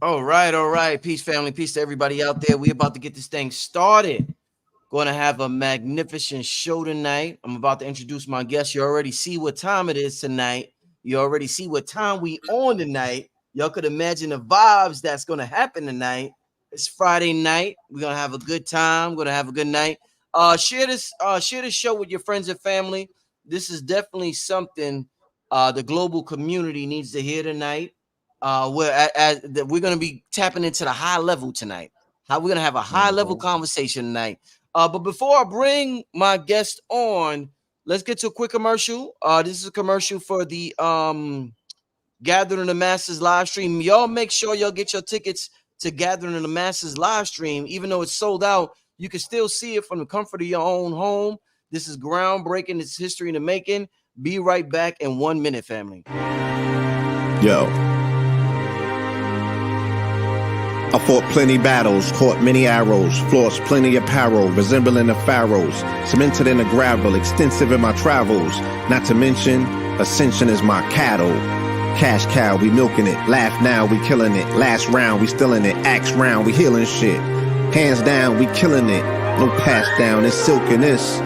All right, all right. Peace, family. Peace to everybody out there. We about to get this thing started. Going to have a magnificent show tonight. I'm about to introduce my guest. You already see what time it is tonight. You already see what time we on tonight. Y'all could imagine the vibes that's going to happen tonight. It's Friday night. We're going to have a good time. We're going to have a good night. Share this show with your friends and family. This is definitely something the global community needs to hear tonight. We're going to be tapping into the high level tonight. How we're going to have a high level conversation tonight. But before I bring my guest on, let's get to a quick commercial. This is a commercial for the Gathering of the Masses live stream. Y'all make sure y'all get your tickets to Gathering of the Masses live stream. Even though it's sold out, you can still see it from the comfort of your own home. This is groundbreaking. It's history in the making. Be right back in 1 minute, family. Yo. I fought plenty battles, caught many arrows, flossed plenty apparel, resembling the pharaohs, cemented in the gravel, extensive in my travels. Not to mention, ascension is my cattle. Cash cow, we milking it. Laugh now, we killing it. Last round, we still in it. Axe round, we healing shit. Hands down, we killing it. No pass down, it's silking this.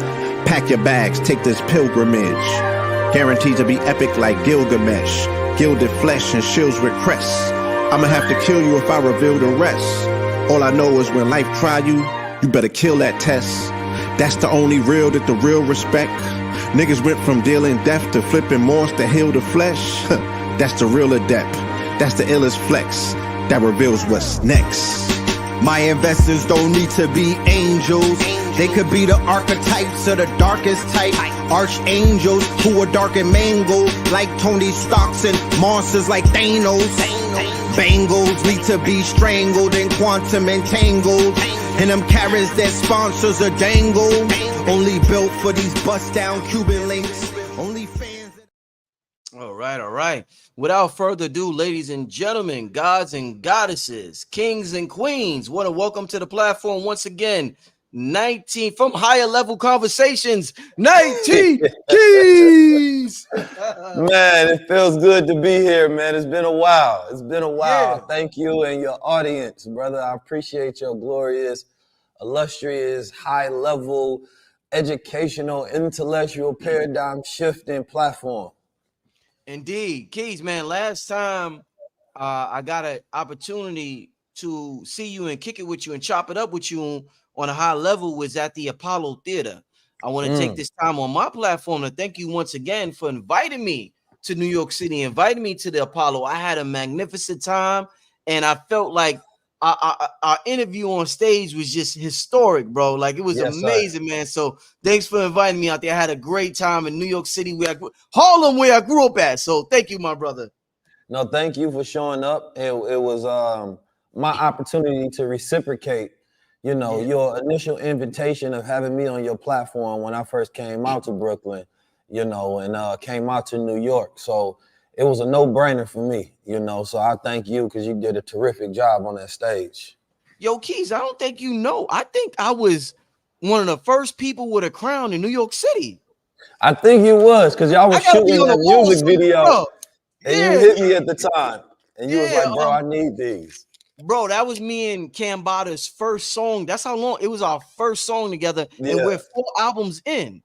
Pack your bags, take this pilgrimage. Guaranteed to be epic like Gilgamesh. Gilded flesh and shields with crests. I'ma have to kill you if I reveal the rest. All I know is when life try you, you better kill that test. That's the only real that the real respect. Niggas went from dealing death to flipping Morse to heal the flesh. That's the real adept. That's the illest flex. That reveals what's next. My investors don't need to be angels. They could be the archetypes of the darkest type. Archangels who are dark and mango, like Tony Starks, and monsters like Thanos. Bangles need to be strangled and quantum entangled. And them carrots that sponsors are dangle. Only built for these bust down Cuban links. Only fans. All right, all right. Without further ado, ladies and gentlemen, gods and goddesses, kings and queens, want to welcome to the platform once again 19 from Higher Level Conversations, 19 Keys. Man, it feels good to be here, man. It's been a while. It's been a while. Yeah. Thank you and your audience, brother. I appreciate your glorious, illustrious, high-level, educational, intellectual, paradigm shifting platform. Indeed. Keys, man, last time I got an opportunity to see you and kick it with you and chop it up with you on a high level was at the Apollo Theater. I want to take this time on my platform to thank you once again for inviting me to New York City, inviting me to the Apollo. I had a magnificent time, and I felt like our interview on stage was just historic, bro. Like it was amazing, man. So thanks for inviting me out there. I had a great time in New York City, Harlem, where I grew up at. So thank you, my brother. No, thank you for showing up. It was my opportunity to reciprocate, your initial invitation of having me on your platform when I first came out to Brooklyn, and came out to New York. So it was a no-brainer for me, so I thank you because you did a terrific job on that stage. Yo, Keys, I don't think you know. I think I was one of the first people with a crown in New York City. I think you was because y'all was shooting that music video, bro. And you hit me at the time. And you was like, bro, I need these. Bro, that was me and Cambada's first song. That's how long it was our first song together. Yeah. And we're 4 albums in.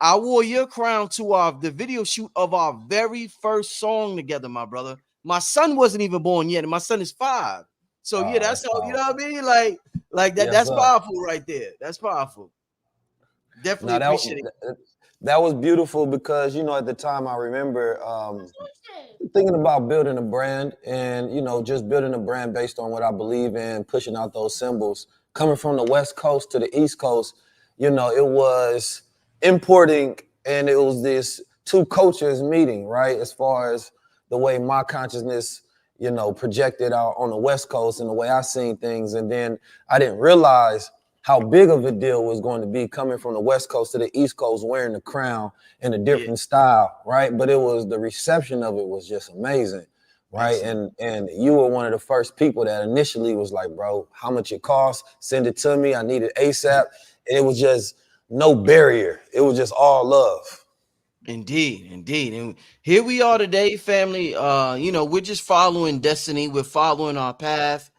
I wore your crown to the video shoot of our very first song together, my brother. My son wasn't even born yet, and my son is 5. So that's how powerful. You know what I mean? Like that. Yes, that's powerful right there. That's powerful. Definitely appreciate it. That was beautiful because at the time I remember thinking about building a brand and just building a brand based on what I believe in, pushing out those symbols. Coming from the West Coast to the East Coast, it was importing, and it was this 2 cultures meeting, right? As far as the way my consciousness, projected out on the West Coast and the way I seen things. And then I didn't realize how big of a deal was going to be coming from the West Coast to the East Coast, wearing the crown in a different style, right? But it was the reception of it was just amazing, right? And you were one of the first people that initially was like, bro, how much it costs? Send it to me. I need it ASAP. And it was just no barrier. It was just all love. Indeed, indeed. And here we are today, family. We're just following destiny. We're following our path,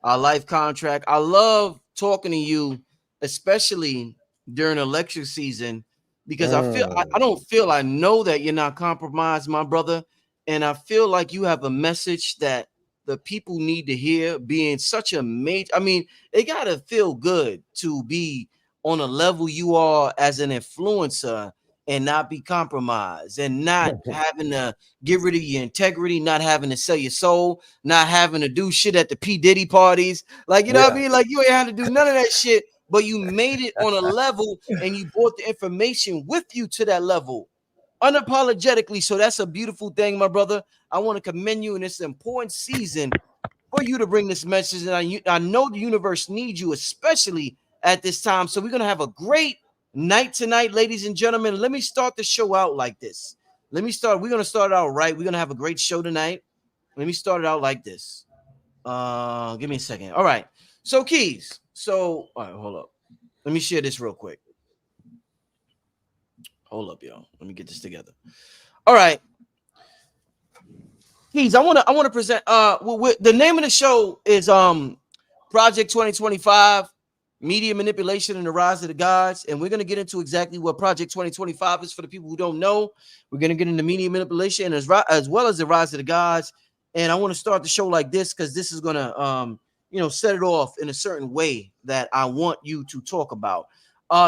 our life contract. I love talking to you, especially during election season, because I don't feel I know that you're not compromised, my brother. And I feel like you have a message that the people need to hear, being such a major. I mean, it gotta feel good to be on a level you are as an influencer and not be compromised and not having to get rid of your integrity, not having to sell your soul, not having to do shit at the P. Diddy parties. Like, you know what I Yeah. mean? Like, you ain't had to do none of that shit, but you made it on a level and you brought the information with you to that level unapologetically. So that's a beautiful thing, my brother. I want to commend you in this important season for you to bring this message. And I know the universe needs you, especially at this time. So we're going to have a great night tonight, ladies and gentlemen. Let me start the show out like this. We're going to start it out right. We're going to have a great show tonight. Let me start it out like this. Give me a second. All right. So, Keys. All right, hold up. Let me share this real quick. Hold up, y'all. Let me get this together. All right. Keys, I want to present the name of the show is Project 2025, Media Manipulation and the Rise of the Gods. And we're going to get into exactly what Project 2025 is for the people who don't know. We're going to get into media manipulation as well as the Rise of the Gods. And I want to start the show like this because this is going to, set it off in a certain way that I want you to talk about.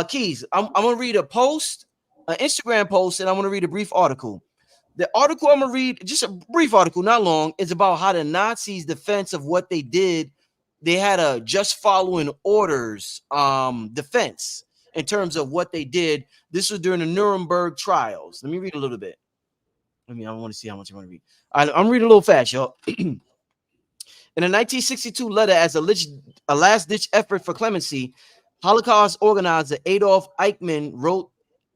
Keys, I'm going to read a post, an Instagram post, and I want to read a brief article. The article I'm going to read, just a brief article, not long, is about how the Nazis' defense of what they did. They had a just following orders defense in terms of what they did. This was during the Nuremberg trials. Let me read a little bit. I want to see how much I want to read. I'm reading a little fast, y'all. In a 1962 letter as a last-ditch effort for clemency, Holocaust organizer Adolf Eichmann wrote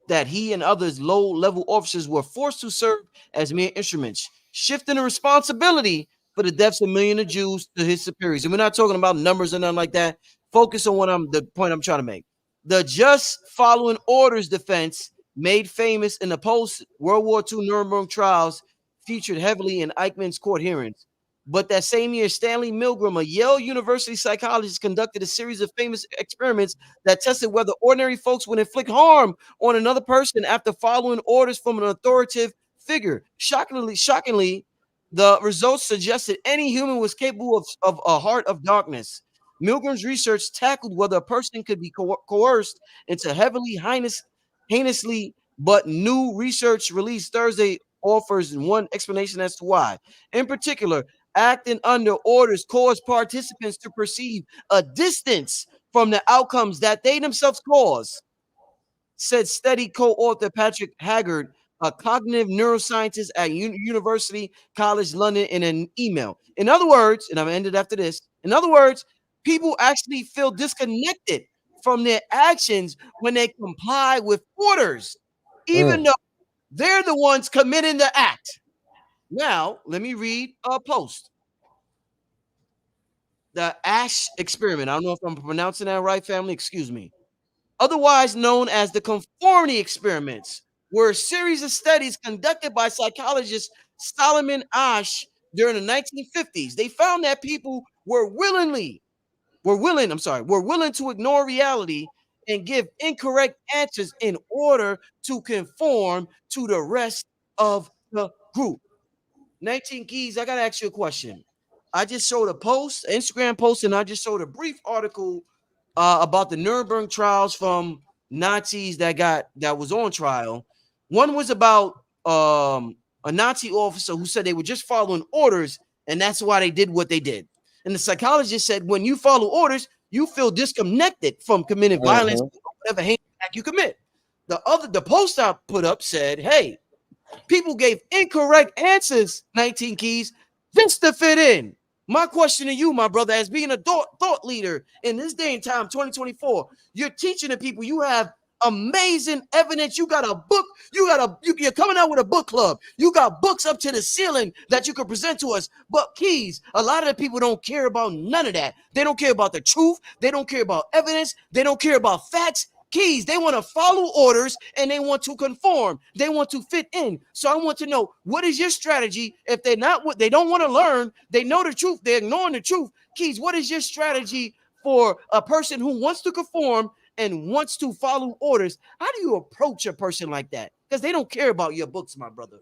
that he and others low-level officers were forced to serve as mere instruments, shifting the responsibility for the deaths of millions of Jews to his superiors. And we're not talking about numbers or nothing like that. Focus on the point I'm trying to make. The just following orders defense, made famous in the post-World War II Nuremberg trials, featured heavily in Eichmann's court hearings. But that same year, Stanley Milgram, a Yale University psychologist, conducted a series of famous experiments that tested whether ordinary folks would inflict harm on another person after following orders from an authoritative figure. Shockingly, the results suggested any human was capable of a heart of darkness. Milgram's research tackled whether a person could be coerced into heinously, but new research released Thursday offers one explanation as to why. In particular, acting under orders caused participants to perceive a distance from the outcomes that they themselves cause, said study co-author Patrick Haggard, a cognitive neuroscientist at University College London, in an email. In other words, and I'm ended after this, in other words, people actually feel disconnected from their actions when they comply with orders, even though they're the ones committing the act. Now, let me read a post. The Ash experiment. I don't know if I'm pronouncing that right, family. Excuse me. Otherwise known as the conformity experiments, were a series of studies conducted by psychologist Solomon Asch during the 1950s. They found that people were willing to ignore reality and give incorrect answers in order to conform to the rest of the group. 19 Keys, I gotta ask you a question. I just showed a post, an Instagram post, and I just showed a brief article about the Nuremberg trials from Nazis that was on trial. One was about a Nazi officer who said they were just following orders, and that's why they did what they did. And the psychologist said, when you follow orders, you feel disconnected from committing violence or whatever hate act you commit. The post I put up said, hey, people gave incorrect answers, 19 Keys, just to fit in. My question to you, my brother, as being a thought leader in this day and time, 2024, you're teaching the people. You have amazing evidence. You got a book. You're coming out with a book club. You got books up to the ceiling that you can present to us. But Keys, a lot of the people don't care about none of that. They don't care about the truth. They don't care about evidence. They don't care about facts. Keys, they want to follow orders and they want to conform. They want to fit in. So I want to know, what is your strategy if they're not what they don't want to learn? They know the truth. They're ignoring the truth. Keys, what is your strategy for a person who wants to conform and wants to follow orders? How do you approach a person like that? Because they don't care about your books, my brother.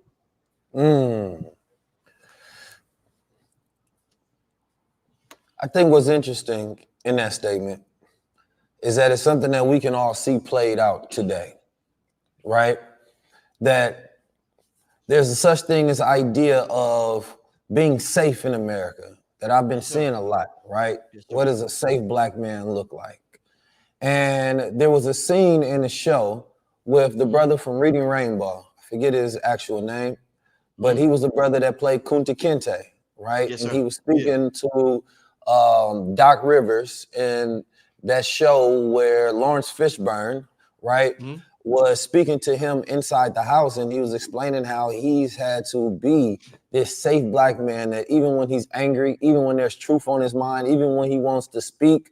I think what's interesting in that statement is that it's something that we can all see played out today, right? That there's a such thing as idea of being safe in America that I've been seeing a lot, right? What does a safe black man look like? And there was a scene in the show with the brother from Reading Rainbow. I forget his actual name, but he was the brother that played Kunta Kinte, right? Yes, and sir. he was speaking to Doc Rivers in that show where Lawrence Fishburne, right, was speaking to him inside the house, and he was explaining how he's had to be this safe black man that even when he's angry, even when there's truth on his mind, even when he wants to speak,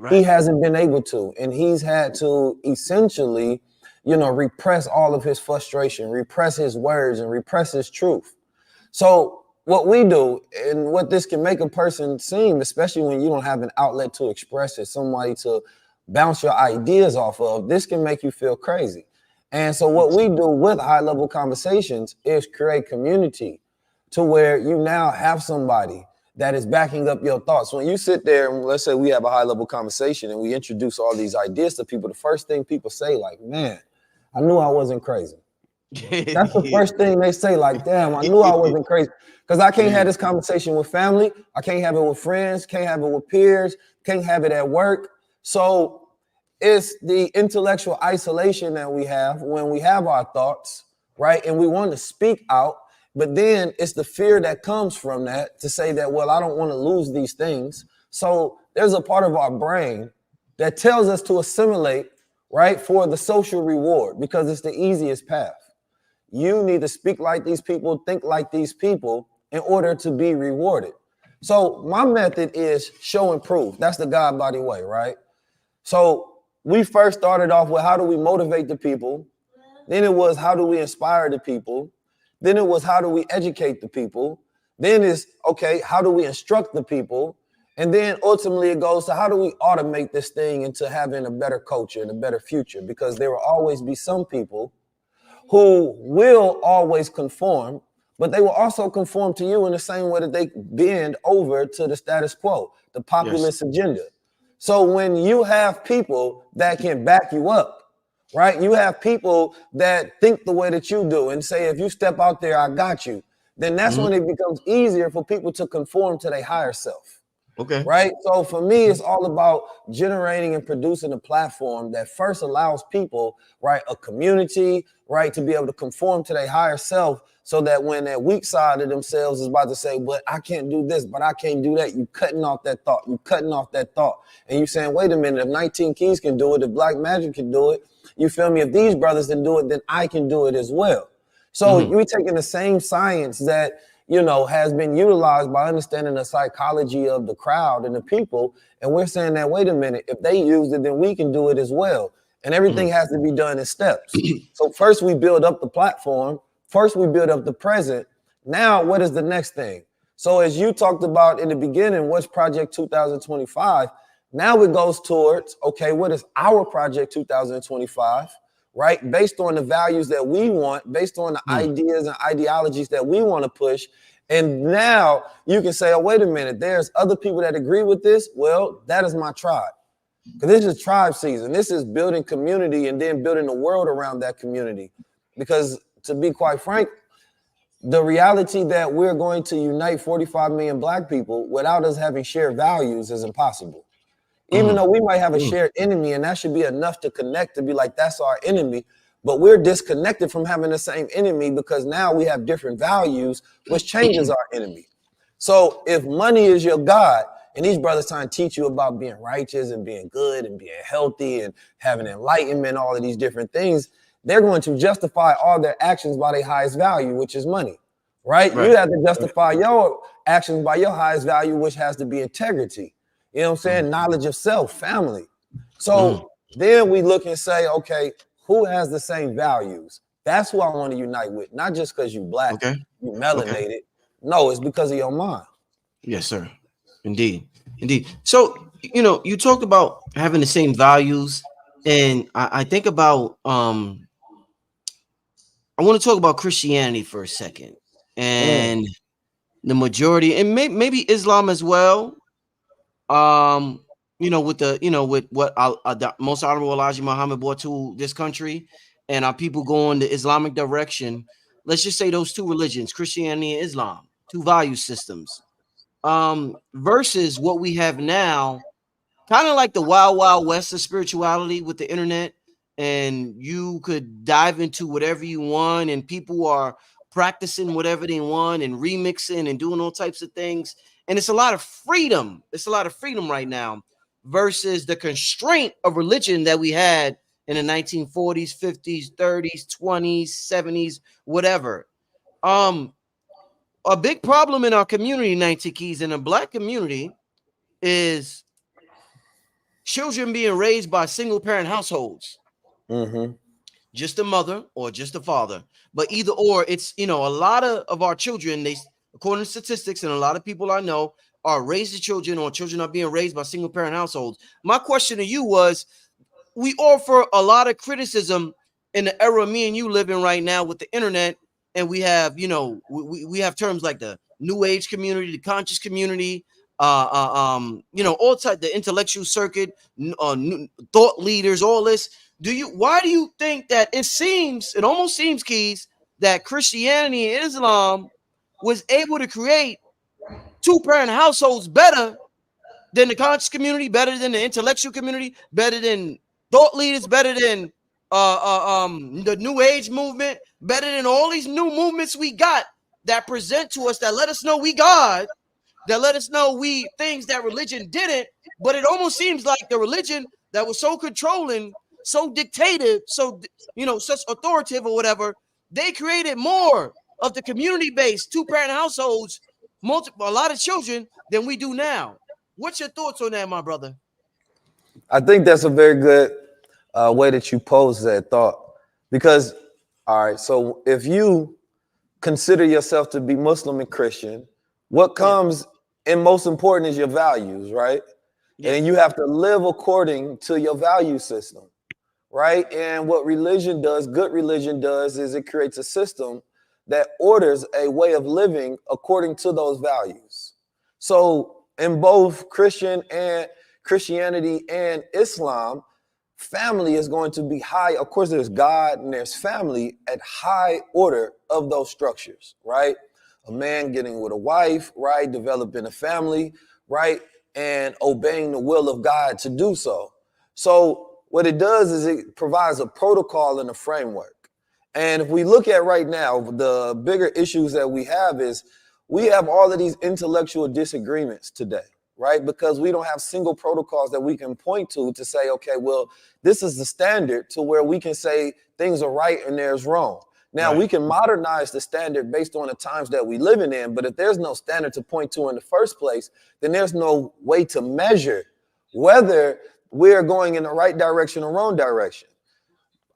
he hasn't been able to, and he's had to essentially, repress all of his frustration, repress his words, and repress his truth. So what we do, and what this can make a person seem, especially when you don't have an outlet to express it, somebody to bounce your ideas off of, this can make you feel crazy. And so what we do with high-level conversations is create community to where you now have somebody that is backing up your thoughts. When you sit there and let's say we have a high-level conversation and we introduce all these ideas to people, the first thing people say, like, man, I knew I wasn't crazy. That's the first thing they say, like, damn, I knew I wasn't crazy. Because I can't have this conversation with family. I can't have it with friends, can't have it with peers, can't have it at work. So it's the intellectual isolation that we have when we have our thoughts, right? And we want to speak out, but then it's the fear that comes from that to say that, well, I don't want to lose these things. So there's a part of our brain that tells us to assimilate, right, for the social reward, because it's the easiest path. You need to speak like these people, think like these people in order to be rewarded. So my method is show and prove. That's the God body way, right? So we first started off with how do we motivate the people? Then it was how do we inspire the people? Then it was how do we educate the people? Then it's, okay, how do we instruct the people? And then ultimately it goes to how do we automate this thing into having a better culture and a better future? Because there will always be some people who will always conform, but they will also conform to you in the same way that they bend over to the status quo, the populist agenda. So when you have people that can back you up, right? You have people that think the way that you do and say, if you step out there, I got you. Then that's when it becomes easier for people to conform to their higher self. Okay. Right. So for me, it's all about generating and producing a platform that first allows people, right, a community, right, to be able to conform to their higher self so that when that weak side of themselves is about to say, but I can't do this, but I can't do that, you cutting off that thought, you cutting off that thought. And you saying, wait a minute, if 19 Keys can do it, if Black Magic can do it, you feel me? If these brothers can do it, then I can do it as well. So you're taking the same science that, has been utilized by understanding the psychology of the crowd and the people. And we're saying that, wait a minute, if they used it, then we can do it as well. And everything has to be done in steps. So first we build up the platform. First we build up the present. Now, what is the next thing? So as you talked about in the beginning, what's Project 2025? Now it goes towards, okay, what is our Project 2025? Right? Based on the values that we want, based on the ideas and ideologies that we want to push. And now you can say, oh, wait a minute, there's other people that agree with this. Well, that is my tribe. Because this is tribe season. This is building community and then building the world around that community. Because to be quite frank, the reality that we're going to unite 45 million Black people without us having shared values is impossible. Even though we might have a shared enemy, and that should be enough to connect, to be like, that's our enemy. But we're disconnected from having the same enemy because now we have different values, which changes our enemy. So if money is your God, and these brothers trying to teach you about being righteous and being good and being healthy and having enlightenment, all of these different things, they're going to justify all their actions by their highest value, which is money, right? You have to justify your actions by your highest value, which has to be integrity. You know what I'm saying? Knowledge of self, family. So Then we look and say, okay, who has the same values? That's who I want to unite with, not just because you black, Okay. you melanated. No, it's because of your mind. Yes, sir. Indeed. Indeed. So, you talked about having the same values, and I think about I want to talk about Christianity for a second, and the majority, and maybe Islam as well. With with what the most honorable Elijah Muhammad brought to this country, and our people going the Islamic direction. Let's just say those two religions, Christianity and Islam, two value systems, versus what we have now, kind of like the wild wild west of spirituality with the internet, and you could dive into whatever you want, and people are practicing whatever they want and remixing and doing all types of things, and it's a lot of freedom. It's a lot of freedom right now versus the constraint of religion that we had in the 1940s, 50s, 30s, 20s, 70s, whatever. A big problem in our community, 90 Keys, in the black community, is children being raised by single parent households. Just a mother or just a father. But either or, it's, a lot of our children, they, according to statistics, and a lot of people I know, are raising children, or children are being raised by single parent households. My question to you was, we offer a lot of criticism in the era me and you live in right now with the internet, and we have, we have terms like the new age community, the conscious community, all type, the intellectual circuit, thought leaders, all this. Why do you think that it almost seems, Keys, that Christianity and Islam was able to create two-parent households better than the conscious community, better than the intellectual community, better than thought leaders, better than the new age movement, better than all these new movements we got that present to us, that let us know we God, that let us know we things that religion didn't. But it almost seems like the religion that was so controlling, so dictative, so such authoritative or whatever, they created more of the community-based two-parent households, a lot of children, than we do now. What's your thoughts on that, my brother? I think that's a very good way that you pose that thought. Because, all right, so if you consider yourself to be Muslim and Christian, what comes and most important is your values, right? Yeah. And you have to live according to your value system, right? And what religion does, good religion does, is it creates a system that orders a way of living according to those values. So in both Christianity and Islam, family is going to be high. Of course, there's God and there's family at high order of those structures, right? A man getting with a wife, right? Developing a family, right? And obeying the will of God to do so. So what it does is it provides a protocol and a framework. And if we look at right now, the bigger issues that we have is we have all of these intellectual disagreements today, right? Because we don't have single protocols that we can point to say, okay, well, this is the standard to where we can say things are right and there's wrong. Now, we can modernize the standard based on the times that we living in, but if there's no standard to point to in the first place, then there's no way to measure whether we're going in the right direction or wrong direction.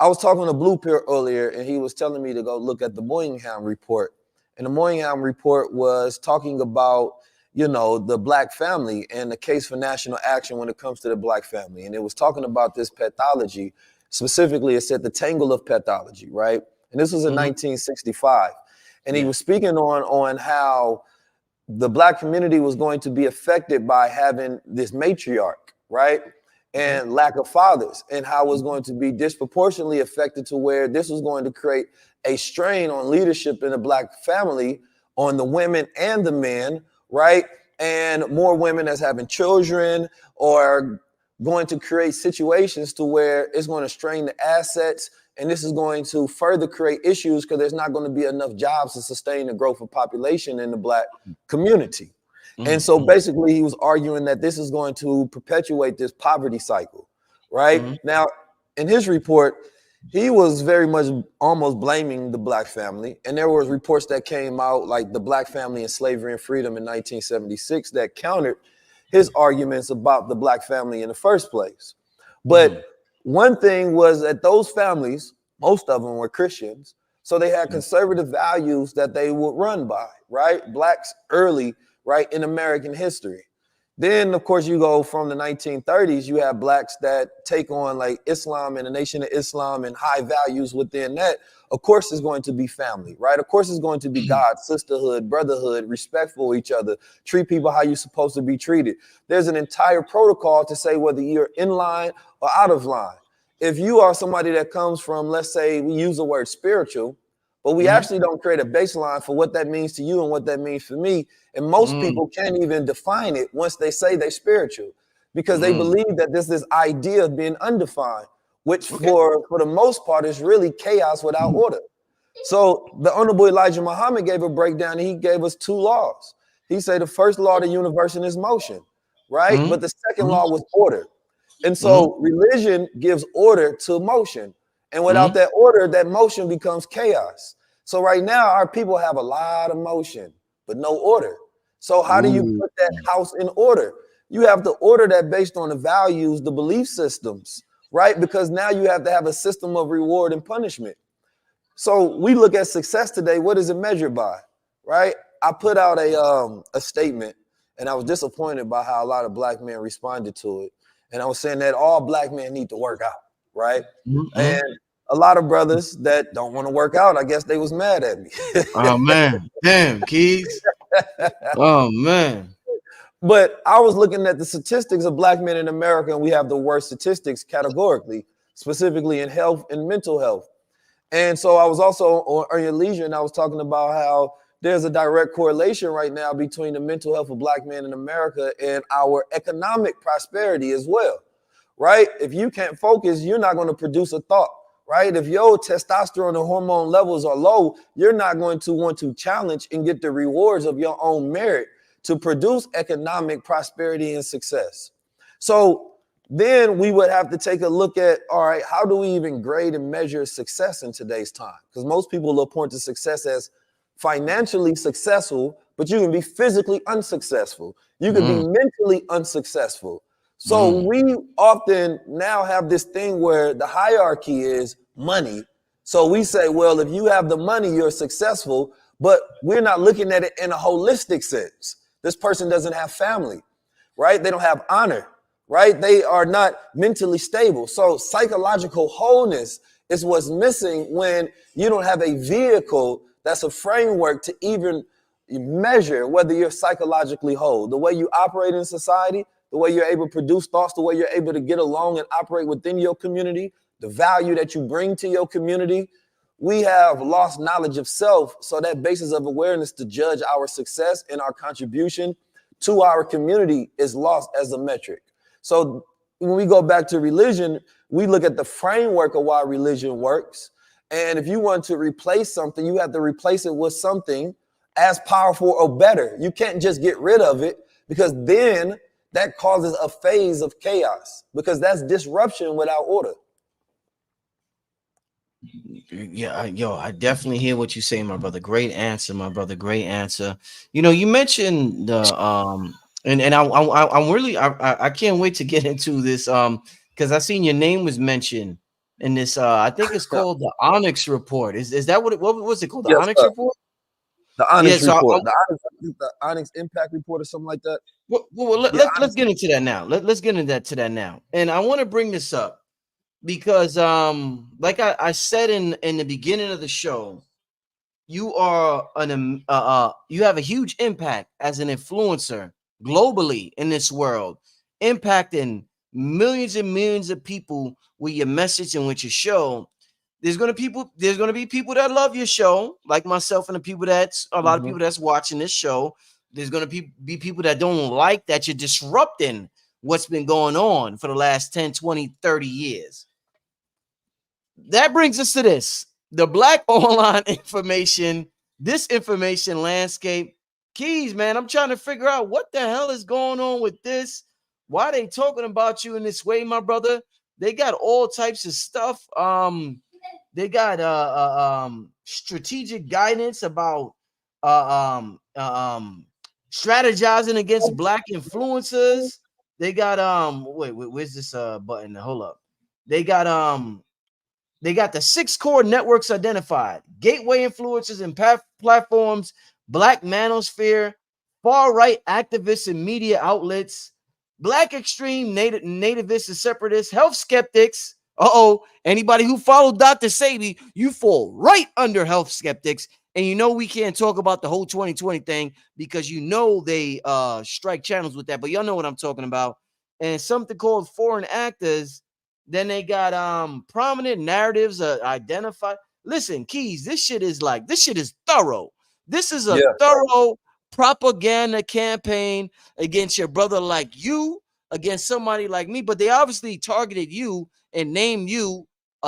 I was talking to Blue Pill earlier, and he was telling me to go look at the Moynihan report. And the Moynihan report was talking about, the black family and the case for national action when it comes to the black family. And it was talking about this pathology. Specifically, it said the tangle of pathology, right? And this was in 1965. And he was speaking on how the black community was going to be affected by having this matriarch, right? And lack of fathers, and how it was going to be disproportionately affected to where this was going to create a strain on leadership in the black family, on the women and the men, right? And more women as having children, or going to create situations to where it's going to strain the assets. And this is going to further create issues because there's not going to be enough jobs to sustain the growth of population in the black community. And so basically he was arguing that this is going to perpetuate this poverty cycle, right? Now, in his report, he was very much almost blaming the black family. And there was reports that came out like the Black Family and Slavery and Freedom in 1976 that countered his arguments about the black family in the first place. But one thing was that those families, most of them were Christians, so they had conservative values that they would run by, right? Blacks early, right, in American history. Then, of course, you go from the 1930s, you have blacks that take on like Islam and the Nation of Islam and high values within that. Of course, it's going to be family, right? Of course, it's going to be God, sisterhood, brotherhood, respect for each other, treat people how you're supposed to be treated. There's an entire protocol to say whether you're in line or out of line. If you are somebody that comes from, let's say, we use the word spiritual, but we actually don't create a baseline for what that means to you and what that means for me. And most people can't even define it once they say they're spiritual, because they believe that there's this idea of being undefined, which for the most part is really chaos without order. So the Honorable Elijah Muhammad gave a breakdown, and he gave us two laws. He said the first law of the universe is motion, right? But the second law was order. And so religion gives order to motion. And without that order, that motion becomes chaos. So right now, our people have a lot of motion, but no order. So how do you put that house in order? You have to order that based on the values, the belief systems, right? Because now you have to have a system of reward and punishment. So we look at success today. What is it measured by, right? I put out a statement, and I was disappointed by how a lot of black men responded to it. And I was saying that all black men need to work out, right? And a lot of brothers that don't want to work out, I guess they was mad at me. Oh man, damn, Keys. Oh man. But I was looking at the statistics of black men in America, and we have the worst statistics categorically, specifically in health and mental health. And so I was also on your leisure, and I was talking about how there's a direct correlation right now between the mental health of black men in America and our economic prosperity as well, right? If you can't focus, you're not going to produce a thought, right? If your testosterone and hormone levels are low, you're not going to want to challenge and get the rewards of your own merit to produce economic prosperity and success. So then we would have to take a look at, all right, how do we even grade and measure success in today's time? Because most people will point to success as financially successful, but you can be physically unsuccessful. You can be mentally unsuccessful. So we often now have this thing where the hierarchy is money. So we say, well, if you have the money, you're successful, but we're not looking at it in a holistic sense. This person doesn't have family, right? They don't have honor, right? They are not mentally stable. So psychological wholeness is what's missing when you don't have a vehicle that's a framework to even measure whether you're psychologically whole. The way you operate in society, the way you're able to produce thoughts, the way you're able to get along and operate within your community, the value that you bring to your community. We have lost knowledge of self, so that basis of awareness to judge our success and our contribution to our community is lost as a metric. So when we go back to religion, we look at the framework of why religion works. And if you want to replace something, you have to replace it with something as powerful or better. You can't just get rid of it, because then that causes a phase of chaos, because that's disruption without order. Yeah, I definitely hear what you say, my brother. Great answer, my brother. Great answer. You know, you mentioned the and I'm really I can't wait to get into this because I seen your name was mentioned in this I think it's called the Onyx Report. Is that what was it called? The Yes, Onyx sir. Report? The Onyx Yeah, so Report, the Onyx Impact Report or something like that. Yeah, let's get into that now. Let's get into that now. And I want to bring this up because like I said in the beginning of the show, you are you have a huge impact as an influencer globally in this world, impacting millions and millions of people with your message and with your show. There's gonna be people that love your show, like myself, and the people that's a lot of people that's watching this show. There's gonna be people that don't like that you're disrupting what's been going on for the last 10, 20, 30 years. That brings us to this: the black online disinformation landscape. Keys, man, I'm trying to figure out what the hell is going on with this. Why they talking about you in this way, my brother? They got all types of stuff. They got strategic guidance about strategizing against black influencers. They got wait, where's this button? Hold up. They got the 6 core networks identified: gateway influencers and platforms, Black manosphere, far right activists and media outlets, Black extreme nativists and separatists, health skeptics. Anybody who followed Dr. Sebi, you fall right under health skeptics. And you know we can't talk about the whole 2020 thing because you know they strike channels with that, but y'all know what I'm talking about. And something called foreign actors. Then they got prominent narratives identified. Listen, Keys, this shit is thorough. This is a thorough propaganda campaign against your brother like you, against somebody like me, but they obviously targeted you and named you.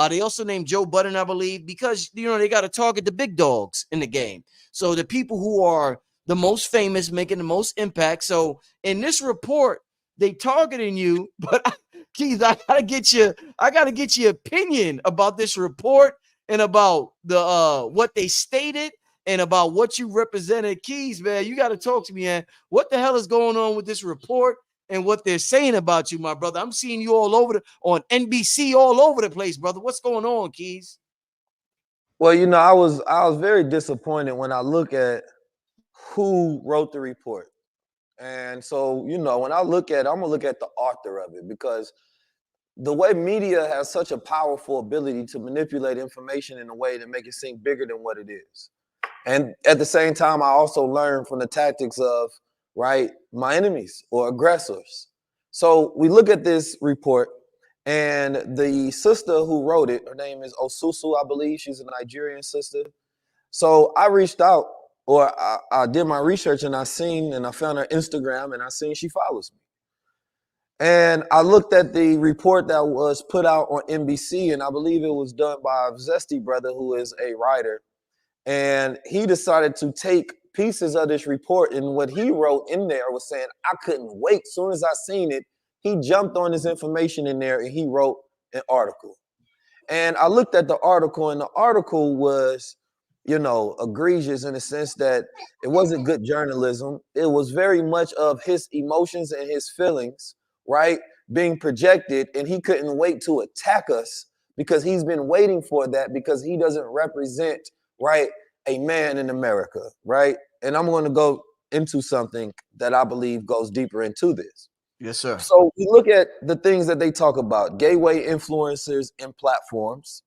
They also named Joe Budden, I believe, because they got to target the big dogs in the game. So the people who are the most famous, making the most impact. So in this report, they targeting you, but Keith, I gotta get your opinion about this report and about the what they stated and about what you represented. Keys, man, you got to talk to me, man. What the hell is going on with this report and what they're saying about you, my brother? I'm seeing you all over on NBC, all over the place, brother. What's going on, Keys? Well, I was very disappointed when I look at who wrote the report. And so, when I look at it, I'm gonna look at the author of it, because the way media has such a powerful ability to manipulate information in a way to make it seem bigger than what it is. And at the same time, I also learned from the tactics of, my enemies or aggressors. So we look at this report, and the sister who wrote it, her name is Osusu, I believe. She's a Nigerian sister. So I reached out, or I did my research, and I found her Instagram, and I seen she follows me. And I looked at the report that was put out on NBC, and I believe it was done by a Zesty brother who is a writer. And he decided to take pieces of this report, and what he wrote in there was saying, I couldn't wait. As soon as I seen it, he jumped on this information in there and he wrote an article. And I looked at the article, and the article was, egregious in the sense that it wasn't good journalism. It was very much of his emotions and his feelings, being projected, and he couldn't wait to attack us because he's been waiting for that, because he doesn't represent, a man in America, And I'm going to go into something that I believe goes deeper into this. Yes, sir. So we look at the things that they talk about: gateway influencers and platforms.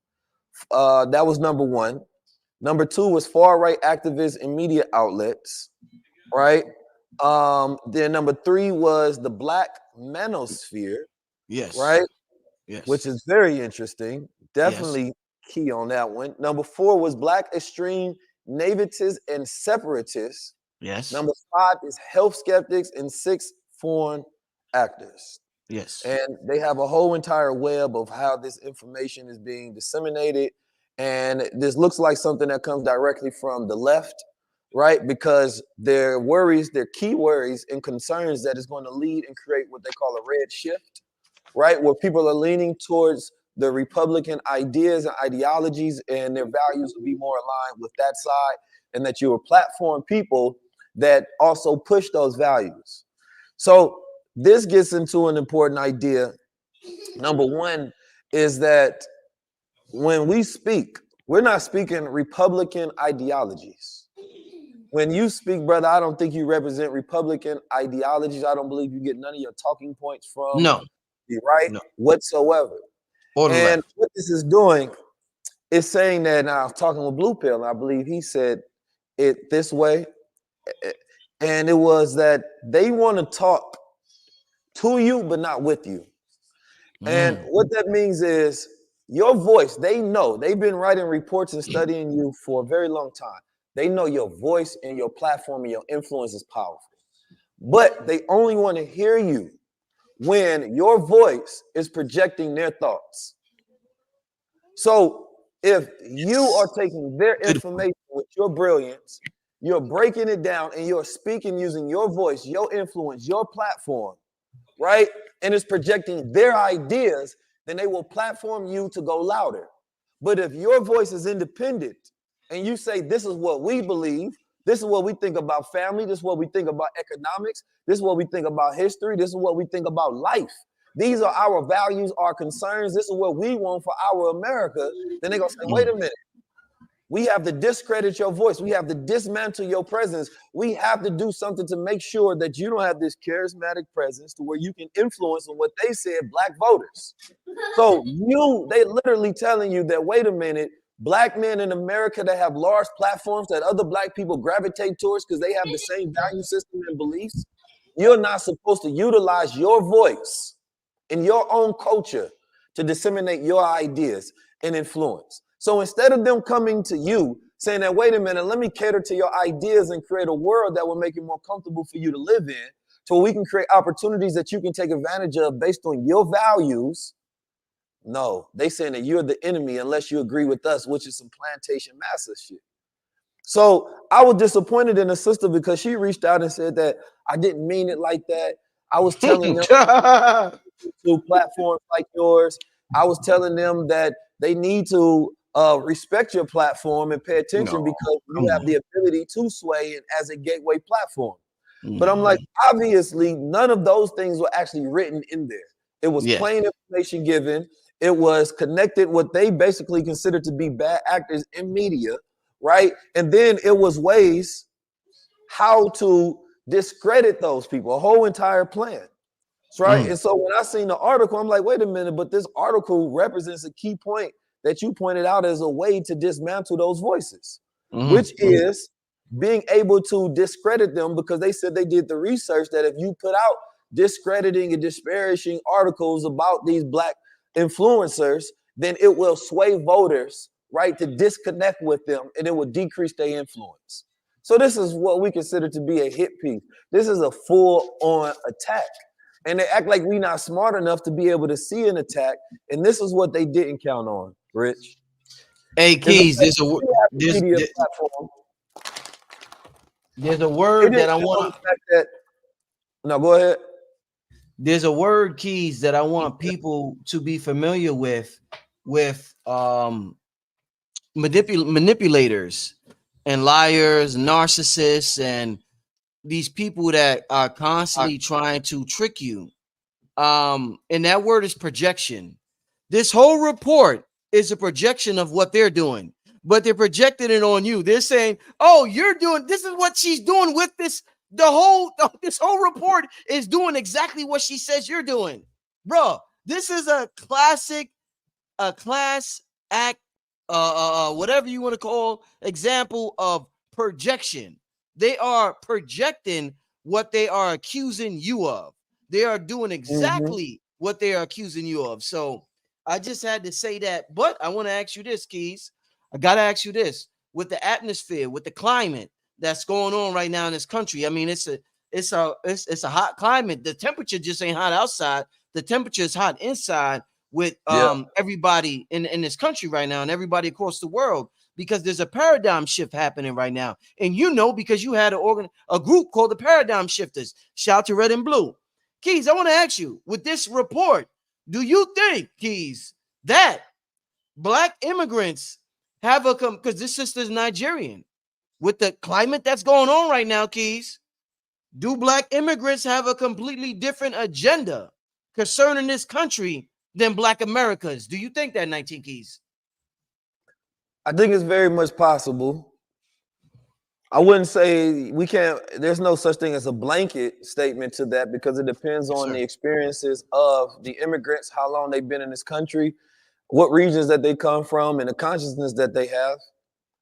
That was number one. Number two was far-right activists and media outlets, Then number three was the Black manosphere, yes, yes, which is very interesting. Definitely key on that one. Number four was Black extreme nativists and separatists. Yes. Number five is health skeptics, and six, foreign actors. Yes. And they have a whole entire web of how this information is being disseminated. And this looks like something that comes directly from the left, because their key worries and concerns that is going to lead and create what they call a red shift, where people are leaning towards the Republican ideas and ideologies, and their values will be more aligned with that side, and that you will platform people that also push those values. So this gets into an important idea. Number one is that when we speak, we're not speaking Republican ideologies. When you speak, brother, I don't think you represent Republican ideologies. I don't believe you get none of your talking points from the right whatsoever. And what this is doing is saying that, now I was talking with Blue Pill, and I believe he said it this way, and it was that they want to talk to you, but not with you. And what that means is your voice, they know, they've been writing reports and studying you for a very long time. They know your voice and your platform and your influence is powerful. But they only want to hear you when your voice is projecting their thoughts. So if you are taking their information with your brilliance, you're breaking it down, and you're speaking using your voice, your influence, your platform, and it's projecting their ideas, then they will platform you to go louder. But if your voice is independent and you say, this is what we believe, this is what we think about family, this is what we think about economics, this is what we think about history, this is what we think about life, these are our values, our concerns, this is what we want for our America, then they're gonna say, wait a minute. We have to discredit your voice. We have to dismantle your presence. We have to do something to make sure that you don't have this charismatic presence to where you can influence on what they said, black voters. So they literally telling you that, wait a minute, black men in America that have large platforms that other black people gravitate towards because they have the same value system and beliefs, you're not supposed to utilize your voice in your own culture to disseminate your ideas and influence. So instead of them coming to you saying that, wait a minute, let me cater to your ideas and create a world that will make it more comfortable for you to live in, so we can create opportunities that you can take advantage of based on your values. No, they saying that you're the enemy unless you agree with us, which is some plantation master shit. So I was disappointed in the sister because she reached out and said that I didn't mean it like that. I was telling them to platforms like yours, I was telling them that they need to respect your platform and pay attention because you have the ability to sway it as a gateway platform. But I'm like, obviously, none of those things were actually written in there. It was plain information given. It was connected what they basically considered to be bad actors in media, right? And then it was ways how to discredit those people, a whole entire plan. Right. And so when I seen the article, I'm like, wait a minute, but this article represents a key point that you pointed out as a way to dismantle those voices, which is being able to discredit them, because they said they did the research that if you put out discrediting and disparaging articles about these black influencers, then it will sway voters, right, to disconnect with them, and it will decrease their influence. So this is what we consider to be a hit piece. This is a full-on attack. And they act like we not smart enough to be able to see an attack. And this is what they didn't count on, Rich. Hey, Keys, there's a word that I want. No, go ahead. There's a word, Keys, that I want people to be familiar with manipulators and liars, narcissists, and these people that are constantly trying to trick you. And that word is projection. This whole report is a projection of what they're doing, but they're projecting it on you. They're saying, oh, you're doing, this is what she's doing with this. This whole report is doing exactly what she says you're doing. Bro, this is a class act, whatever you want to call, example of projection. They are projecting what they are accusing you of. They are doing exactly what they are accusing you of. So I just had to say that. But I want to ask you this, Keys. I got to ask you this. With the atmosphere, with the climate that's going on right now in this country, I mean, it's a hot climate. The temperature just ain't hot outside. The temperature is hot inside with everybody in this country right now and everybody across the world, because there's a paradigm shift happening right now. And because you had a group called the Paradigm Shifters. Shout out to Red and Blue. Keys, I want to ask you, with this report, do you think, Keys, that black immigrants have because this sister's Nigerian, with the climate that's going on right now, Keys, do black immigrants have a completely different agenda concerning this country than black Americans? Do you think that, 19 Keys? I think it's very much possible. I wouldn't say there's no such thing as a blanket statement to that, because it depends on the experiences of the immigrants, how long they've been in this country, what regions that they come from, and the consciousness that they have.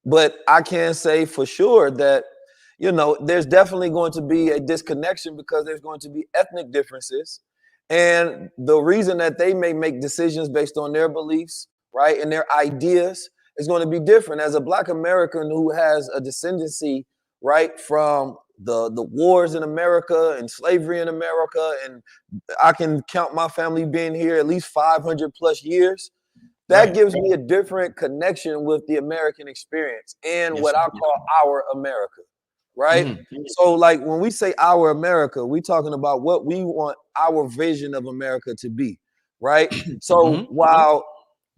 But I can say for sure that, there's definitely going to be a disconnection, because there's going to be ethnic differences. And the reason that they may make decisions based on their beliefs, right, and their ideas is going to be different. As a black American who has a descendancy, right, from the wars in America and slavery in America, and I can count my family being here at least 500 plus years, that gives me a different connection with the American experience and what I call our America, right? So like when we say our America, we're talking about what we want our vision of America to be, right? So while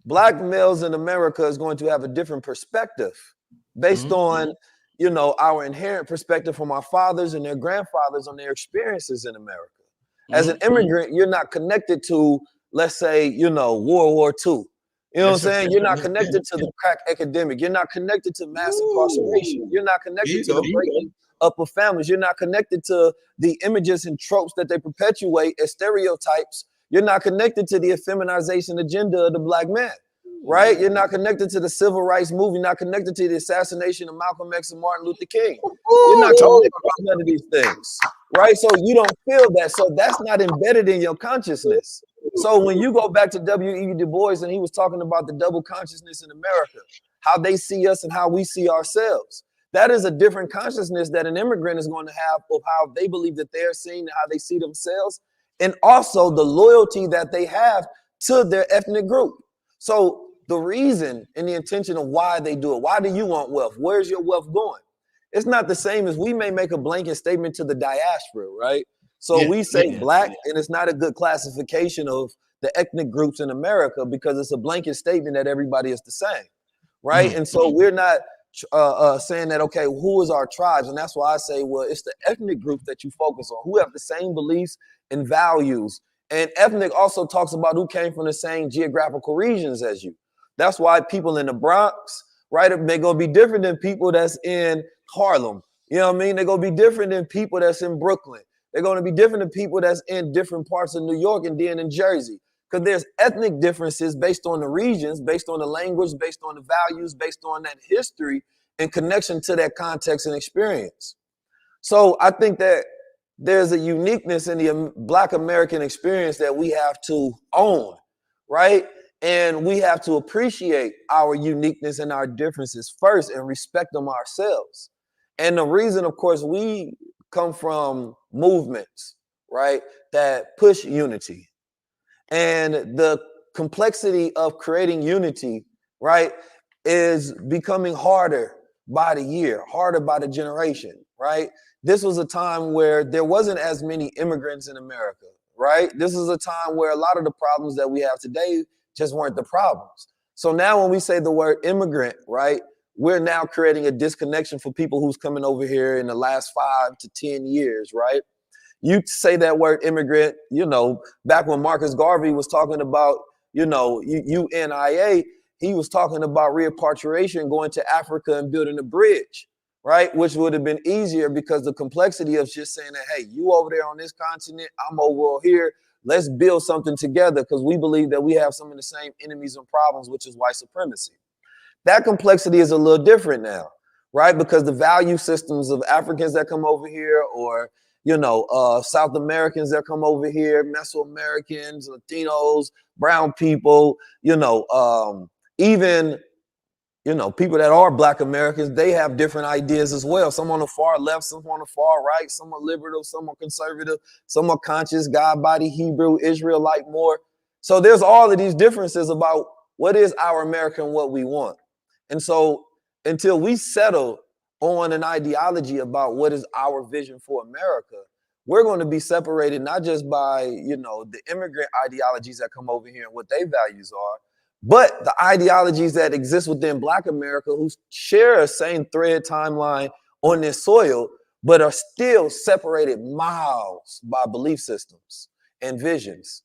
black males in America is going to have a different perspective based on, our inherent perspective from our fathers and their grandfathers on their experiences in America. As an immigrant, you're not connected to, let's say, World War II. You know what I'm saying? You're not connected to the crack epidemic. You're not connected to mass incarceration. You're not connected to the breaking up of families. You're not connected to the images and tropes that they perpetuate as stereotypes. You're not connected to the effeminization agenda of the black man, right? You're not connected to the civil rights movement. You're not connected to the assassination of Malcolm X and Martin Luther King. You're not connected to none of these things, right? So you don't feel that. So that's not embedded in your consciousness. So when you go back to W.E. Du Bois and he was talking about the double consciousness in America, how they see us and how we see ourselves, that is a different consciousness that an immigrant is going to have of how they believe that they're seen and how they see themselves, and also the loyalty that they have to their ethnic group. So the reason and the intention of why they do it, why do you want wealth? Where's your wealth going? It's not the same as we may make a blanket statement to the diaspora, right? So we say black, and it's not a good classification of the ethnic groups in America because it's a blanket statement that everybody is the same, right? And so we're not saying that, okay, who is our tribes? And that's why I say, well, it's the ethnic group that you focus on, who have the same beliefs and values. And ethnic also talks about who came from the same geographical regions as you. That's why people in the Bronx, right, they're going to be different than people that's in Harlem. You know what I mean? They're going to be different than people that's in Brooklyn. They're going to be different than people that's in different parts of New York and then in Jersey. Because there's ethnic differences based on the regions, based on the language, based on the values, based on that history and connection to that context and experience. So I think that there's a uniqueness in the Black American experience that we have to own, right? And we have to appreciate our uniqueness and our differences first and respect them ourselves. And the reason, of course, we come from movements, right, that push unity. And the complexity of creating unity, right, is becoming harder by the year, harder by the generation, right? This was a time where there wasn't as many immigrants in America, right? This is a time where a lot of the problems that we have today just weren't the problems. So now when we say the word immigrant, right, we're now creating a disconnection for people who's coming over here in the last 5 to 10 years, right? You say that word immigrant, back when Marcus Garvey was talking about, UNIA, he was talking about repatriation, going to Africa and building a bridge, right? Which would have been easier because the complexity of just saying that, hey, you over there on this continent, I'm over here. Let's build something together because we believe that we have some of the same enemies and problems, which is white supremacy. That complexity is a little different now, right? Because the value systems of Africans that come over here or, South Americans that come over here, Mesoamericans, Latinos, brown people, even, people that are Black Americans, they have different ideas as well. Some on the far left, some on the far right, some are liberal, some are conservative, some are conscious, God, body, Hebrew, Israelite more. So there's all of these differences about what is our America and what we want. And so until we settle on an ideology about what is our vision for America, we're going to be separated not just by, the immigrant ideologies that come over here and what their values are, but the ideologies that exist within Black America who share a same thread timeline on this soil, but are still separated miles by belief systems and visions.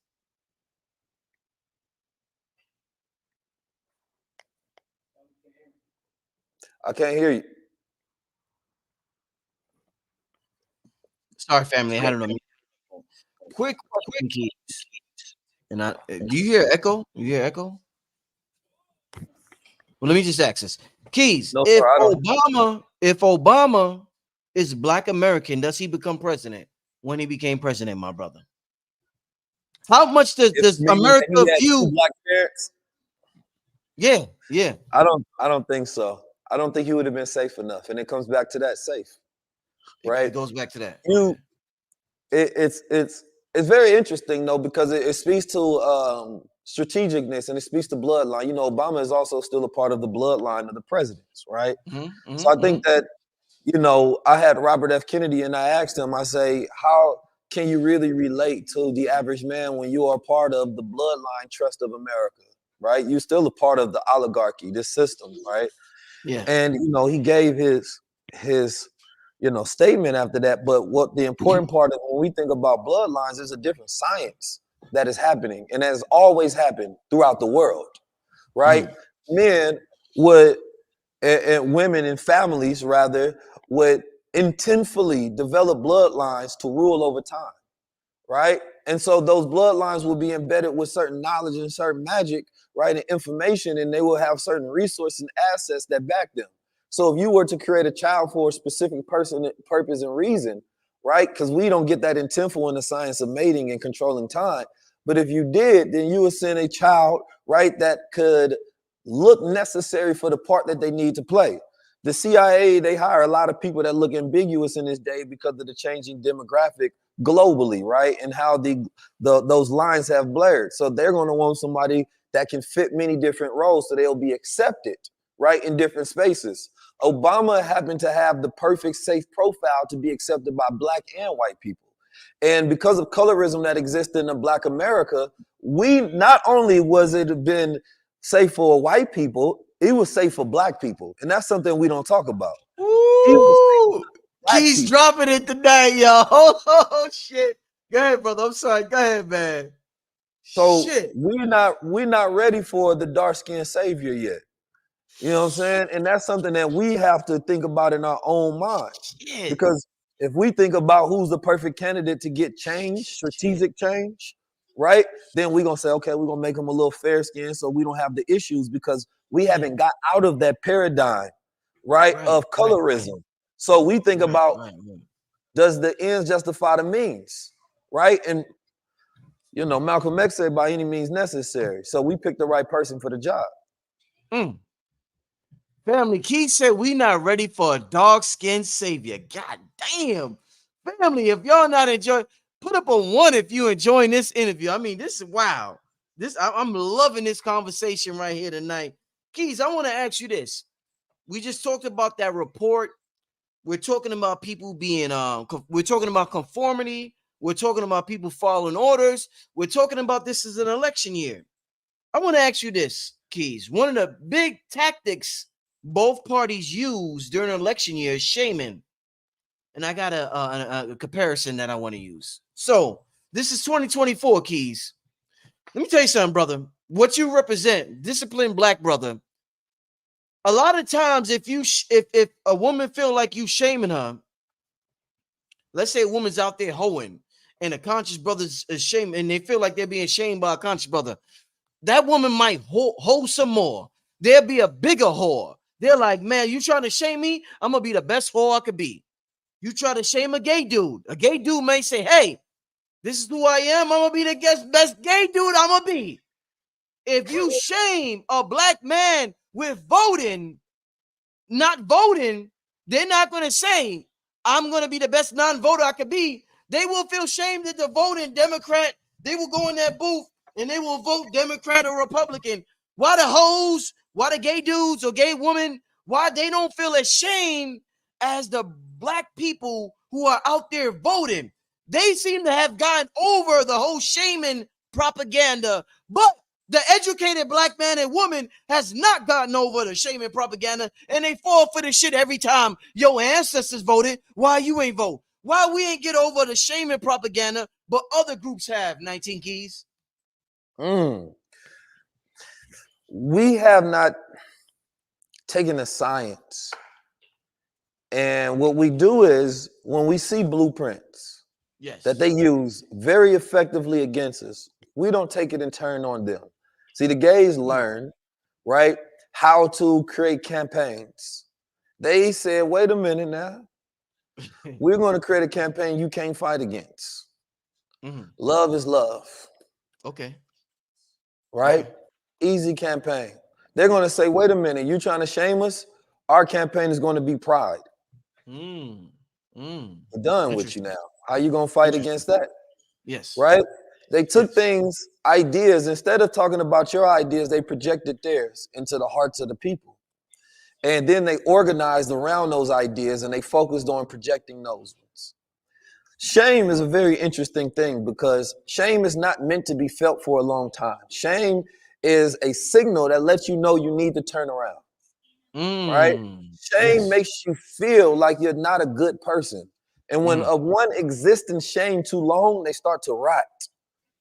I can't hear you. Sorry, family. I don't know. Quick question, Keys. And do you hear echo? You hear echo? Well, let me just ask this. Keys, No, if sir, if Obama is Black American, does he become president when he became president, my brother? How much does America view Black parents? Yeah. I don't think so. I don't think he would have been safe enough. And it comes back to that safe. Right. It goes back to that. It's very interesting though, because it speaks to strategicness and it speaks to bloodline. Obama is also still a part of the bloodline of the presidents, right? So I think that, I had Robert F. Kennedy and I asked him, I say, how can you really relate to the average man when you are part of the bloodline trust of America, right? You're still a part of the oligarchy, this system, right? Yeah. And, he gave his statement after that. But what the important part is, when we think about bloodlines, there's a different science that is happening and has always happened throughout the world, right? Men would, and women and families rather, would intentionally develop bloodlines to rule over time, right? And so those bloodlines will be embedded with certain knowledge and certain magic, right, and information, and they will have certain resources and assets that back them. So if you were to create a child for a specific person, purpose, and reason, right, because we don't get that intentional in the science of mating and controlling time, but if you did, then you would send a child, right, that could look necessary for the part that they need to play. The CIA, they hire a lot of people that look ambiguous in this day because of the changing demographic globally, right? And how those lines have blurred. So they're going to want somebody that can fit many different roles so they'll be accepted, right, in different spaces. Obama happened to have the perfect safe profile to be accepted by Black and white people. And because of colorism that exists in the Black America, we not only was it been safe for white people, it was safe for Black people. And that's something we don't talk about. Ooh, Keys dropping it tonight, y'all. Oh, shit. Go ahead, brother. I'm sorry. Go ahead, man. So shit. we're not ready for the dark-skinned savior yet. You know what I'm saying? And that's something that we have to think about in our own mind. Shit. Because if we think about who's the perfect candidate to get change, strategic change, right? Then we're going to say, okay, we're going to make them a little fair skinned so we don't have the issues, because we haven't got out of that paradigm, right, of colorism. So we think about, does the ends justify the means, right? And, Malcolm X said by any means necessary. So we picked the right person for the job. Family, Keith said we not ready for a dark-skinned savior. God damn. Family, if y'all not enjoying, put up a 1 if you enjoying this interview. I mean, this is wow. I'm loving this conversation right here tonight. Keys, I want to ask you this. We just talked about that report. We're talking about people being we're talking about conformity. We're talking about people following orders. We're talking about this is an election year. I want to ask you this, Keys. One of the big tactics both parties use during an election year is shaming. And I got a comparison that I want to use. So this is 2024, Keys. Let me tell you something, brother. What you represent, disciplined Black brother. A lot of times, if a woman feel like you shaming her, let's say a woman's out there hoeing, and a conscious brother is shamed, and they feel like they're being shamed by a conscious brother, that woman might hoe some more. There'll be a bigger whore. They're like, man, you trying to shame me? I'm going to be the best whore I could be. You try to shame a gay dude may say, hey, this is who I am. I'm going to be the best gay dude I'm going to be. If you shame a Black man with not voting, they're not going to say, I'm going to be the best non-voter I could be. They will feel shamed that the voting Democrat, they will go in that booth and they will vote Democrat or Republican. Why the hoes, why the gay dudes or gay women, why they don't feel ashamed as the Black people who are out there voting? They seem to have gotten over the whole shaming propaganda, but the educated Black man and woman has not gotten over the shaming propaganda, and they fall for this shit every time. Your ancestors voted. Why you ain't vote? Why we ain't get over the shaming propaganda, but other groups have? 19 Keys. We have not taken the science. And what we do is, when we see blueprints that they use very effectively against us, we don't take it and turn on them. See, the gays learn, right, how to create campaigns. They said, wait a minute now. We're going to create a campaign you can't fight against. Love is love. Okay. Right? Okay. Easy campaign. They're going to say, wait a minute, you trying to shame us? Our campaign is going to be pride. We're done with you now. How you going to fight against that? Yes. Right? They took ideas, instead of talking about your ideas, they projected theirs into the hearts of the people. And then they organized around those ideas and they focused on projecting those ones. Shame is a very interesting thing, because shame is not meant to be felt for a long time. Shame is a signal that lets you know you need to turn around. right? Shame Yes. makes you feel like you're not a good person. And when Mm. one exists in shame too long, they start to rot,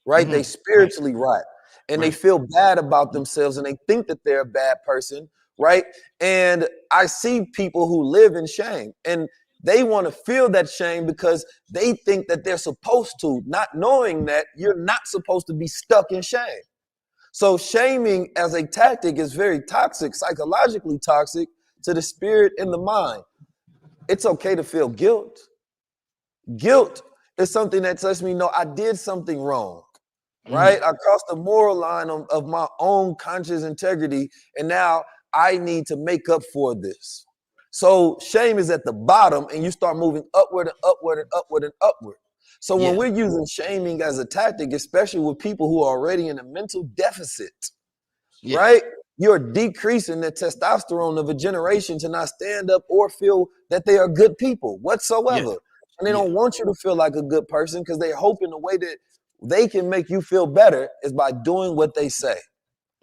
right? They Right. spiritually rot and they Right. feel bad about themselves and they think that they're a bad person, right? And I see people who live in shame and they want to feel that shame because they think that they're supposed to, not knowing that you're not supposed to be stuck in shame. So shaming as a tactic is very toxic, psychologically toxic to the spirit and the mind. It's okay to feel guilt. Guilt is something that lets me know I did something wrong, right? I crossed the moral line of my own conscious integrity, and now I need to make up for this. So shame is at the bottom, and you start moving upward and upward and upward and upward. So when Yeah. we're using shaming as a tactic, especially with people who are already in a mental deficit, Yeah. right? You're decreasing the testosterone of a generation to not stand up or feel that they are good people Yeah. whatsoever. And they Yeah. don't want you to feel like a good person because they're hoping the way that they can make you feel better is by doing what they say,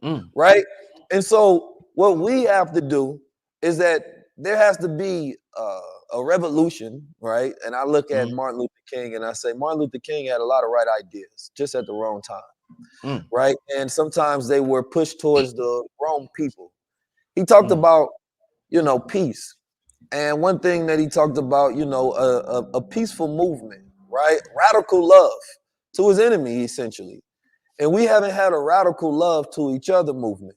Mm. right? And so what we have to do is that there has to be a revolution, right? And I look at Mm. Martin Luther King and I say Martin Luther King had a lot of right ideas, just at the wrong time, Mm. right? And sometimes they were pushed towards the wrong people. He talked Mm. about, peace. And one thing that he talked about, a peaceful movement, right? Radical love to his enemy, essentially. And we haven't had a radical love to each other movement,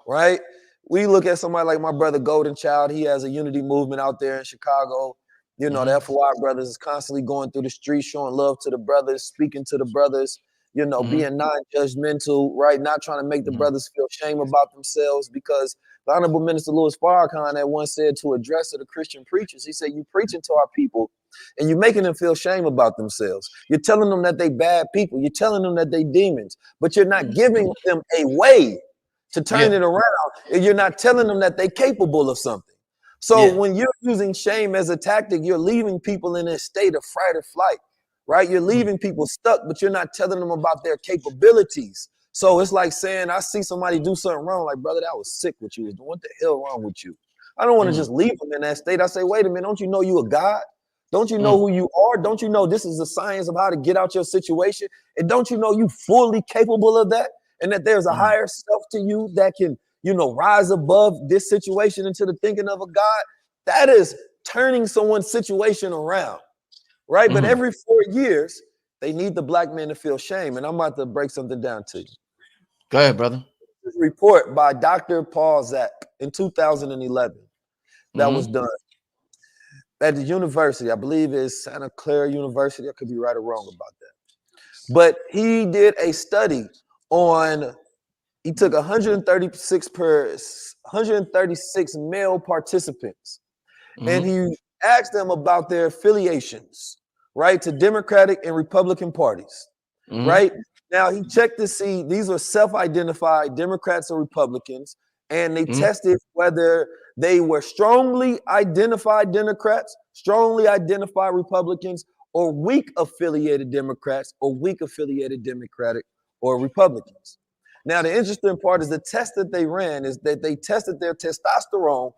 right? We look at somebody like my brother Golden Child. He has a unity movement out there in Chicago. The Mm-hmm. FOI brothers is constantly going through the streets, showing love to the brothers, speaking to the brothers, Mm-hmm. being non-judgmental, right? Not trying to make the Mm-hmm. brothers feel shame about themselves because the Honorable Minister Louis Farrakhan had once said to address to the Christian preachers, he said, you preaching to our people and you're making them feel shame about themselves. You're telling them that they bad people. You're telling them that they demons, but you're not giving them a way to turn Yeah. it around. And you're not telling them that they're capable of something. So Yeah. when you're using shame as a tactic, you're leaving people in a state of fright or flight, right? You're Mm. leaving people stuck, but you're not telling them about their capabilities. So it's like saying, I see somebody do something wrong, like, brother, that was sick what you was doing. What the hell wrong with you? I don't want to Mm. just leave them in that state. I say, wait a minute, don't you know you a God? Don't you know Mm. who you are? Don't you know this is the science of how to get out your situation? And don't you know you fully capable of that? And that there's a Mm. higher self to you that can, rise above this situation into the thinking of a God? That is turning someone's situation around, right? But Mm. every 4 years, they need the black man to feel shame. And I'm about to break something down to you. Go ahead, brother. This report by Dr. Paul Zak in 2011 that was Mm-hmm. done at the university. I believe it's Santa Clara University. I could be right or wrong about that. But he did a study on, he took 136 male participants and Mm-hmm. he asked them about their affiliations, right, to Democratic and Republican parties, Mm-hmm. right? Now he checked to see these are self-identified Democrats or Republicans, and they Mm-hmm. tested whether they were strongly identified Democrats, strongly identified Republicans, or weak affiliated Democrats or weak affiliated Democratic or Republicans. Now, the interesting part is the test that they ran is that they tested their testosterone,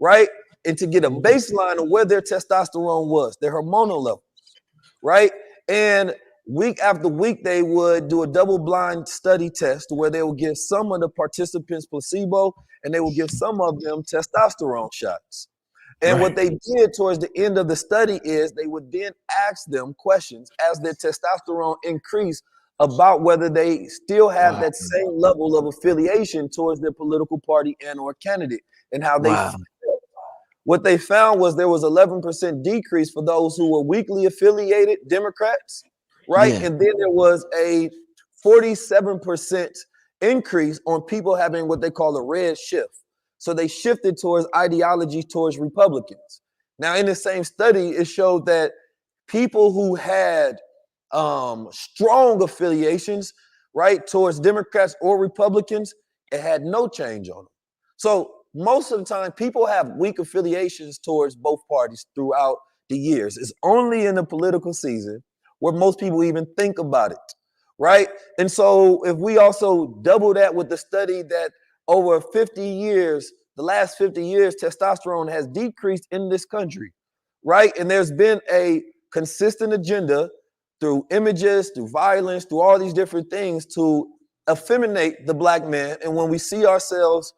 right? And to get a baseline of where their testosterone was, their hormonal levels, right? And week after week, they would do a double-blind study test where they would give some of the participants placebo and they would give some of them testosterone shots. And what Right. they did towards the end of the study is they would then ask them questions as their testosterone increased about whether they still had Wow. that same level of affiliation towards their political party and or candidate and how they Wow. felt. What they found was there was 11% decrease for those who were weakly affiliated Democrats, right? Yeah. And then there was a 47% increase on people having what they call a red shift. So they shifted towards ideology towards Republicans. Now, in the same study, it showed that people who had strong affiliations, right, towards Democrats or Republicans, it had no change on them. So most of the time, people have weak affiliations towards both parties throughout the years. It's only in the political season where most people even think about it, right? And so if we also double that with the study that over 50 years, the last 50 years, testosterone has decreased in this country, right? And there's been a consistent agenda through images, through violence, through all these different things to effeminate the black man. And when we see ourselves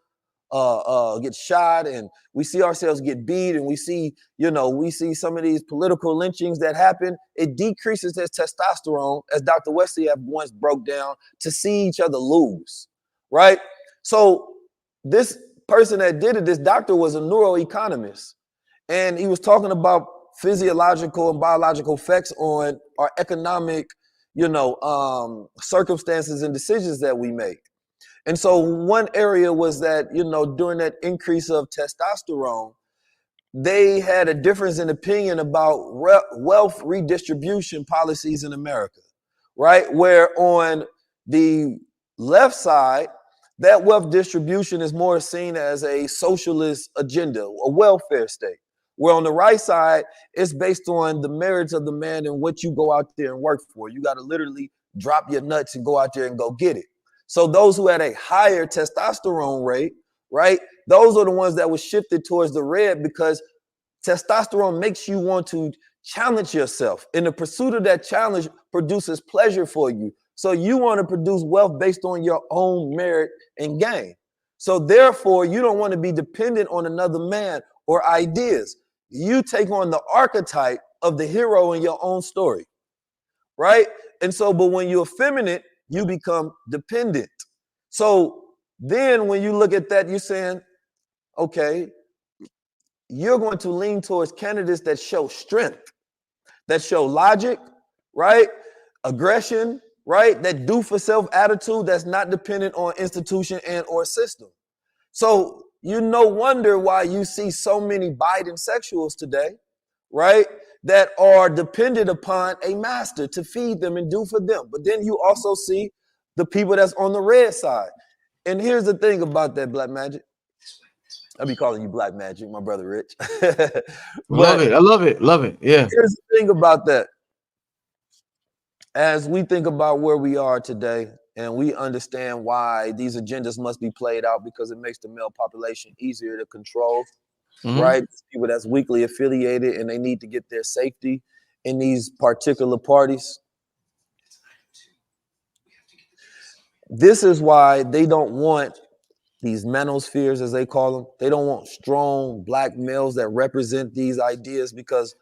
get shot and we see ourselves get beat and we see some of these political lynchings that happen, it decreases their testosterone, as Dr. Wesley have once broke down, to see each other lose, right? So this person that did it, this doctor, was a neuroeconomist, and he was talking about physiological and biological effects on our economic, circumstances and decisions that we make. And so one area was that, during that increase of testosterone, they had a difference in opinion about wealth redistribution policies in America, right? Where on the left side, that wealth distribution is more seen as a socialist agenda, a welfare state. Where on the right side, it's based on the merits of the man and what you go out there and work for. You got to literally drop your nuts and go out there and go get it. So those who had a higher testosterone rate, right, those are the ones that were shifted towards the red, because testosterone makes you want to challenge yourself. And the pursuit of that challenge produces pleasure for you. So you want to produce wealth based on your own merit and gain. So therefore, you don't want to be dependent on another man or ideas. You take on the archetype of the hero in your own story, right? And so, but when you're effeminate, you become dependent. So then when you look at that, you're saying, okay, you're going to lean towards candidates that show strength, that show logic, right? Aggression, right? That do for self attitude that's not dependent on institution and or system. So you no wonder why you see so many Biden sexuals today, right? That are dependent upon a master to feed them and do for them. But then you also see the people that's on the red side. And here's the thing about that, Black Magic. I'll be calling you Black Magic, my brother Rich. Love it. I love it. Love it. Yeah. Here's the thing about that. As we think about where we are today, and we understand why these agendas must be played out, because it makes the male population easier to control, right? People that's weakly affiliated and they need to get their safety in these particular parties. This is why they don't want these manospheres, as they call them. They don't want strong black males that represent these ideas, because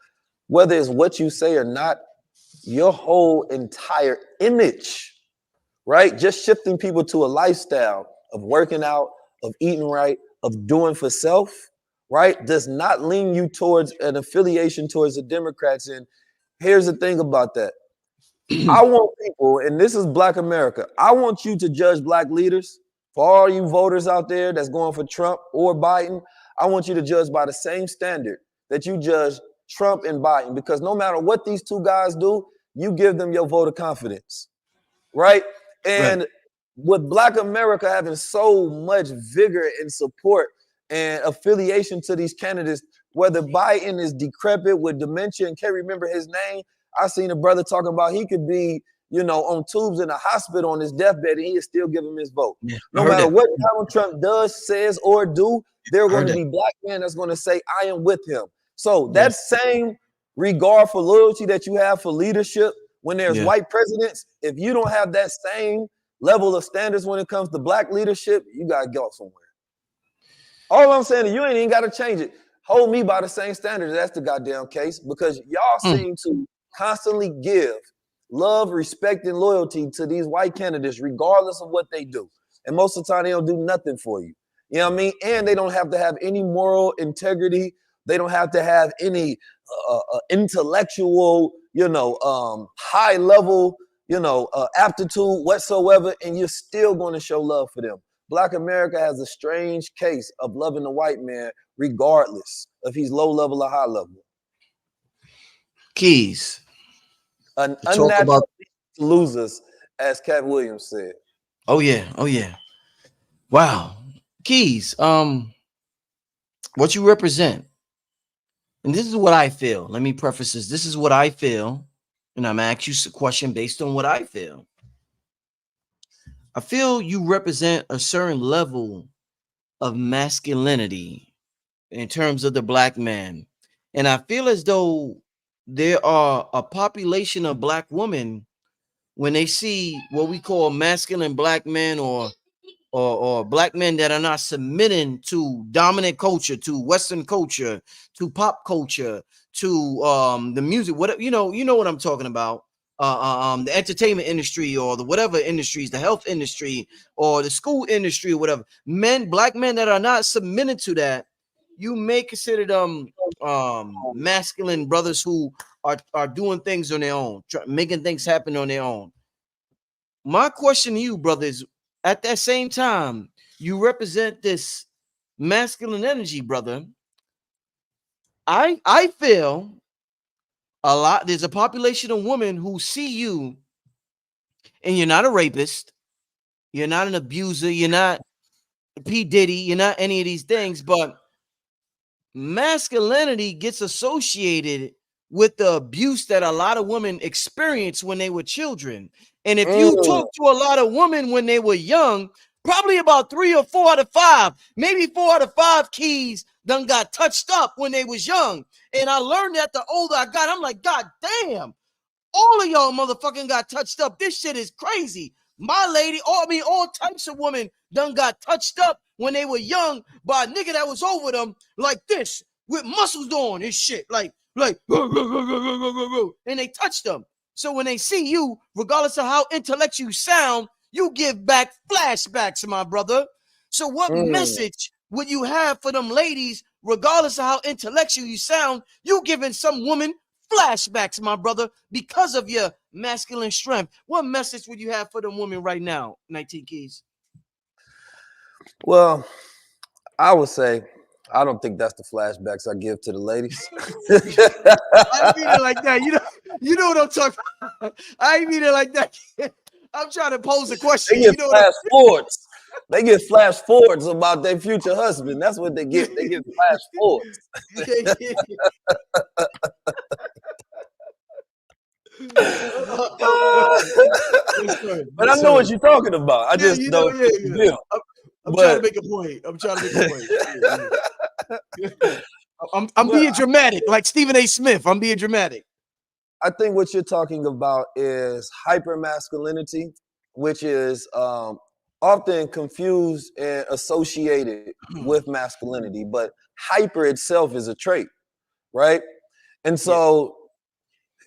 whether it's what you say or not, your whole entire image, right? Just shifting people to a lifestyle of working out, of eating right, of doing for self, right, does not lean you towards an affiliation towards the Democrats. And here's the thing about that. I want people, and this is Black America, I want you to judge black leaders. For all you voters out there that's going for Trump or Biden, I want you to judge by the same standard that you judge Trump and Biden, because no matter what these two guys do, you give them your vote of confidence, right? And with Black America having so much vigor and support and affiliation to these candidates, whether Biden is decrepit with dementia and can't remember his name, I seen a brother talking about he could be, on tubes in a hospital on his deathbed and he'll still give him his vote. Yeah, no matter what Donald Trump does, says, or do, there are going to be black men that's going to say, I am with him. So that same regard for loyalty that you have for leadership when there's white presidents, if you don't have that same level of standards when it comes to black leadership, you got to go somewhere. All I'm saying is you ain't even got to change it. Hold me by the same standards. That's the goddamn case, because y'all seem to constantly give love, respect, and loyalty to these white candidates, regardless of what they do. And most of the time, they don't do nothing for you. You know what I mean? And they don't have to have any moral integrity. They don't have to have any intellectual, high level, aptitude whatsoever. And you're still going to show love for them. Black America has a strange case of loving the white man, regardless if he's low level or high level. Keys. An unnatural losers, as Cat Williams said. Oh yeah. Wow. Keys, what you represent, and this is what I feel. Let me preface this. This is what I feel, and I'm gonna ask you a question based on what I feel. I feel you represent a certain level of masculinity in terms of the black man. And I feel as though there are a population of black women when they see what we call masculine black men or black men that are not submitting to dominant culture, to Western culture, to pop culture, to the music, whatever you know what I'm talking about. The entertainment industry or the whatever industries, the health industry or the school industry or whatever. Black men that are not submitting to that, you may consider them masculine brothers who are doing things on their own, making things happen on their own. My question to you, brothers, at that same time, you represent this masculine energy, brother. I feel a lot. There's a population of women who see you, and you're not a rapist, you're not an abuser, you're not P Diddy, you're not any of these things, but masculinity gets associated with the abuse that a lot of women experienced when they were children. And if you talk to a lot of women when they were young, probably about 3 or 4 out of 5, maybe 4 out of 5 keys done got touched up when they was young. And I learned that the older I got, I'm like, God damn, all of y'all motherfucking got touched up. This shit is crazy. My lady, all types of women done got touched up when they were young by a nigga that was over them like this with muscles on and shit. Like, and they touched them. So when they see you, regardless of how intellectual you sound, you give back flashbacks, my brother. So what message would you have for them ladies, regardless of how intellectual you sound? You giving some woman flashbacks, my brother, because of your masculine strength. What message would you have for them women right now, 19 Keys? Well, I would say I don't think that's the flashbacks I give to the ladies. I mean it like that. You know what I'm talking about. I ain't mean it like that. I'm trying to pose a question. They get flash forwards. They get flash forwards about their future husband. That's what they get. They get flash forwards. But I know what you're talking about. I just don't. Yeah. I'm trying to make a point. I'm being dramatic, like Stephen A. Smith. I'm being dramatic. I think what you're talking about is hypermasculinity, which is often confused and associated with masculinity, but hyper itself is a trait, right? And so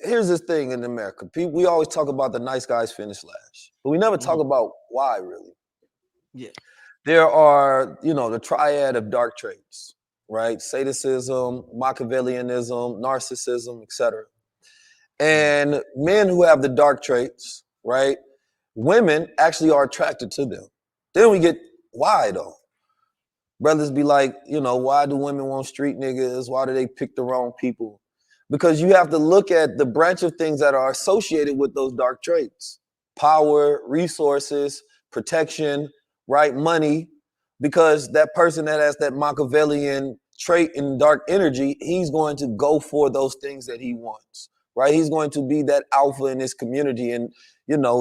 here's this thing in America. We always talk about the nice guys finish last, but we never talk about why, really. Yeah. There are, the triad of dark traits, right? Sadism, Machiavellianism, narcissism, etc. And men who have the dark traits, right? Women actually are attracted to them. Then we get why though? Brothers be like, why do women want street niggas? Why do they pick the wrong people? Because you have to look at the branch of things that are associated with those dark traits. Power, resources, protection, right? Money. Because that person that has that Machiavellian trait and dark energy, he's going to go for those things that he wants, right? He's going to be that alpha in his community. And,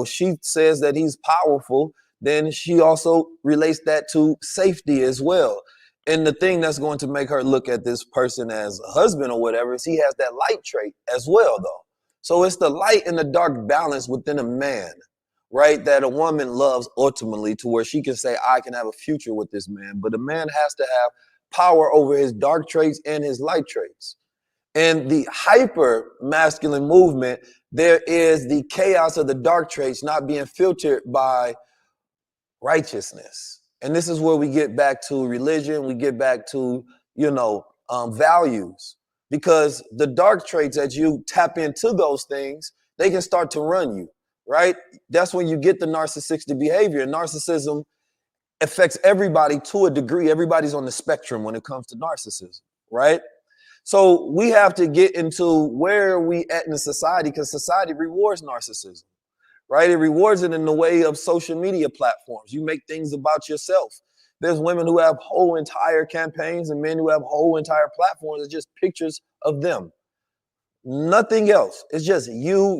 she says that he's powerful. Then she also relates that to safety as well. And the thing that's going to make her look at this person as a husband or whatever is he has that light trait as well, though. So it's the light and the dark balance within a man, right? That a woman loves ultimately to where she can say, I can have a future with this man. But a man has to have power over his dark traits and his light traits. And the hyper masculine movement, there is the chaos of the dark traits not being filtered by righteousness. And this is where we get back to religion. We get back to, values, because the dark traits that you tap into those things, they can start to run you, right? That's when you get the narcissistic behavior. And narcissism affects everybody to a degree. Everybody's on the spectrum when it comes to narcissism, right? So we have to get into where are we at in the society, because society rewards narcissism. Right? It rewards it in the way of social media platforms. You make things about yourself. There's women who have whole entire campaigns and men who have whole entire platforms. It's just pictures of them. Nothing else. It's just you.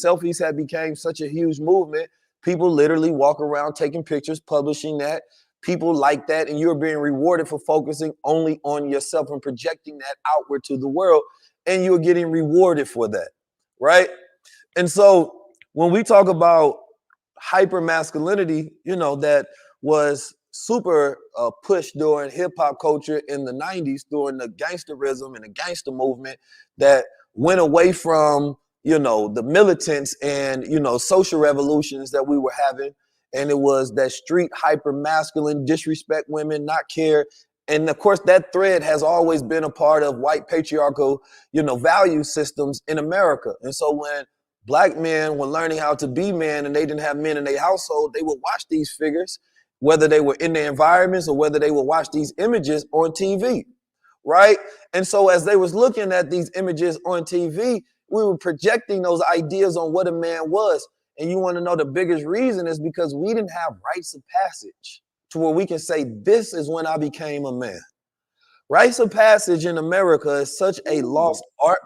Selfies have become such a huge movement. People literally walk around taking pictures, publishing that. people like that, and you're being rewarded for focusing only on yourself and projecting that outward to the world, and you're getting rewarded for that, right? And so when we talk about hyper masculinity, that was super pushed during hip hop culture in the 90s during the gangsterism and the gangster movement that went away from, the militants and, social revolutions that we were having. And it was that street hyper masculine, disrespect women, not care. And of course, that thread has always been a part of white patriarchal, value systems in America. And so when Black men were learning how to be men and they didn't have men in their household, they would watch these figures, whether they were in their environments or whether they would watch these images on TV, right? And so as they was looking at these images on TV, we were projecting those ideas on what a man was. And you want to know the biggest reason is because we didn't have rites of passage to where we can say, this is when I became a man. Rites of passage in America is such a lost art,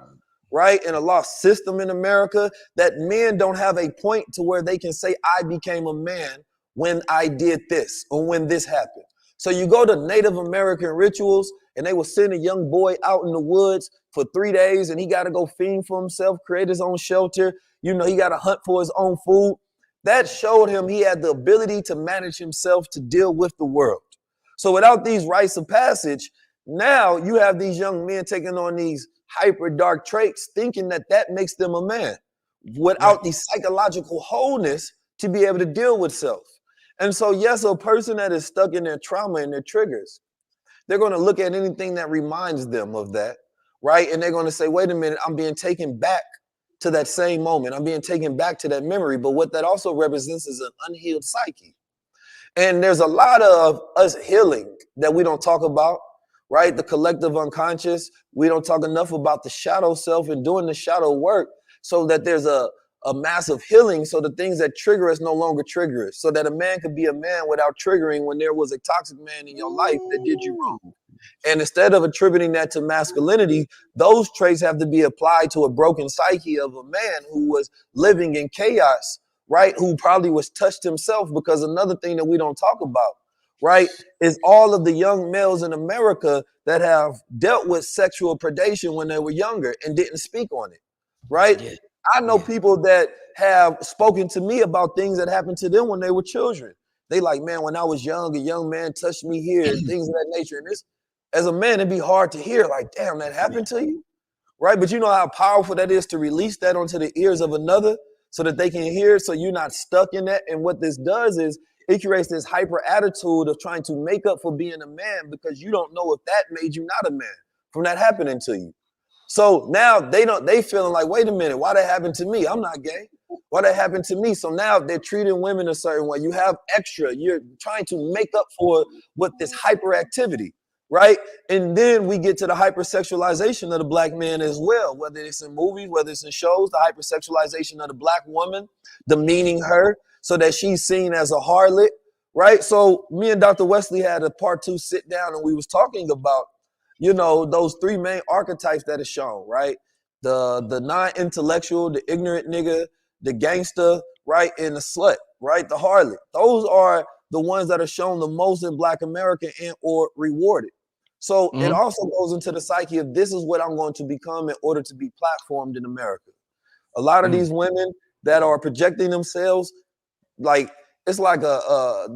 right? And a lost system in America that men don't have a point to where they can say, I became a man when I did this or when this happened. So you go to Native American rituals and they will send a young boy out in the woods for 3 days and he got to go fend for himself, create his own shelter. He got to hunt for his own food. That showed him he had the ability to manage himself to deal with the world. So without these rites of passage, now you have these young men taking on these hyper dark traits, thinking that makes them a man without the psychological wholeness to be able to deal with self. And so, yes, a person that is stuck in their trauma and their triggers, they're going to look at anything that reminds them of that, right? And they're going to say, wait a minute, I'm being taken back to that same moment. I'm being taken back to that memory. But what that also represents is an unhealed psyche. And there's a lot of us healing that we don't talk about, right? The collective unconscious. We don't talk enough about the shadow self and doing the shadow work so that there's a massive healing, so the things that trigger us no longer trigger us, so that a man could be a man without triggering when there was a toxic man in your life that did you wrong. And instead of attributing that to masculinity, those traits have to be applied to a broken psyche of a man who was living in chaos, right? Who probably was touched himself, because another thing that we don't talk about, right, is all of the young males in America that have dealt with sexual predation when they were younger and didn't speak on it, right? Yeah. I know people that have spoken to me about things that happened to them when they were children. They like, man, when I was young, a young man touched me here, things of that nature. And this, as a man, it'd be hard to hear, like, damn, that happened to you, right? But you know how powerful that is to release that onto the ears of another so that they can hear it, so you're not stuck in that. And what this does is it creates this hyper attitude of trying to make up for being a man, because you don't know if that made you not a man from that happening to you. So now they feeling like, wait a minute, why that happened to me? I'm not gay. Why that happened to me? So now they're treating women a certain way. You have extra. You're trying to make up for what this hyperactivity, right? And then we get to the hypersexualization of the Black man as well, whether it's in movies, whether it's in shows, the hypersexualization of the Black woman, demeaning her so that she's seen as a harlot, right? So me and Dr. Wesley had a part 2 sit down, and we was talking about, those 3 main archetypes that are shown, right? The non-intellectual, the ignorant nigga, the gangster, right? And the slut, right? The harlot. Those are the ones that are shown the most in Black America and or rewarded. So it also goes into the psyche of, this is what I'm going to become in order to be platformed in America. A lot of these women that are projecting themselves, like, it's like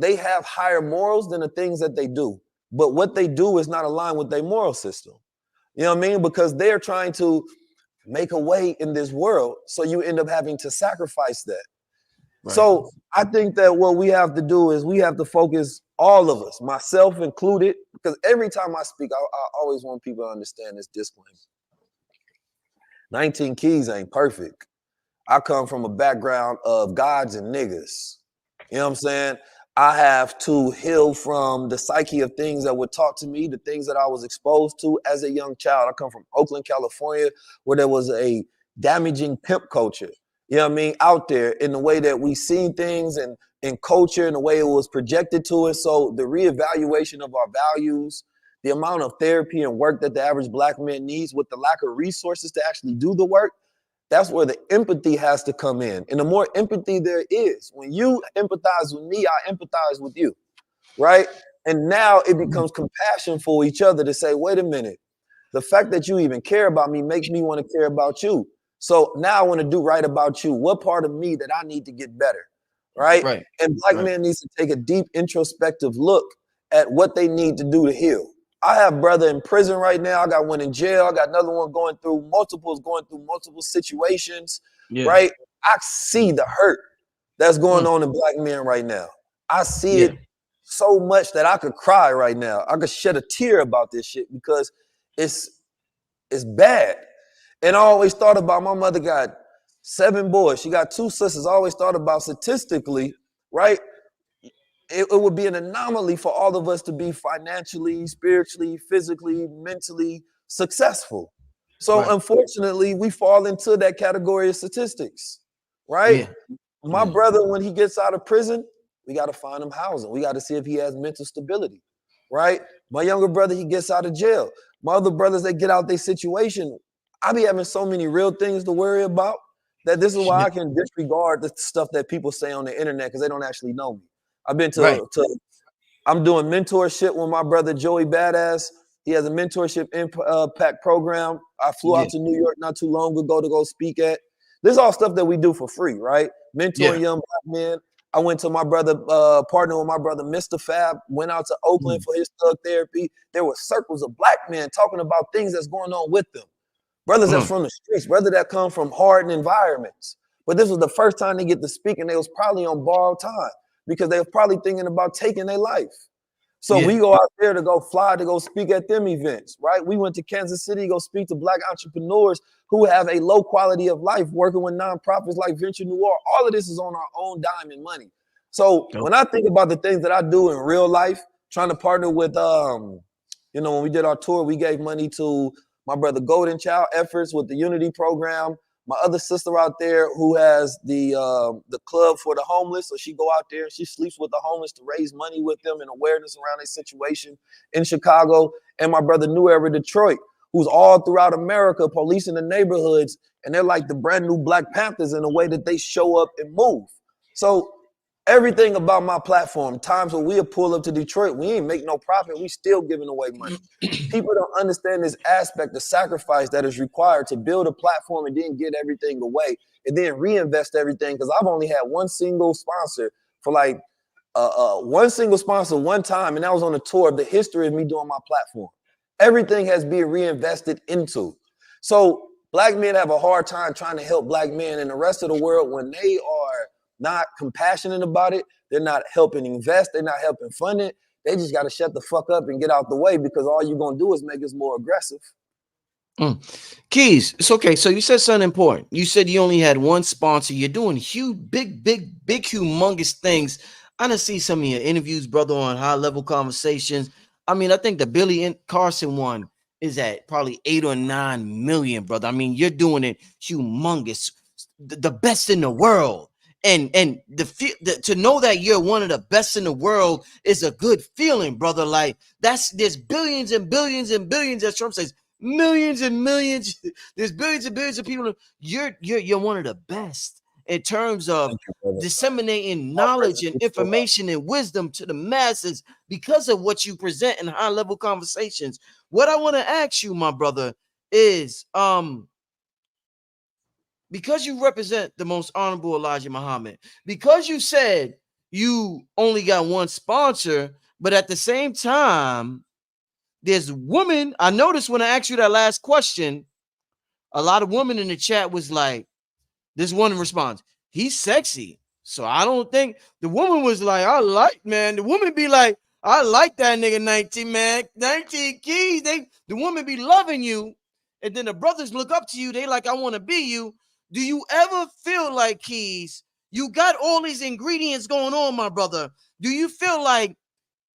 they have higher morals than the things that they do. But what they do is not aligned with their moral system. You know what I mean? Because they're trying to make a way in this world. So you end up having to sacrifice that. Right. So I think that what we have to do is we have to focus, all of us, myself included, because every time I speak, I always want people to understand this disclaimer. 19 Keys ain't perfect. I come from a background of gods and niggas. You know what I'm saying? I have to heal from the psyche of things that were taught to me, the things that I was exposed to as a young child. I come from Oakland, California, where there was a damaging pimp culture, you know what I mean, out there, in the way that we seen things and in culture and the way it was projected to us. So the reevaluation of our values, the amount of therapy and work that the average Black man needs, with the lack of resources to actually do the work, that's where the empathy has to come in. And the more empathy there is, when you empathize with me, I empathize with you, right? And now it becomes compassion for each other to say, wait a minute, the fact that you even care about me makes me want to care about you. So now I want to do right about you. What part of me that I need to get better? Right? Right. And black Right. men needs to take a deep introspective look at what they need to do to heal. I have brother in prison right now. I got one in jail. I got another one going through multiple situations. Yeah. Right? I see the hurt that's going on in black men right now. I see Yeah. it so much that I could cry right now. I could shed a tear about this shit because it's bad. And I always thought about, my mother got 7 boys. She got 2 sisters. I always thought about statistically, right? It would be an anomaly for all of us to be financially, spiritually, physically, mentally successful. So Right. unfortunately, we fall into that category of statistics, right? Yeah. My Yeah. brother, when he gets out of prison, we got to find him housing. We got to see if he has mental stability, right? My younger brother, he gets out of jail. My other brothers, they get out their situation. I be having so many real things to worry about that this is why I can disregard the stuff that people say on the internet because they don't actually know me. I've been Right. I'm doing mentorship with my brother Joey Badass. He has a mentorship impact program. I flew Yeah. out to New York not too long ago to go speak at. This is all stuff that we do for free, right? Mentoring young black men. I went to my brother, partner with my brother, Mr. Fab, went out to Oakland for his thug therapy. There were circles of black men talking about things that's going on with them. Brothers that's from the streets, brothers that come from hardened environments. But this was the first time they get to speak, and they was probably on borrowed time because they was probably thinking about taking their life. So we go out there to go fly to go speak at them events, right? We went to Kansas City to go speak to black entrepreneurs who have a low quality of life working with nonprofits like Venture Noir. All of this is on our own dime and money. So when I think about the things that I do in real life, trying to partner with, when we did our tour, we gave money to my brother Golden Child efforts with the Unity program. My other sister out there who has the club for the homeless, so she go out there and she sleeps with the homeless to raise money with them and awareness around their situation in Chicago. And my brother New Era Detroit, who's all throughout America policing the neighborhoods, and they're like the brand new Black Panthers in the way that they show up and move. So everything about my platform, times when we'll pull up to Detroit, we ain't make no profit, we still giving away money. People don't understand this aspect, the sacrifice that is required to build a platform and then get everything away and then reinvest everything. Because I've only had one single sponsor for like one time, and that was on a tour of the history of me doing my platform. Everything has been reinvested into. So black men have a hard time trying to help black men in the rest of the world when they are not compassionate about it. They're not helping invest. They're not helping fund it. They just got to shut the fuck up and get out the way because all you're going to do is make us more aggressive. Keys, it's okay. So you said something important. You said you only had one sponsor. You're doing huge, big, humongous things. I done see some of your interviews, brother, on High Level Conversations. I mean, I think the Billy Carson one is at probably 8 or 9 million, brother. I mean, you're doing it humongous, the best in the world. And to know that you're one of the best in the world is a good feeling, brother. Like there's billions and billions and billions, as Trump says, millions and millions. There's billions and billions of people. You're one of the best in terms of disseminating knowledge and information and wisdom to the masses because of what you present in high level conversations. What I want to ask you, my brother, is because you represent the most honorable Elijah Muhammad, because you said you only got one sponsor, but at the same time, there's women. I noticed when I asked you that last question, a lot of women in the chat was like, this one response, he's sexy. So I don't think the woman was like, I like, man. The woman be like, I like that nigga 19, man. 19 keys. The woman be loving you. And then the brothers look up to you. They like, I want to be you. Do you ever feel like, Keys, you got all these ingredients going on, my brother? Do you feel like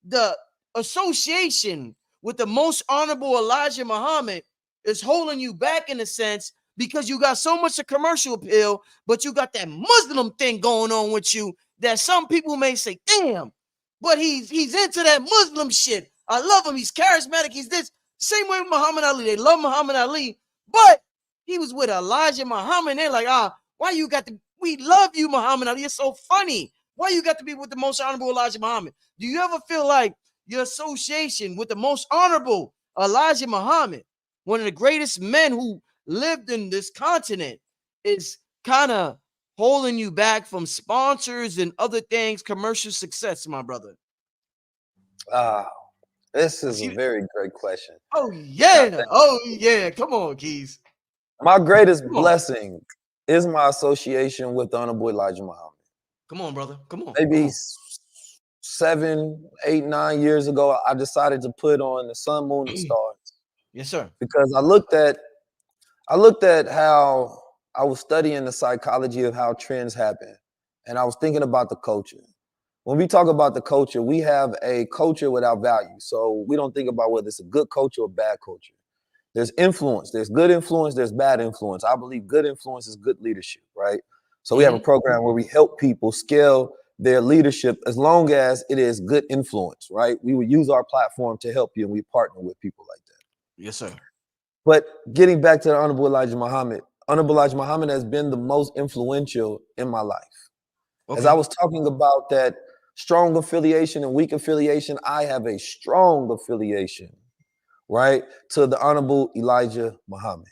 the association with the most honorable Elijah Muhammad is holding you back in a sense because you got so much of commercial appeal, but you got that Muslim thing going on with you that some people may say, damn, but he's into that Muslim shit. I love him. He's charismatic. He's this. Same way with Muhammad Ali. They love Muhammad Ali, but he was with Elijah Muhammad. They're like, why you got to, we love you, Muhammad Ali. You're so funny. Why you got to be with the most honorable Elijah Muhammad? Do you ever feel like your association with the most honorable Elijah Muhammad, one of the greatest men who lived in this continent, is kind of holding you back from sponsors and other things, commercial success, my brother? This is a very great question. Oh yeah, come on, Keys. My greatest blessing is my association with the Honorable Elijah Muhammad. Come on, brother. Come on. Maybe 7, 8, 9 years ago, I decided to put on the sun, moon, and stars. Yes, sir. Because I looked at how I was studying the psychology of how trends happen, and I was thinking about the culture. When we talk about the culture, we have a culture without value. So we don't think about whether it's a good culture or bad culture. There's influence. There's good influence. There's bad influence. I believe good influence is good leadership, right? So we have a program where we help people scale their leadership as long as it is good influence, right? We would use our platform to help you, and we partner with people like that. Yes, sir. But getting back to the Honorable Elijah Muhammad has been the most influential in my life. As I was talking about that strong affiliation and weak affiliation, I have a strong affiliation, right, to the Honorable Elijah Muhammad.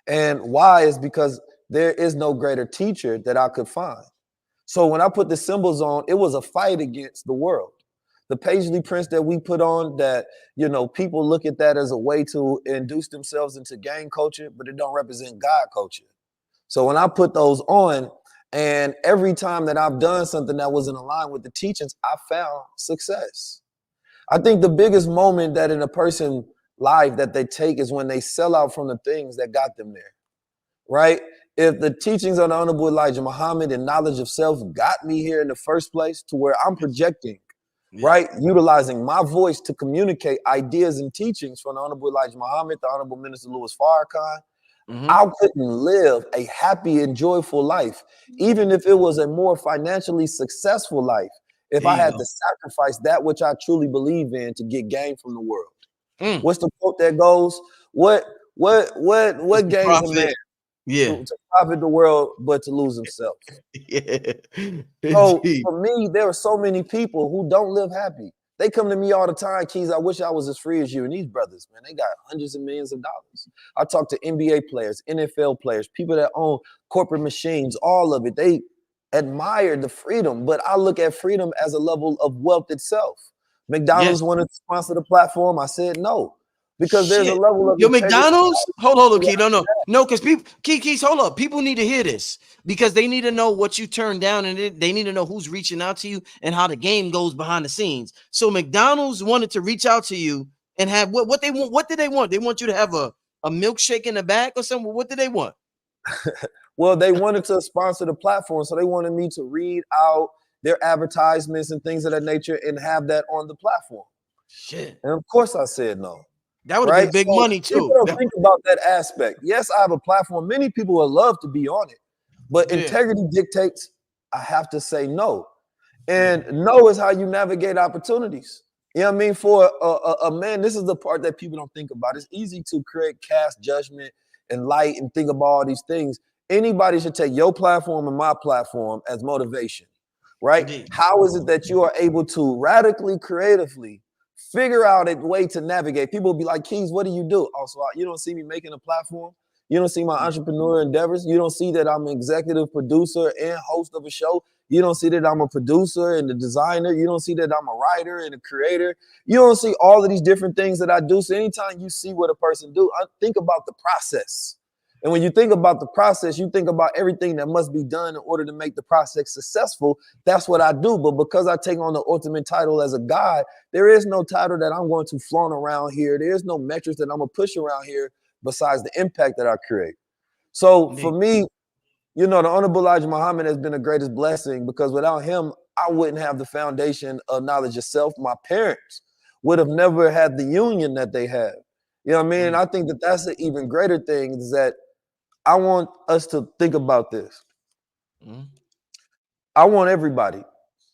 And why is because there is no greater teacher that I could find. So when I put the symbols on, it was a fight against the world. The paisley prints that we put on, that, you know, people look at that as a way to induce themselves into gang culture, but it don't represent God culture. So when I put those on, and every time that I've done something that wasn't aligned with the teachings, I found success. I think the biggest moment that in a person's life that they take is when they sell out from the things that got them there, right? If the teachings of the Honorable Elijah Muhammad and knowledge of self got me here in the first place to where I'm projecting, right, utilizing my voice to communicate ideas and teachings from the Honorable Elijah Muhammad, the Honorable Minister Louis Farrakhan, I couldn't live a happy and joyful life, even if it was a more financially successful life, if I had to sacrifice that which I truly believe in to get gain from the world. What's the quote that goes? What gains a man to profit the world but to lose himself? So for me, there are so many people who don't live happy. They come to me all the time, Keys, I wish I was as free as you. And these brothers, man, they got hundreds of millions of dollars. I talk to NBA players, NFL players, people that own corporate machines, all of it. They admire the freedom, but I look at freedom as a level of wealth itself. McDonald's wanted to sponsor the platform. I said no, because there's a level of McDonald's. Hold on, Key. No, because people, Keys, hold up. People need to hear this because they need to know what you turned down, and they need to know who's reaching out to you and how the game goes behind the scenes. So McDonald's wanted to reach out to you and have what they want. What did they want? They want you to have a milkshake in the back or something. What did they want? Well, they wanted to sponsor the platform, so they wanted me to read out their advertisements and things of that nature and have that on the platform. Shit. And of course I said no. That would have been big money too. People don't think about that aspect. Yes, I have a platform. Many people would love to be on it, but integrity dictates I have to say no. And no is how you navigate opportunities. You know what I mean? For a man, this is the part that people don't think about. It's easy to cast judgment and light and think about all these things. Anybody should take your platform and my platform as motivation, right? Indeed. How is it that you are able to radically, creatively figure out a way to navigate? People will be like, Keys, what do you do? Oh, so you don't see me making a platform? You don't see my entrepreneur endeavors? You don't see that I'm an executive producer and host of a show? You don't see that I'm a producer and a designer? You don't see that I'm a writer and a creator? You don't see all of these different things that I do? So anytime you see what a person do, think about the process. And when you think about the process, you think about everything that must be done in order to make the process successful. That's what I do. But because I take on the ultimate title as a God, there is no title that I'm going to flaunt around here. There is no metrics that I'm going to push around here besides the impact that I create. So for me, you know, the Honorable Elijah Muhammad has been the greatest blessing, because without him, I wouldn't have the foundation of knowledge of self. My parents would have never had the union that they have. You know what I mean? I think that that's an even greater thing, is that I want us to think about this. I want everybody,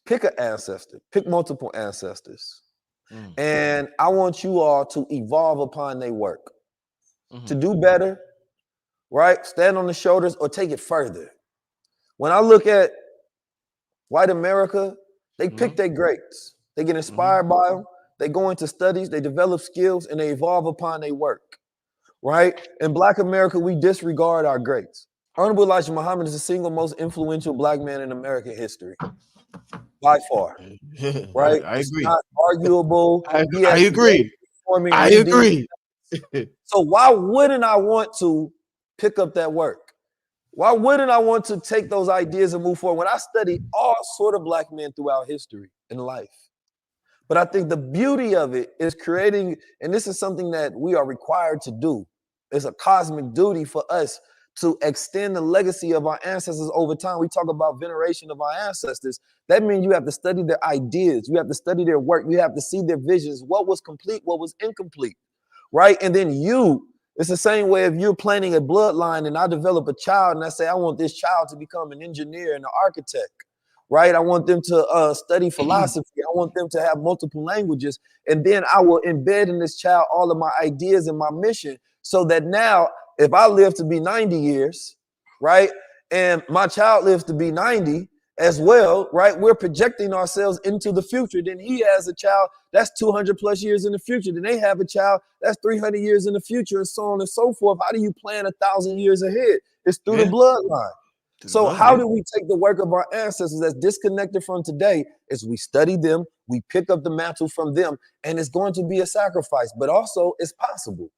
pick an ancestor, pick multiple ancestors. And I want you all to evolve upon their work, to do better, right? Stand on the shoulders or take it further. When I look at white America, they pick their greats. They get inspired by them. they go into studies, they develop skills, and they evolve upon their work, right? In Black America, we disregard our greats. Honorable Elijah Muhammad is the single most influential Black man in American history, by far, right? I It's agree. not arguable. He I has agree. forming I reading. agree. So why wouldn't I want to pick up that work? Why wouldn't I want to take those ideas and move forward when I study all sort of Black men throughout history and life? But I think the beauty of it is creating, and this is something that we are required to do. It's a cosmic duty for us to extend the legacy of our ancestors over time. We talk about veneration of our ancestors. That means you have to study their ideas. You have to study their work. You have to see their visions. What was complete? What was incomplete? Right? And then it's the same way if you're planning a bloodline and I develop a child and I say, I want this child to become an engineer and an architect, right? I want them to study philosophy. I want them to have multiple languages. And then I will embed in this child all of my ideas and my mission so that now if I live to be 90 years, right, and my child lives to be 90 as well, right, we're projecting ourselves into the future. Then he has a child that's 200 plus years in the future. Then they have a child that's 300 years in the future, and so on and so forth. How do you plan 1,000 years ahead? It's through the bloodline. So how do we take the work of our ancestors that's disconnected from today is we study them, we pick up the mantle from them, and it's going to be a sacrifice, but also it's possible.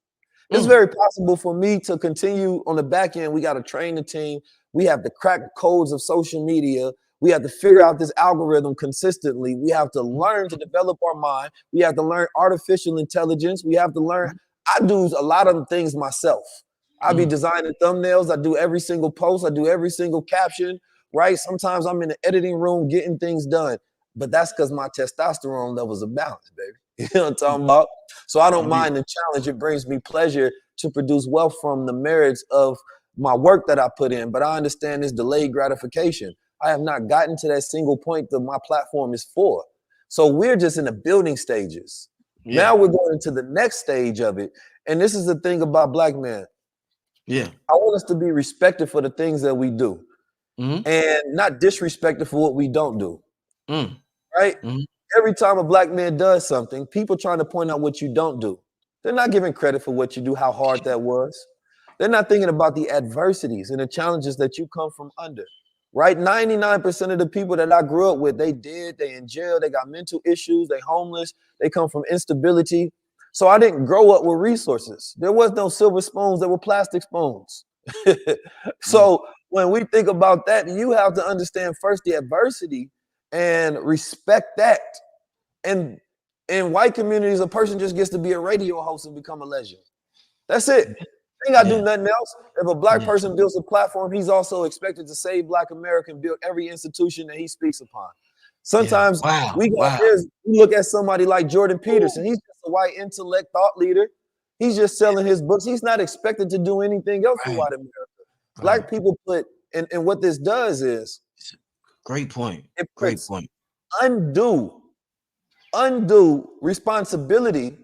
It's very possible for me to continue on the back end. We got to train the team. We have to crack codes of social media. We have to figure out this algorithm consistently. We have to learn to develop our mind. We have to learn artificial intelligence. We have to learn. I do a lot of things myself. I be designing thumbnails. I do every single post. I do every single caption, right? Sometimes I'm in the editing room getting things done, but that's because my testosterone levels are balanced, baby. You know what I'm talking about? So I don't mind the challenge. It brings me pleasure to produce wealth from the merits of my work that I put in, but I understand this delayed gratification. I have not gotten to that single point that my platform is for. So we're just in the building stages. Now we're going into the next stage of it. And this is the thing about Black men. I want us to be respected for the things that we do and not disrespected for what we don't do. Right? Every time a Black man does something, people trying to point out what you don't do. They're not giving credit for what you do, how hard that was. They're not thinking about the adversities and the challenges that you come from under. Right? 99% of the people that I grew up with, they in jail, they got mental issues, they homeless, they come from instability. So I didn't grow up with resources. There was no silver spoons, there were plastic spoons. So when we think about that, you have to understand first the adversity and respect that. And in white communities, a person just gets to be a radio host and become a legend. That's it. They ain't got to do nothing else. If a Black person builds a platform, he's also expected to save Black America and build every institution that he speaks upon. Sometimes we look at somebody like Jordan Peterson. He's just a white intellect thought leader. He's just selling his books. He's not expected to do anything else for white America. Black people put, and what this does is, great point. It puts undue responsibility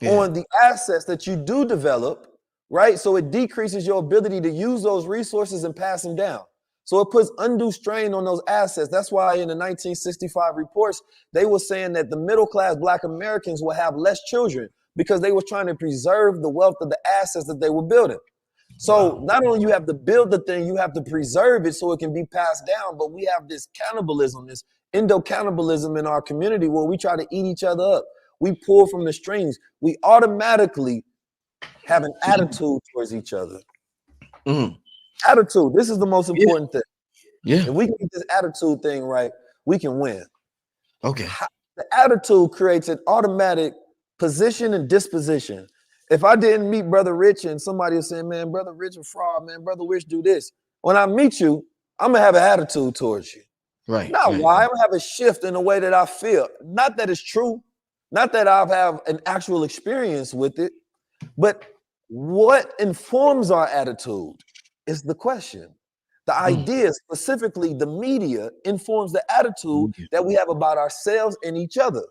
on the assets that you do develop, right? So it decreases your ability to use those resources and pass them down. So it puts undue strain on those assets. That's why in the 1965 reports, they were saying that the middle class Black Americans will have less children because they were trying to preserve the wealth of the assets that they were building. So not only you have to build the thing, you have to preserve it so it can be passed down. But we have this cannibalism, this endo-cannibalism in our community where we try to eat each other up. We pull from the strings. We automatically have an attitude towards each other. Attitude. This is the most important thing. If we can get this attitude thing right, we can win. Okay. The attitude creates an automatic position and disposition. If I didn't meet Brother Rich and somebody was saying, man, Brother Rich a fraud, man, Brother Rich do this. When I meet you, I'm going to have an attitude towards you. Right. Not why. I'm going to have a shift in the way that I feel. Not that it's true. Not that I have an actual experience with it. But what informs our attitude is the question. The idea, specifically the media, informs the attitude that we have about ourselves and each other,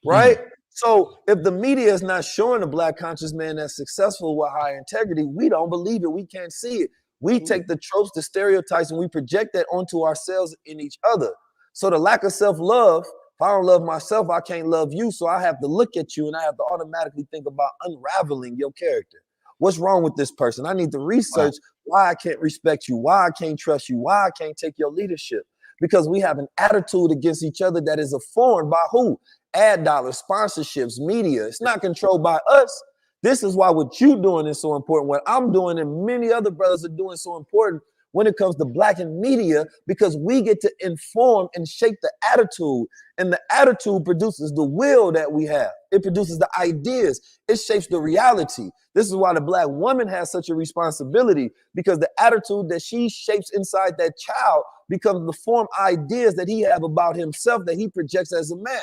right? So if the media is not showing a Black conscious man that's successful with high integrity, we don't believe it. We can't see it. We take the tropes, the stereotypes, and we project that onto ourselves and each other. So the lack of self-love If I don't love myself, I can't love you. So I have to look at you and I have to automatically think about unraveling your character. What's wrong with this person? I need to research why I can't respect you, why I can't trust you, why I can't take your leadership. Because we have an attitude against each other that is informed by who? Ad dollars, sponsorships, media. It's not controlled by us. This is why what you're doing is so important. What I'm doing and many other brothers are doing so important when it comes to Black and media, because we get to inform and shape the attitude, and the attitude produces the will that we have. It produces the ideas. It shapes the reality. This is why the Black woman has such a responsibility, because the attitude that she shapes inside that child becomes the form ideas that he have about himself that he projects as a man.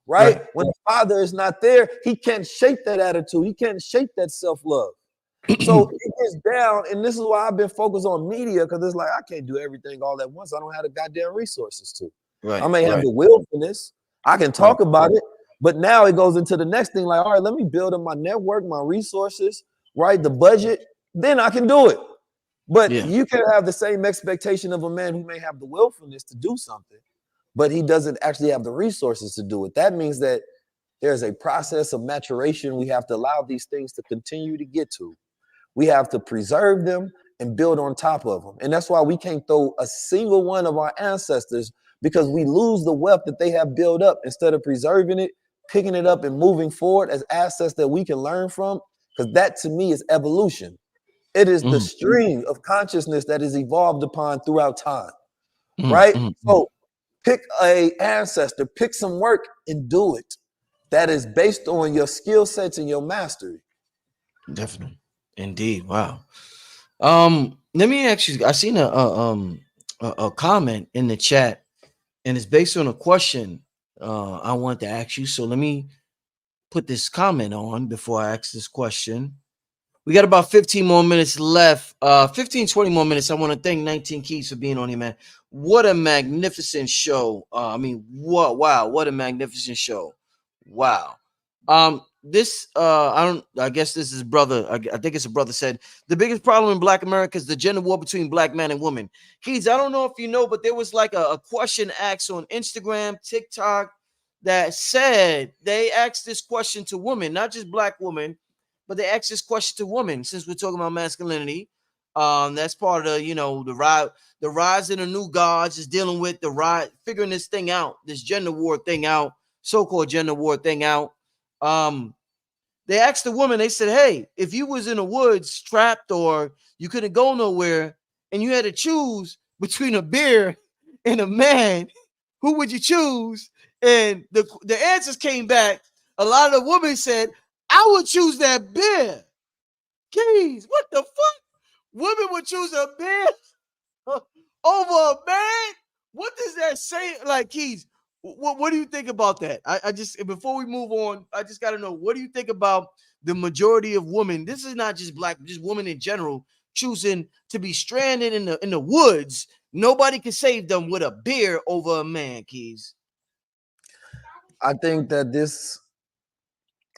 Right? When the father is not there, he can't shape that attitude. He can't shape that self-love. So it gets down, and this is why I've been focused on media, because it's like I can't do everything all at once. I don't have the goddamn resources to. I may have the willfulness. I can talk about it, but now it goes into the next thing. Like, all right, let me build up my network, my resources, right? The budget. Then I can do it. But you can have the same expectation of a man who may have the willfulness to do something, but he doesn't actually have the resources to do it. That means that there's a process of maturation we have to allow these things to continue to get to. We have to preserve them and build on top of them. And that's why we can't throw a single one of our ancestors, because we lose the wealth that they have built up instead of preserving it, picking it up and moving forward as assets that we can learn from. Because that to me is evolution. It is the stream of consciousness that is evolved upon throughout time, right? So pick a ancestor, pick some work and do it. That is based on your skill sets and your mastery. Definitely. Indeed. Wow. Let me ask you, I seen a comment in the chat, and it's based on a question I want to ask you. So let me put this comment on before I ask this question. We got about 15 more minutes left. 15, 20 more minutes. I want to thank 19 Keys for being on here, man. What a magnificent show. What a magnificent show. Wow. I guess this is brother. I think it's a brother said the biggest problem in Black America is the gender war between Black men and women. Keys, I don't know if you know, but there was like a question asked on Instagram, TikTok, that said they asked this question to women, not just Black women, but they asked this question to women. Since we're talking about masculinity, that's part of the rise in the new gods is dealing with the rise, figuring this thing out, this gender war thing out, so-called gender war thing out. They asked the woman, they said, hey, if you was in the woods trapped or you couldn't go nowhere and you had to choose between a bear and a man, who would you choose? And the answers came back. A lot of the women said, I would choose that bear. Keys, what the fuck? Women would choose a bear over a man? What does that say? Like, Keys, what do you think about that? I just, before we move on, I just got to know, what do you think about the majority of women? This is not just Black, just women in general choosing to be stranded in the woods. Nobody can save them with a bear over a man, Keys. I think that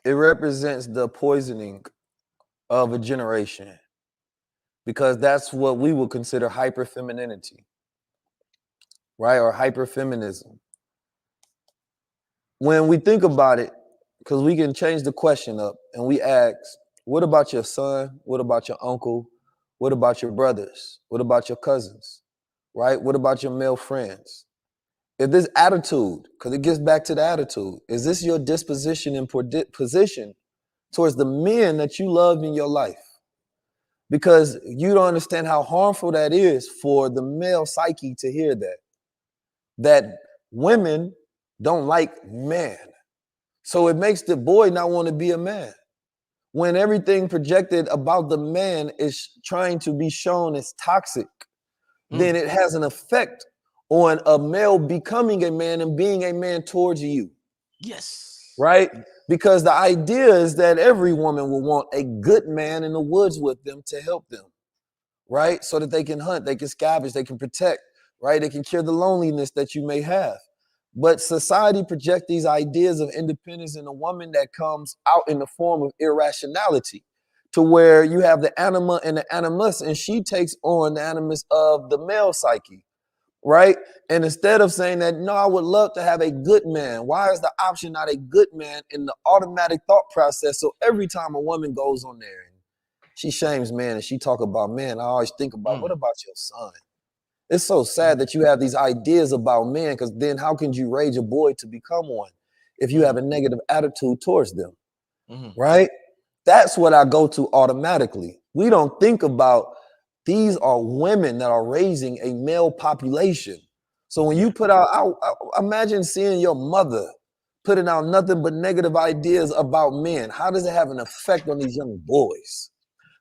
it represents the poisoning of a generation, because that's what we would consider hyperfemininity, right? Or hyperfeminism. When we think about it, because we can change the question up and we ask, what about your son? What about your uncle? What about your brothers? What about your cousins, right? What about your male friends? If this attitude, because it gets back to the attitude, is this your disposition and position towards the men that you love in your life? Because you don't understand how harmful that is for the male psyche to hear that women don't like men. So it makes the boy not want to be a man. When everything projected about the man is trying to be shown as toxic, then it has an effect on a male becoming a man and being a man towards you. Yes. Right? Because the idea is that every woman will want a good man in the woods with them to help them, right? So that they can hunt, they can scavenge, they can protect, right? They can cure the loneliness that you may have. But society projects these ideas of independence in a woman that comes out in the form of irrationality, to where you have the anima and the animus, and she takes on the animus of the male psyche. right? And instead of saying that, no, I would love to have a good man. Why is the option not a good man in the automatic thought process? So every time a woman goes on there and she shames men and she talk about men, I always think about, what about your son? It's so sad that you have these ideas about men, because then how can you raise a boy to become one if you have a negative attitude towards them, right? That's what I go to automatically. We don't think about these are women that are raising a male population. So when you put out, imagine seeing your mother putting out nothing but negative ideas about men. How does it have an effect on these young boys?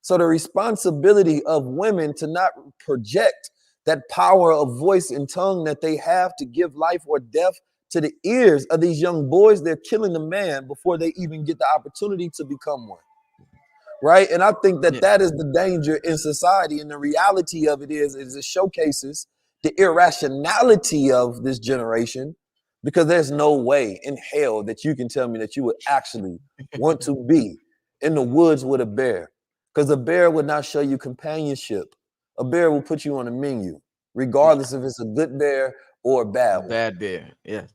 So the responsibility of women to not project that power of voice and tongue that they have to give life or death to the ears of these young boys, they're killing the man before they even get the opportunity to become one. Right. And I think that that is the danger in society. And the reality of it is it showcases the irrationality of this generation, because there's no way in hell that you can tell me that you would actually want to be in the woods with a bear, because a bear would not show you companionship. A bear will put you on a menu, regardless if it's a good bear or a bad one. Bad bear. Yeah.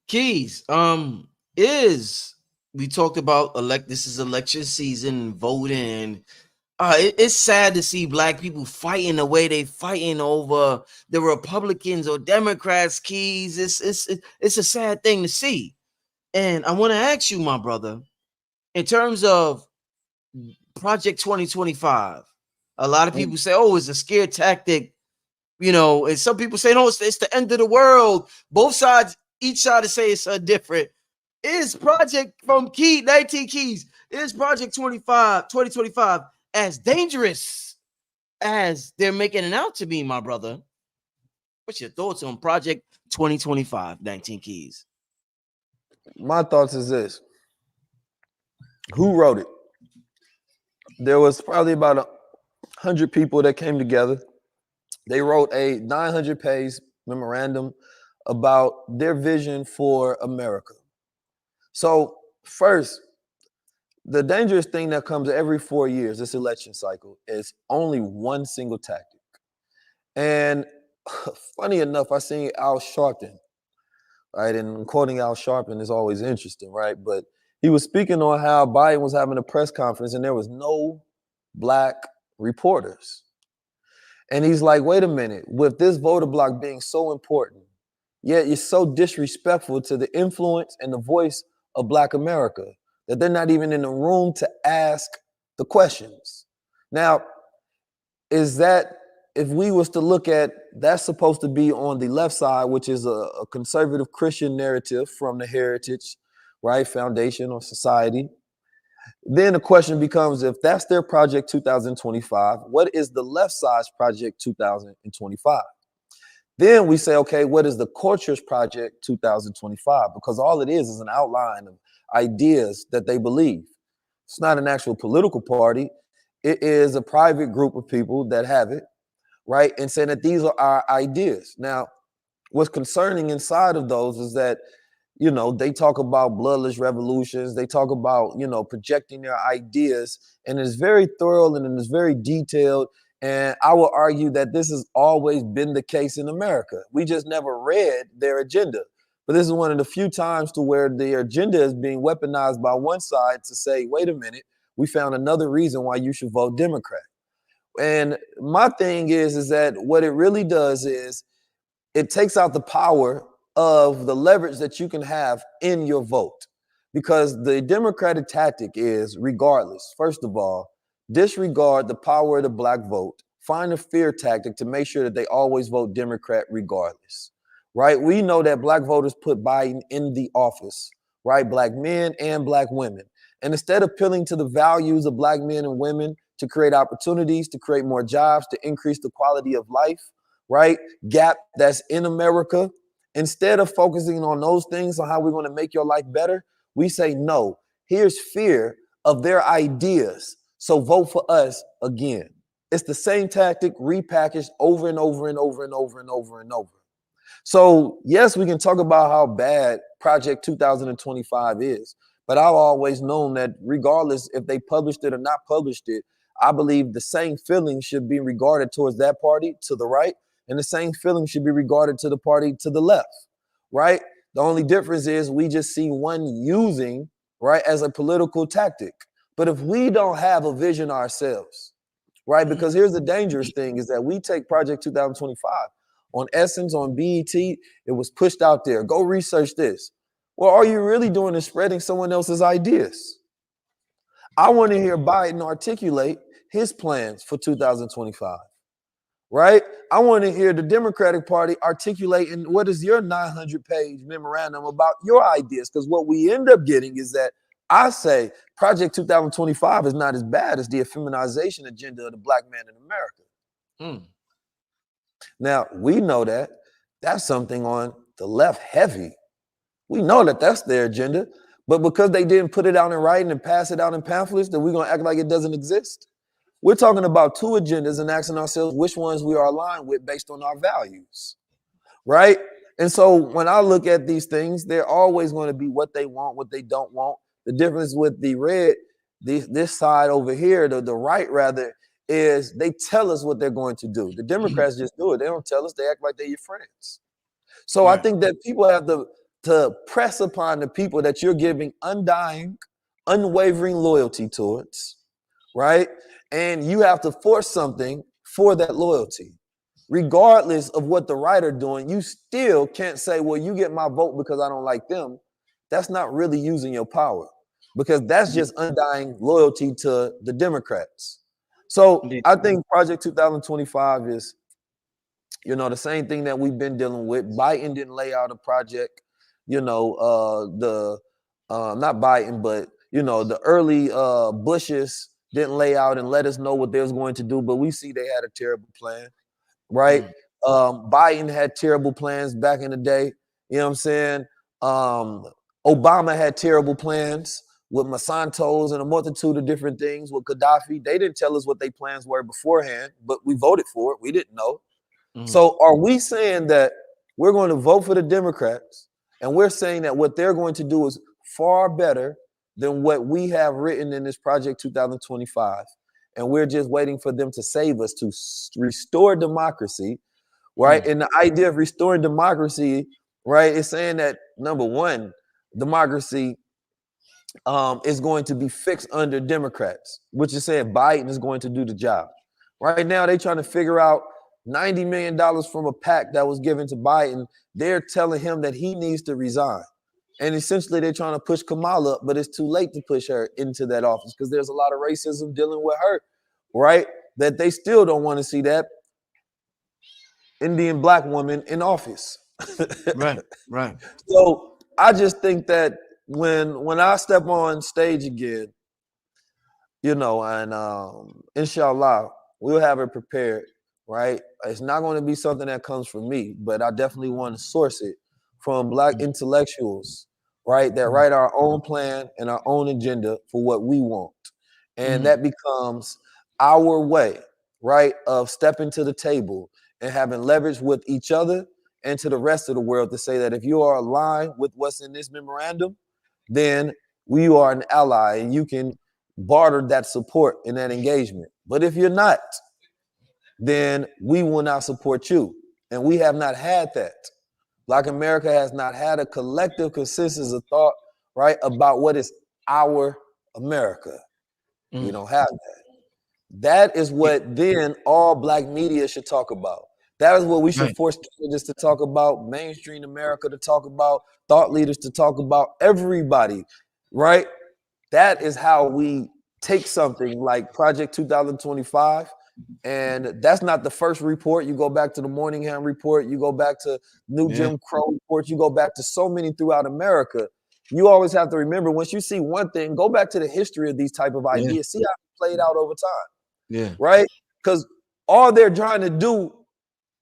Keys. Is we talked about this is election season, voting. It's sad to see black people fighting the way they fighting over the Republicans or Democrats. Keys. It's a sad thing to see. And I want to ask you, my brother, in terms of Project 2025, a lot of people say, oh, it's a scare tactic, and some people say, no, it's the end of the world. Both sides, each side to say it's different. Is Project from 19 Keys, is Project 2025 as dangerous as they're making it out to be, my brother? What's your thoughts on Project 2025, 19 Keys? My thoughts is this. Who wrote it? There was probably about 100 people that came together. They wrote a 900-page memorandum about their vision for America. So first, the dangerous thing that comes every 4 years, this election cycle, is only one single tactic. And funny enough, I seen Al Sharpton, right? And quoting Al Sharpton is always interesting, right? But he was speaking on how Biden was having a press conference and there was no black reporters. And he's like, wait a minute, with this voter block being so important, yet you're so disrespectful to the influence and the voice of Black America that they're not even in the room to ask the questions. Now, is that, if we was to look at, that's supposed to be on the left side, which is a conservative Christian narrative from the Heritage, right, Foundation or Society. Then the question becomes, if that's their Project 2025, what is the left side's Project 2025? Then we say, okay, what is the culture's Project 2025? Because all it is an outline of ideas that they believe. It's not an actual political party. It is a private group of people that have it, right? And saying that these are our ideas. Now, what's concerning inside of those is that, they talk about bloodless revolutions. They talk about, projecting their ideas, and it's very thorough and it's very detailed. And I will argue that this has always been the case in America. We just never read their agenda. But this is one of the few times to where their agenda is being weaponized by one side to say, wait a minute, we found another reason why you should vote Democrat. And my thing is that what it really does is it takes out the power of the leverage that you can have in your vote. Because the Democratic tactic is, regardless, first of all, disregard the power of the black vote, find a fear tactic to make sure that they always vote Democrat regardless, right? We know that black voters put Biden in the office, right? Black men and black women. And instead of appealing to the values of black men and women to create opportunities, to create more jobs, to increase the quality of life, right? Gap that's in America. Instead of focusing on those things, on how we're going to make your life better, we say, no, here's fear of their ideas. So vote for us again. It's the same tactic repackaged over and over and over and over and over and over. So yes, we can talk about how bad Project 2025 is, but I've always known that regardless if they published it or not published it, I believe the same feeling should be regarded towards that party to the right And the same feeling should be regarded to the party to the left, right? The only difference is we just see one using, right, as a political tactic. But if we don't have a vision ourselves, right, because here's the dangerous thing is that we take Project 2025 on Essence, on BET, it was pushed out there. Go research this. Well, all you're really doing is spreading someone else's ideas. I want to hear Biden articulate his plans for 2025, right? I want to hear the Democratic Party articulating what is your 900-page memorandum about your ideas, because what we end up getting is that I say Project 2025 is not as bad as the effeminization agenda of the black man in America. Now, we know that that's something on the left heavy. We know that that's their agenda, but because they didn't put it out in writing and pass it out in pamphlets, that we're going to act like it doesn't exist. We're talking about two agendas and asking ourselves which ones we are aligned with based on our values, right? And so when I look at these things, they're always going to be what they want, what they don't want. The difference with the red, this side over here, the right rather, is they tell us what they're going to do. The Democrats just do it. They don't tell us. They act like they're your friends. So I think that people have to press upon the people that you're giving undying, unwavering loyalty towards, right? And you have to force something for that loyalty. Regardless of what the right are doing, you still can't say, well, you get my vote because I don't like them. That's not really using your power, because that's just undying loyalty to the Democrats. So I think Project 2025 is, the same thing that we've been dealing with. Biden didn't lay out a project, not Biden, but, the early Bushes didn't lay out and let us know what they was going to do, but we see they had a terrible plan, right? Biden had terrible plans back in the day. You know what I'm saying? Obama had terrible plans with Monsanto's and a multitude of different things with Gaddafi. They didn't tell us what their plans were beforehand, but we voted for it. We didn't know. So are we saying that we're going to vote for the Democrats and we're saying that what they're going to do is far better than what we have written in this Project 2025, and we're just waiting for them to save us, to restore democracy, right? And the idea of restoring democracy, right, is saying that, number one, democracy is going to be fixed under Democrats, which is saying Biden is going to do the job. Right now, they're trying to figure out $90 million from a PAC that was given to Biden. They're telling him that he needs to resign. And essentially, they're trying to push Kamala up, but it's too late to push her into that office because there's a lot of racism dealing with her, right? That they still don't want to see that Indian black woman in office. Right. So I just think that when I step on stage again, and inshallah, we'll have it prepared, right? It's not going to be something that comes from me, but I definitely want to source it from black intellectuals, right? That write our own plan and our own agenda for what we want. And that becomes our way, right, of stepping to the table and having leverage with each other and to the rest of the world to say that if you are aligned with what's in this memorandum, then we are an ally and you can barter that support and that engagement. But if you're not, then we will not support you. And we have not had that. Black America has not had a collective consensus of thought, right, about what is our America. We don't have that. That is what then all black media should talk about. That is what we should force candidates to talk about, mainstream America to talk about, thought leaders to talk about, everybody, right? That is how we take something like Project 2025. And that's not the first report. You go back to the Morningham report, you go back to New Jim Crow reports, you go back to so many throughout America. You always have to remember, once you see one thing, go back to the history of these type of ideas, see how it played out over time. Right? Because all they're trying to do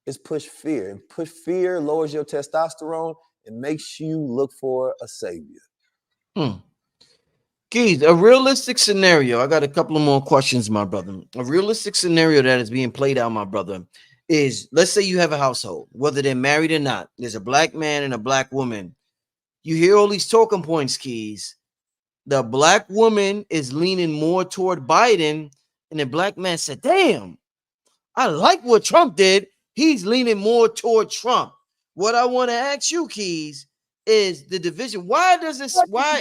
is push fear. And push fear lowers your testosterone and makes you look for a savior. Keith, a realistic scenario. I got a couple of more questions, my brother. A realistic scenario that is being played out, my brother, is let's say you have a household, whether they're married or not. There's a black man and a black woman. You hear all these talking points, Keys. The black woman is leaning more toward Biden, and the black man said, damn, I like what Trump did. he's leaning more toward Trump. What I want to ask you, Keys, is the division. Why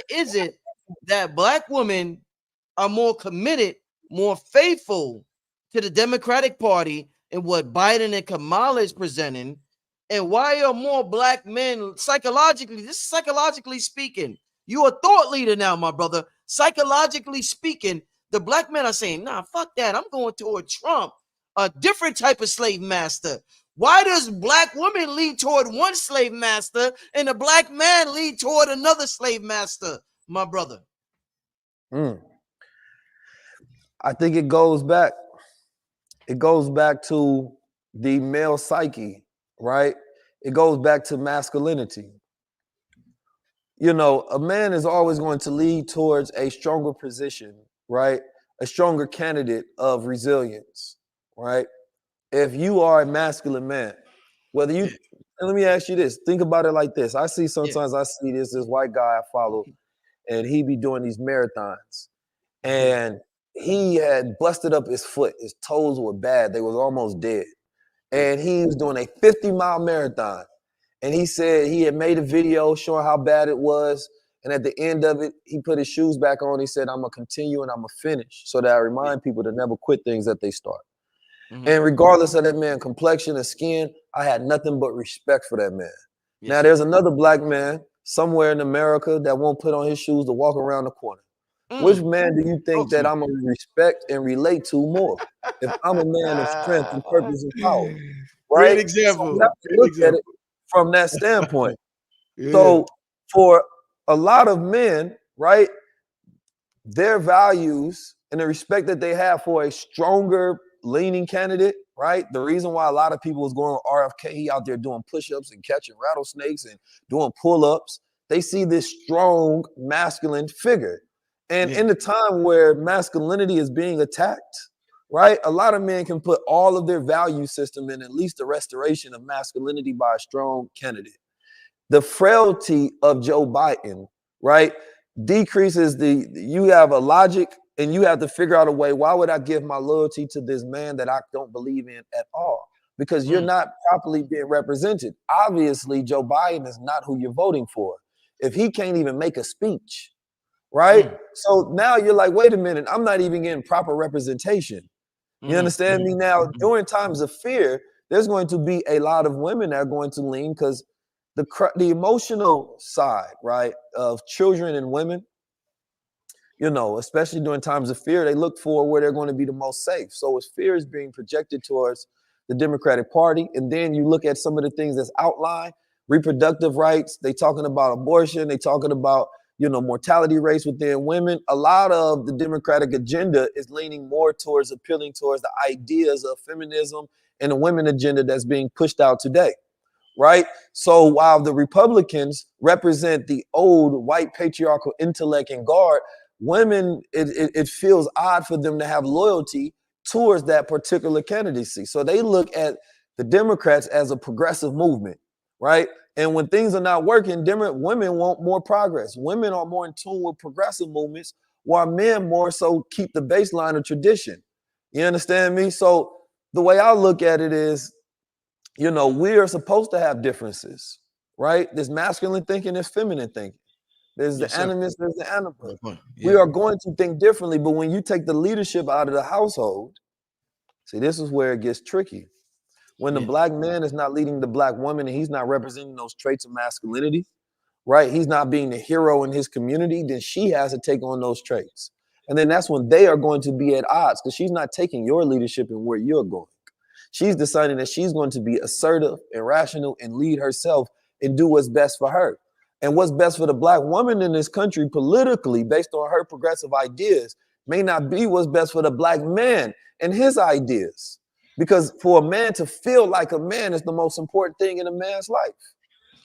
is it that black women are more committed, more faithful to the Democratic Party and what Biden and Kamala is presenting? And why are more black men psychologically speaking? You're a thought leader now, my brother. Psychologically speaking, the black men are saying, nah, fuck that. I'm going toward Trump, a different type of slave master. Why does black women lean toward one slave master and a black man lean toward another slave master, my brother? I think it goes back to the male psyche, right? It goes back to masculinity. You know, a man is always going to lead towards a stronger position, right? A stronger candidate of resilience, right? If you are a masculine man, whether you, and let me ask you this, think about it like this. I see sometimes I see this white guy I follow, and he be doing these marathons, and he had busted up his foot. His toes were bad. They was almost dead. And he was doing a 50-mile marathon. And he said he had made a video showing how bad it was. And at the end of it, he put his shoes back on. He said, I'm going to continue and I'm going to finish. So that I remind people to never quit things that they start. And regardless of that man's complexion and skin, I had nothing but respect for that man. Now, there's another black man somewhere in America that won't put on his shoes to walk around the corner. Which man do you think that I'm going to respect and relate to more? If I'm a man of strength and purpose and power, right? Great example. So we have to look at it from that standpoint. So for a lot of men, right, their values and the respect that they have for a stronger leaning candidate, right? The reason why a lot of people was going RFK, he out there doing push-ups and catching rattlesnakes and doing pull-ups. They see this strong masculine figure. And in the time where masculinity is being attacked, right, a lot of men can put all of their value system in at least the restoration of masculinity by a strong candidate. The frailty of Joe Biden, right, decreases you have a logic and you have to figure out a way. Why would I give my loyalty to this man that I don't believe in at all? Because you're not properly being represented. Obviously, Joe Biden is not who you're voting for. If he can't even make a speech, right? So now you're like, wait a minute, I'm not even getting proper representation. You understand me? Now, during times of fear, there's going to be a lot of women that are going to lean because the emotional side, right, of children and women, you know, especially during times of fear, they look for where they're going to be the most safe. So as fear is being projected towards the Democratic Party, and then you look at some of the things that's outlined, reproductive rights, they talking about abortion, they talking about, you know, mortality rates within women. A lot of the Democratic agenda is leaning more towards appealing towards the ideas of feminism and the women agenda that's being pushed out today, right? So while the Republicans represent the old white patriarchal intellect and guard, women, it feels odd for them to have loyalty towards that particular candidacy. So they look at the Democrats as a progressive movement, right? And when things are not working, women want more progress. Women are more in tune with progressive movements, while men more so keep the baseline of tradition. You understand me? So the way I look at it is, you know, we are supposed to have differences, right? There's masculine thinking, there's feminine thinking. There's the animus, there's the animal. We are going to think differently, but when you take the leadership out of the household, see, this is where it gets tricky. When the black man is not leading the black woman and he's not representing those traits of masculinity, right? He's not being the hero in his community, then she has to take on those traits. And then that's when they are going to be at odds because she's not taking your leadership and where you're going. She's deciding that she's going to be assertive and rational and lead herself and do what's best for her. And what's best for the black woman in this country politically, based on her progressive ideas, may not be what's best for the black man and his ideas. Because for a man to feel like a man is the most important thing in a man's life,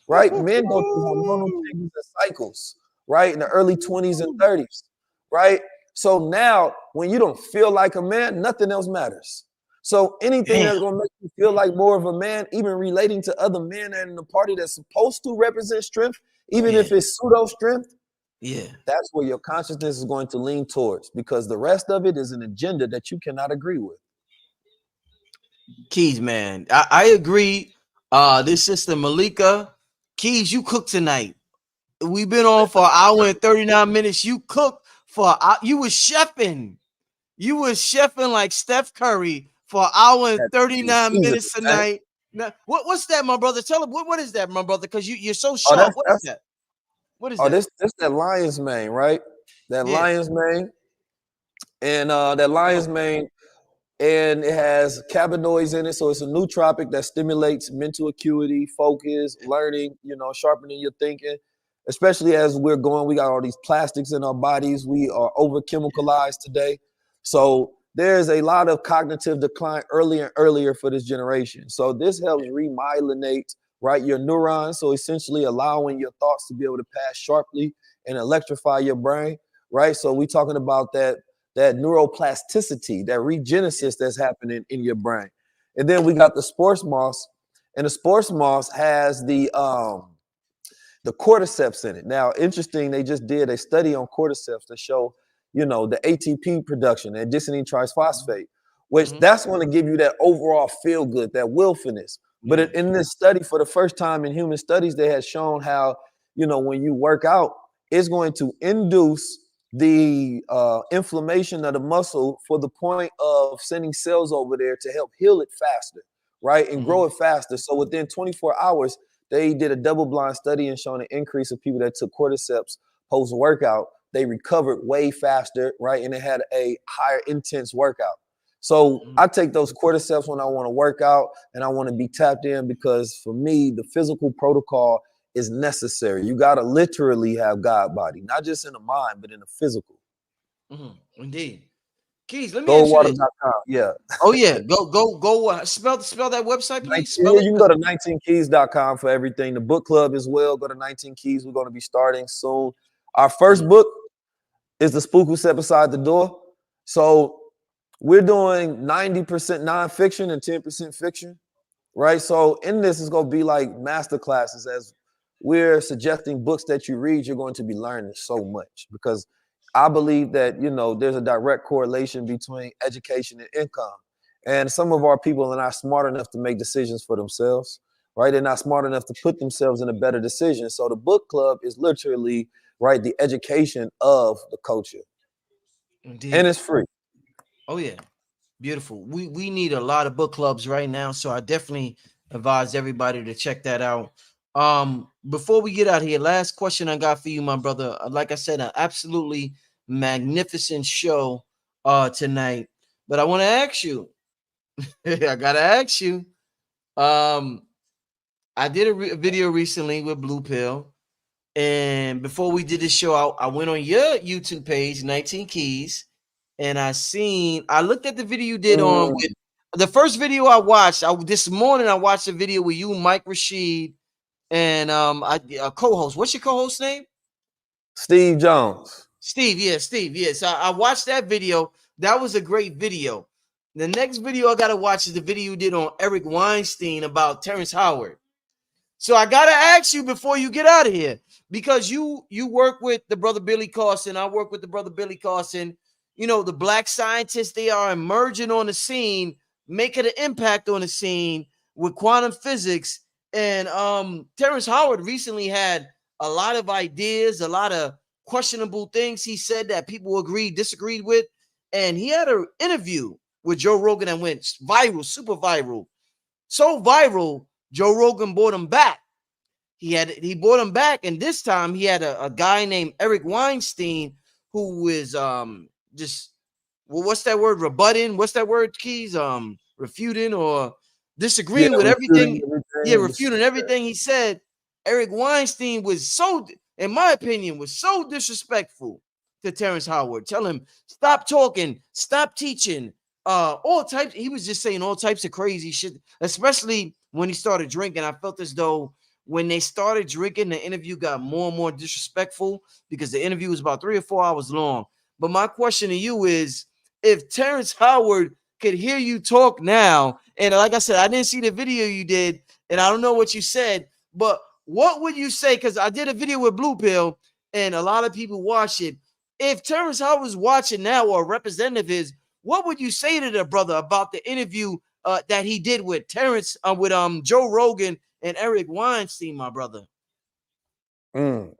right? Men go through hormonal changes and cycles, right? In the early 20s and 30s, right? So now when you don't feel like a man, nothing else matters. So anything that's going to make you feel like more of a man, even relating to other men and in the party that's supposed to represent strength, even if it's pseudo strength, that's where your consciousness is going to lean towards, because the rest of it is an agenda that you cannot agree with. Keys, man. I agree. This sister Malika, Keys, you cooked tonight. We've been on for an hour and 39 minutes. You cooked you was chefing. You was chefing like Steph Curry for an hour and 39 Season, minutes okay? tonight. Now, what's that, my brother? Tell him what is that, my brother? Because you're so Oh, sharp. What is that's that? What is oh that? this that lion's mane, right? That Yeah. lion's mane, and that lion's mane, and it has cannabinoids in it, so it's a nootropic that stimulates mental acuity, focus, learning, sharpening your thinking. Especially as we're going, we got all these plastics in our bodies. We are over chemicalized today, so there's a lot of cognitive decline earlier and earlier for this generation. So this helps remyelinate, right, your neurons. So essentially allowing your thoughts to be able to pass sharply and electrify your brain, right? So we talking about that neuroplasticity, that regenesis that's happening in your brain. And then we got the sports moss, and the sports moss has the cordyceps in it. Now, interesting, they just did a study on cordyceps to show, the ATP production, adenosine triphosphate, which Mm-hmm. that's going to give you that overall feel good, that willfulness. But Yeah. in this study, for the first time in human studies, they had shown how, when you work out, it's going to induce the inflammation of the muscle for the point of sending cells over there to help heal it faster, right? And Mm-hmm. grow it faster. So within 24 hours, they did a double-blind study and showing an increase of people that took cordyceps post-workout. They recovered way faster, right? And they had a higher intense workout. So Mm-hmm. I take those cordyceps when I want to work out and I want to be tapped in, because for me, the physical protocol is necessary. You got to literally have God body, not just in the mind, but in the physical. Mm-hmm. Indeed. Keys, let me ask you this. Goldwater.com. Yeah. Oh yeah, go. Spell that website, 19, please. yeah, Spell it. you can go to 19keys.com for everything. The book club as well. Go to 19 Keys. We're going to be starting soon. Our first book is The Spook Who Sat Beside the Door. So we're doing 90% nonfiction and 10% fiction, right? So in this, it's going to be like master classes. As we're suggesting books that you read, you're going to be learning so much, because I believe that, there's a direct correlation between education and income. And some of our people are not smart enough to make decisions for themselves, right? They're not smart enough to put themselves in a better decision. So the book club is literally, right, the education of the culture. And Indeed. it's free. Oh yeah. Beautiful. We need a lot of book clubs right now, so I definitely advise everybody to check that out. Before we get out here, last question I got for you, my brother. Like I said, an absolutely magnificent show tonight. But I want to ask you, I gotta ask you. Um, I did a video recently with Blue Pill, and before we did this show, I went on your YouTube page, 19 Keys, and I looked at the video you did on Mm, with the first video I watched. This morning I watched a video with you, Mike Rashid, and a co-host. What's your co-host name? Steve Jones. Steve. Yeah, Steve. Yeah. So I watched that video. That was a great video. The next video I gotta watch is the video you did on Eric Weinstein about Terrence Howard. So I gotta ask you before you get out of here, because you work with the brother Billy Carson. I work with the brother Billy Carson. The black scientists, they are emerging on the scene, making an impact on the scene with quantum physics. And Terrence Howard recently had a lot of ideas, a lot of questionable things he said that people agreed, disagreed with. And he had an interview with Joe Rogan that went viral, super viral. So viral, Joe Rogan brought him back. He brought him back, and this time he had a guy named Eric Weinstein who is just, well, what's that word? Rebutting? What's that word, Keys? Refuting or Yeah, disagreeing with refuting everything. Yeah, everything. refuting everything he said. Eric Weinstein was so, in my opinion, was so disrespectful to Terrence Howard. Tell him, stop talking, stop teaching. All types. He was just saying all types of crazy shit, especially when he started drinking. I felt as though when they started drinking, the interview got more and more disrespectful because the interview was about 3 or 4 hours long. But my question to you is, if Terrence Howard could hear you talk now, and like I said, I didn't see the video you did, and I don't know what you said, but what would you say? Because I did a video with Blue Pill, and a lot of people watch it. If Terrence Howard's watching now, or a representative is, what would you say to the brother about the interview that he did with Terrence, with Joe Rogan and Eric Weinstein, my brother. Mm.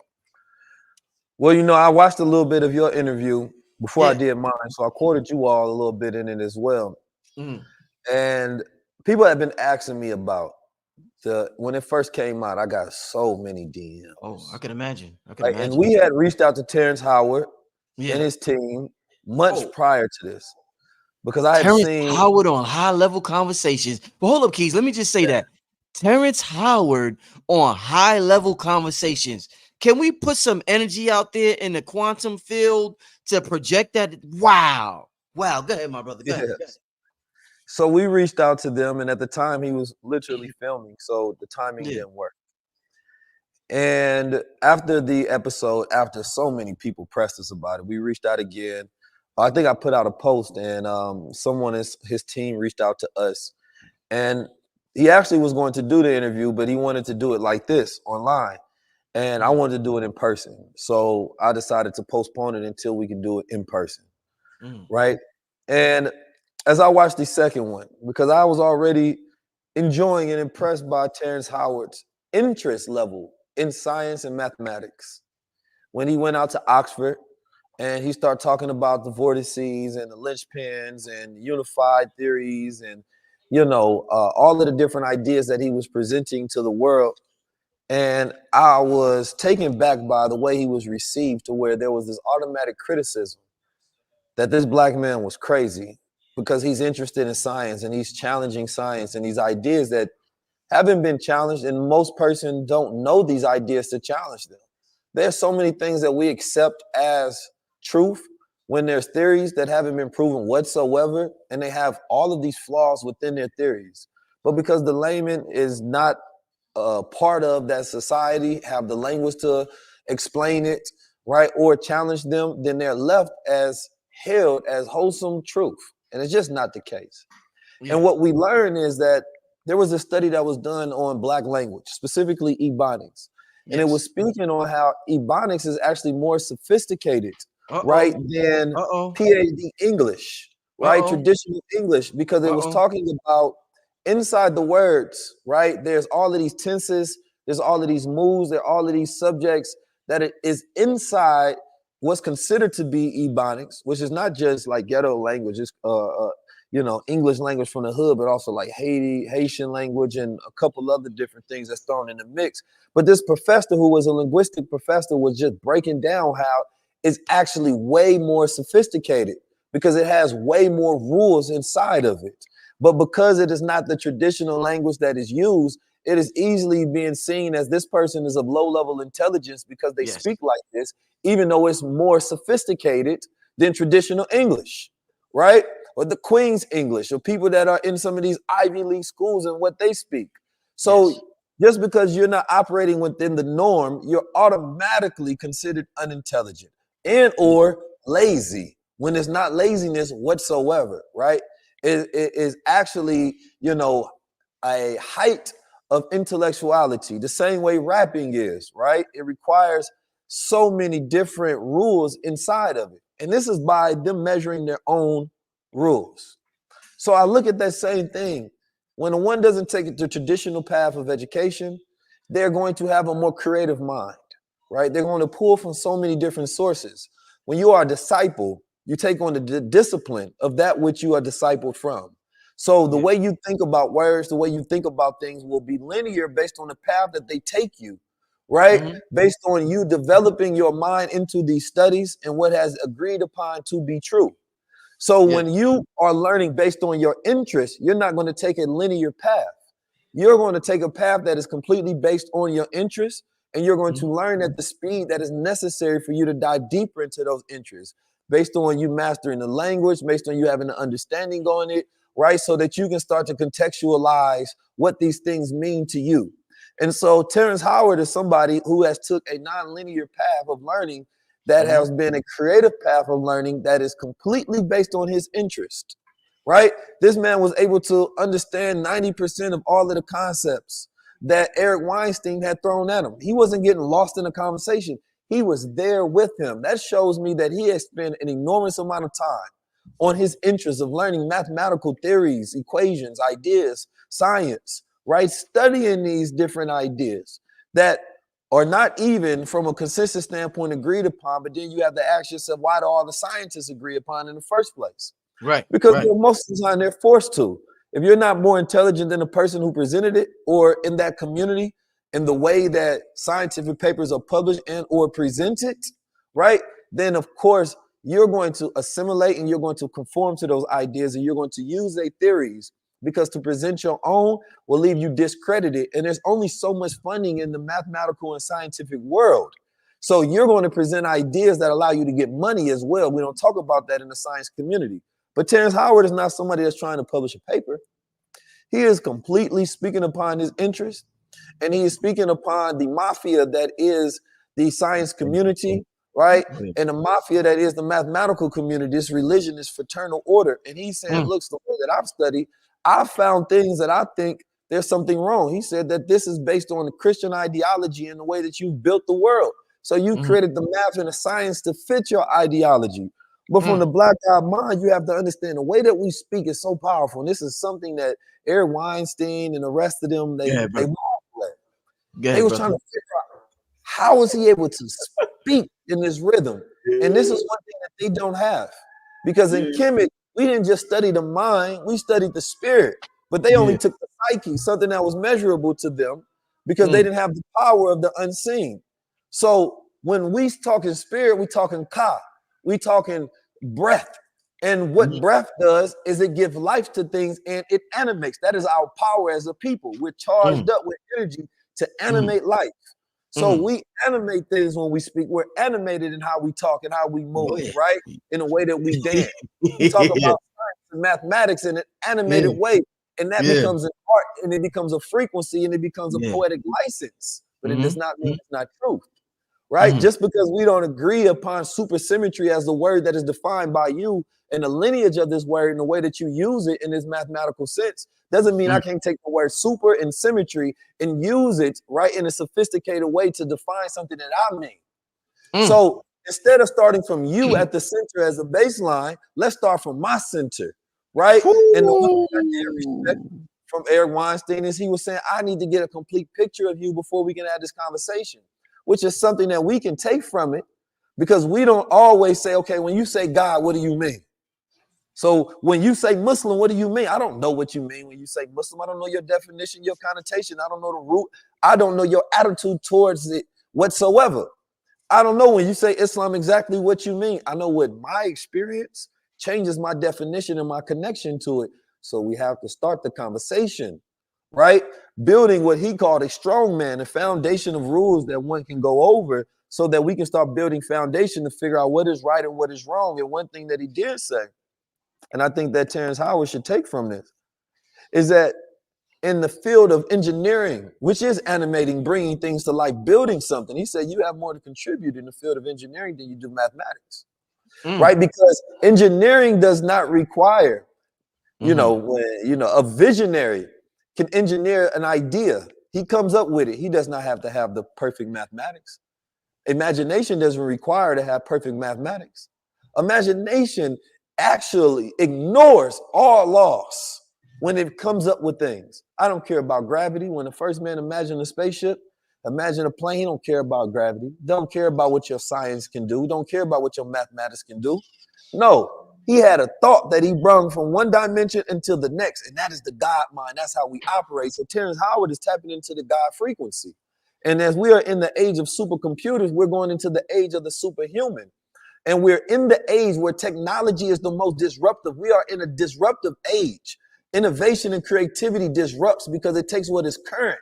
Well, you know, I watched a little bit of your interview before I Yeah. did mine, so I quoted you all a little bit in it as well. Mhm. And people have been asking me about when it first came out. I got so many DMs. Oh, I can imagine. I can Right? And imagine. we had reached out to Terrence Howard Yeah. and his team months Oh, prior to this because I had Terrence seen. Howard on High Level Conversations. But hold up, Keys. Let me just say that Terrence Howard on High Level Conversations. Can we put some energy out there in the quantum field to project that? Wow. Wow. Go ahead, my brother. Go ahead. Yes. So we reached out to them, and at the time he was literally filming, so the timing Yeah. didn't work. And after the episode, after so many people pressed us about it, we reached out again. I think I put out a post, and someone his team reached out to us, and he actually was going to do the interview, but he wanted to do it like this online, and I wanted to do it in person. So I decided to postpone it until we could do it in person, Mhm. right? And as I watched the second one, because I was already enjoying and impressed by Terrence Howard's interest level in science and mathematics. When he went out to Oxford and he started talking about the vortices and the linchpins and unified theories and, you know, all of the different ideas that he was presenting to the world. And I was taken back by the way he was received, to where there was this automatic criticism that this black man was crazy because he's interested in science and he's challenging science and these ideas that haven't been challenged, and most person don't know these ideas to challenge them. There's so many things that we accept as truth when there's theories that haven't been proven whatsoever, and they have all of these flaws within their theories. But because the layman is not part of that society, have the language to explain it, right, or challenge them, then they're left as held as wholesome truth. And it's just not the case. Yeah. And what we learn is that there was a study that was done on Black language, specifically Ebonics. And it was Yes. speaking on how Ebonics is actually more sophisticated, Uh-oh. right, than Uh-oh. PhD English, right, Uh-oh. traditional English, because it was Uh-oh. talking about inside the words, right, there's all of these tenses, there's all of these moves, there are all of these subjects that it is inside what's considered to be Ebonics, which is not just like ghetto languages, you know, English language from the hood, but also like Haitian language and a couple other different things that's thrown in the mix. But this professor, who was a linguistic professor, was just breaking down how it's actually way more sophisticated because it has way more rules inside of it. But because it is not the traditional language that is used, it is easily being seen as this person is of low level intelligence because they Yes. speak like this, even though it's more sophisticated than traditional English, right? Or the Queen's English, or people that are in some of these Ivy League schools and what they speak. Yes. So just because you're not operating within the norm, you're automatically considered unintelligent and Yeah. or lazy, when it's not laziness whatsoever, right? It is actually, you know, a height of intellectuality, the same way rapping is, right? It requires so many different rules inside of it. And this is by them measuring their own rules. So I look at that same thing. When one doesn't take the traditional path of education, they're going to have a more creative mind, right? They're going to pull from so many different sources. When you are a disciple, you take on the discipline of that which you are discipled from. So the Yeah. way you think about words, the way you think about things will be linear based on the path that they take you, right? Mm-hmm. Based on you developing your mind into these studies and what has agreed upon to be true. So Yeah. when you are learning based on your interest, you're not going to take a linear path. You're going to take a path that is completely based on your interest, and you're going to Mm-hmm. learn at the speed that is necessary for you to dive deeper into those interests, based on you mastering the language, based on you having an understanding on it, right? So that you can start to contextualize what these things mean to you. And so Terrence Howard is somebody who has took a nonlinear path of learning that Mm-hmm. has been a creative path of learning that is completely based on his interest, right? This man was able to understand 90% of all of the concepts that Eric Weinstein had thrown at him. He wasn't getting lost in the conversation. He was there with him. That shows me that he has spent an enormous amount of time on his interest of learning mathematical theories, equations, ideas, science, right? Studying these different ideas that are not even from a consensus standpoint agreed upon, but then you have to ask yourself, why do all the scientists agree upon in the first place? Right. Because right. most of the time they're forced to. If you're not more intelligent than the person who presented it, or in that community, in the way that scientific papers are published and or presented, right? Then of course you're going to assimilate and you're going to conform to those ideas, and you're going to use their theories, because to present your own will leave you discredited. And there's only so much funding in the mathematical and scientific world. So you're going to present ideas that allow you to get money as well. We don't talk about that in the science community. But Terrence Howard is not somebody that's trying to publish a paper. He is completely speaking upon his interest, and he is speaking upon the mafia that is the science community, right? And the mafia that is the mathematical community, this religion, this fraternal order. And he's saying, look, the way that I've studied, I found things that I think there's something wrong. He said that this is based on the Christian ideology and the way that you built the world. So you created the math and the science to fit your ideology. But from the black guy mind, you have to understand the way that we speak is so powerful. And this is something that Eric Weinstein and the rest of them, they was trying to figure out, how is he able to speak in this rhythm? And this is one thing that they don't have. Because in Kemet, we didn't just study the mind, we studied the spirit. But they only took the psyche, something that was measurable to them, because they didn't have the power of the unseen. So when we talking spirit, we talking ka, we talking breath. And what breath does is it gives life to things and it animates. That is our power as a people. We're charged up with energy to animate life. So we animate things when we speak. We're animated in how we talk and how we move, right? In a way that we dance. We talk about science and mathematics in an animated way. And that becomes an art, and it becomes a frequency, and it becomes a poetic license. But it does not mean it's not truth. Right? Just because we don't agree upon supersymmetry as the word that is defined by you and the lineage of this word and the way that you use it in this mathematical sense, doesn't mean I can't take the word super and symmetry and use it, right, in a sophisticated way to define something that I mean. So instead of starting from you at the center as a baseline, let's start from my center, right? And the one thing I did respect from Eric Weinstein is he was saying, I need to get a complete picture of you before we can have this conversation, which is something that we can take from it, because we don't always say, okay, when you say God, what do you mean? So when you say Muslim, what do you mean? I don't know what you mean when you say Muslim. I don't know your definition, your connotation. I don't know the root. I don't know your attitude towards it whatsoever. I don't know when you say Islam exactly what you mean. I know what my experience changes my definition and my connection to it. So we have to start the conversation, right? Building what he called a strong man, a foundation of rules that one can go over so that we can start building foundation to figure out what is right and what is wrong. And one thing that he did say, and I think that Terrence Howard should take from this, is that in the field of engineering, which is animating, bringing things to life, building something, he said you have more to contribute in the field of engineering than you do mathematics, right? Because engineering does not require, a visionary can engineer an idea. He comes up with it. He does not have to have the perfect mathematics. Imagination doesn't require to have perfect mathematics. Imagination actually ignores all laws when it comes up with things. I don't care about gravity. When the first man imagined a spaceship, imagine a plane, he don't care about gravity. Don't care about what your science can do. Don't care about what your mathematics can do. No, he had a thought that he brought from one dimension into the next, and that is the God mind. That's how we operate. So Terrence Howard is tapping into the God frequency. And as we are in the age of supercomputers, we're going into the age of the superhuman. And we're in the age where technology is the most disruptive. We are in a disruptive age. Innovation and creativity disrupts because it takes what is current,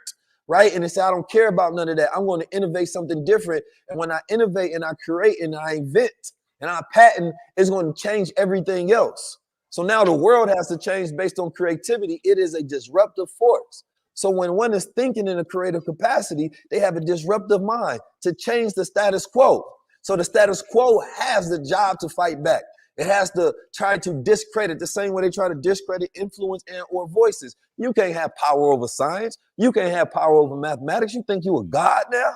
right? And it says, I don't care about none of that. I'm going to innovate something different. And when I innovate and I create and I invent and I patent, it's going to change everything else. So now the world has to change based on creativity. It is a disruptive force. So when one is thinking in a creative capacity, they have a disruptive mind to change the status quo. So the status quo has the job to fight back. It has to try to discredit the same way they try to discredit influence and or voices. You can't have power over science. You can't have power over mathematics. You think you a god now?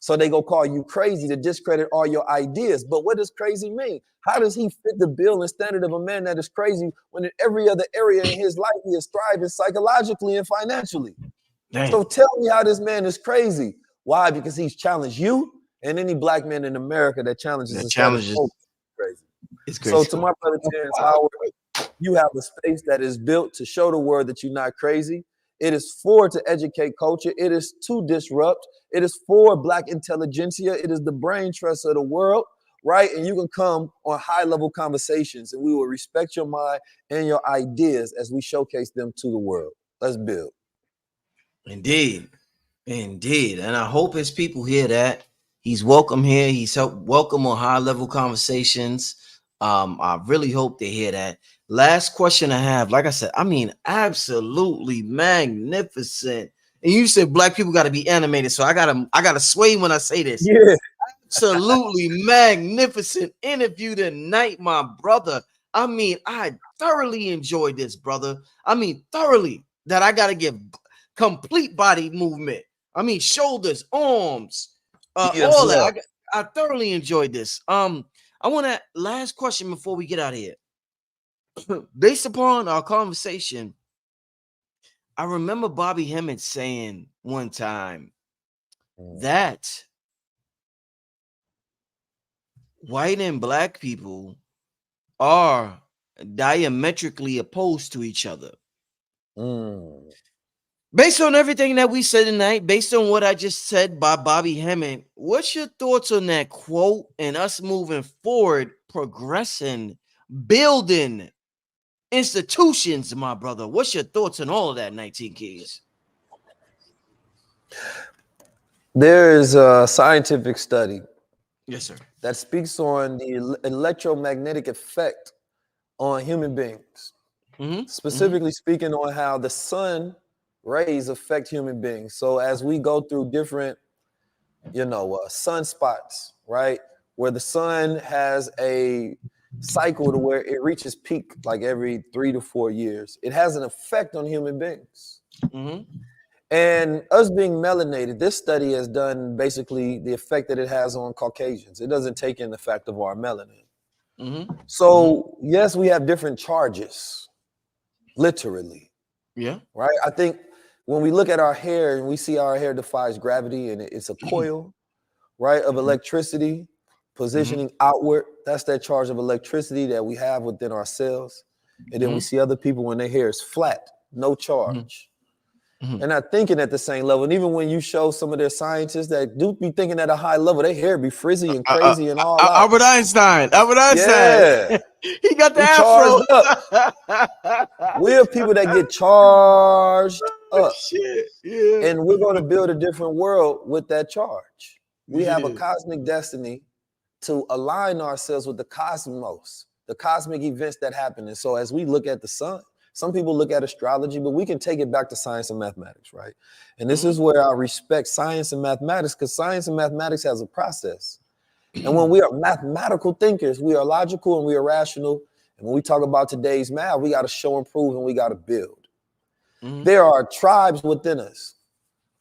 So they go call you crazy to discredit all your ideas. But what does crazy mean? How does he fit the bill and standard of a man that is crazy when in every other area in his life he is thriving psychologically and financially? Damn. So tell me how this man is crazy. Why? Because he's challenged you and any black man in America that challenges the status quo. Crazy. It's crazy. So to my brother Terrence Howard, you have a space that is built to show the world that you're not crazy. It is for to educate culture. It is to disrupt. It is for black intelligentsia. It is the brain trust of the world, right? And you can come on high-level conversations and we will respect your mind and your ideas as we showcase them to the world. Let's build. Indeed. Indeed. And I hope his people hear that. He's welcome here. He's welcome on high-level conversations. I really hope they hear that. Last question I have, like I said, I mean, absolutely magnificent. And you said black people got to be animated, so I gotta sway when I say this. Yeah. Absolutely magnificent interview tonight, my brother. I mean, I thoroughly enjoyed this, brother. I mean, thoroughly. That I gotta give complete body movement. I mean, shoulders, arms, Yes, all sir. that. I thoroughly enjoyed this. I want to last question before we get out of here. Based upon our conversation, I remember Bobby Hemmett saying one time that white and black people are diametrically opposed to each other. Based on everything that we said tonight, based on what I just said by Bobby Hemmett, what's your thoughts on that quote and us moving forward, progressing, building institutions, my brother? What's your thoughts on all of that, 19 Keys? There is a scientific study, yes, sir, that speaks on the electromagnetic effect on human beings. Specifically speaking on how the sun rays affect human beings. So as we go through different, sunspots, right, where the sun has a cycle to where it reaches peak like every 3 to 4 years, it has an effect on human beings. And us being melanated, this study has done basically the effect that it has on Caucasians. It doesn't take in the fact of our melanin. So yes, we have different charges, literally. Yeah. Right. I think when we look at our hair and we see our hair defies gravity and it's a coil, right, of electricity positioning outward, that's that charge of electricity that we have within our cells. And then we see other people when their hair is flat, no charge. And not thinking at the same level. And even when you show some of their scientists that do be thinking at a high level, their hair be frizzy and crazy and all out. Albert Einstein. Yeah. He got the afro. We have people that get charged up. Shit. Yeah. And we're going to build a different world with that charge. We have a cosmic destiny to align ourselves with the cosmos, the cosmic events that happen. And so as we look at the sun, some people look at astrology, but we can take it back to science and mathematics, right? And this is where I respect science and mathematics, because science and mathematics has a process. And when we are mathematical thinkers, we are logical and we are rational. And when we talk about today's math, we got to show and prove and we got to build. There are tribes within us,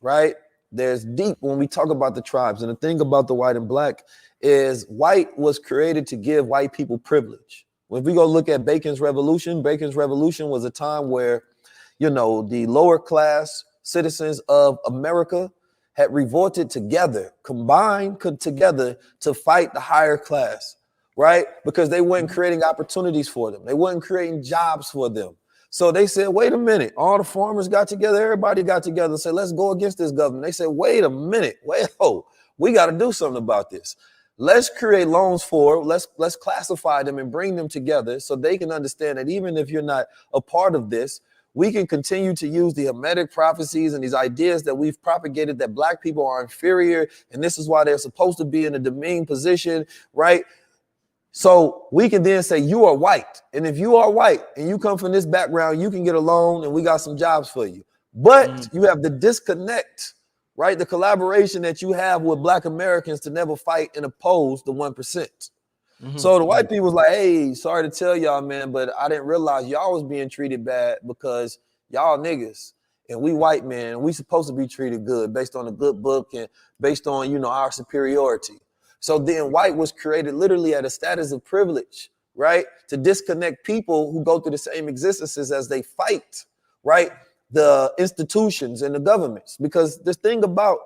right? There's deep when we talk about the tribes. And the thing about the white and black is white was created to give white people privilege. When we go look at Bacon's Revolution was a time where, the lower class citizens of America had revolted together, combined together to fight the higher class, right? Because they weren't creating opportunities for them. They weren't creating jobs for them. So they said, wait a minute. All the farmers got together. Everybody got together and said, let's go against this government. They said, wait a minute. We got to do something about this. Let's create loans for, let's classify them and bring them together so they can understand that even if you're not a part of this, we can continue to use the Hermetic prophecies and these ideas that we've propagated that black people are inferior and this is why they're supposed to be in a demeaning position, right? So we can then say you are white. And if you are white and you come from this background, you can get a loan and we got some jobs for you. But you have the disconnect, right? The collaboration that you have with black Americans to never fight and oppose the 1%. So the white people was like, hey, sorry to tell y'all, man, but I didn't realize y'all was being treated bad because y'all niggas. and we white men, we supposed to be treated good based on a good book and based on, you know, our superiority. So then white was created literally at a status of privilege, right? To disconnect people who go through the same existences as they fight, right? The institutions and the governments. Because this thing about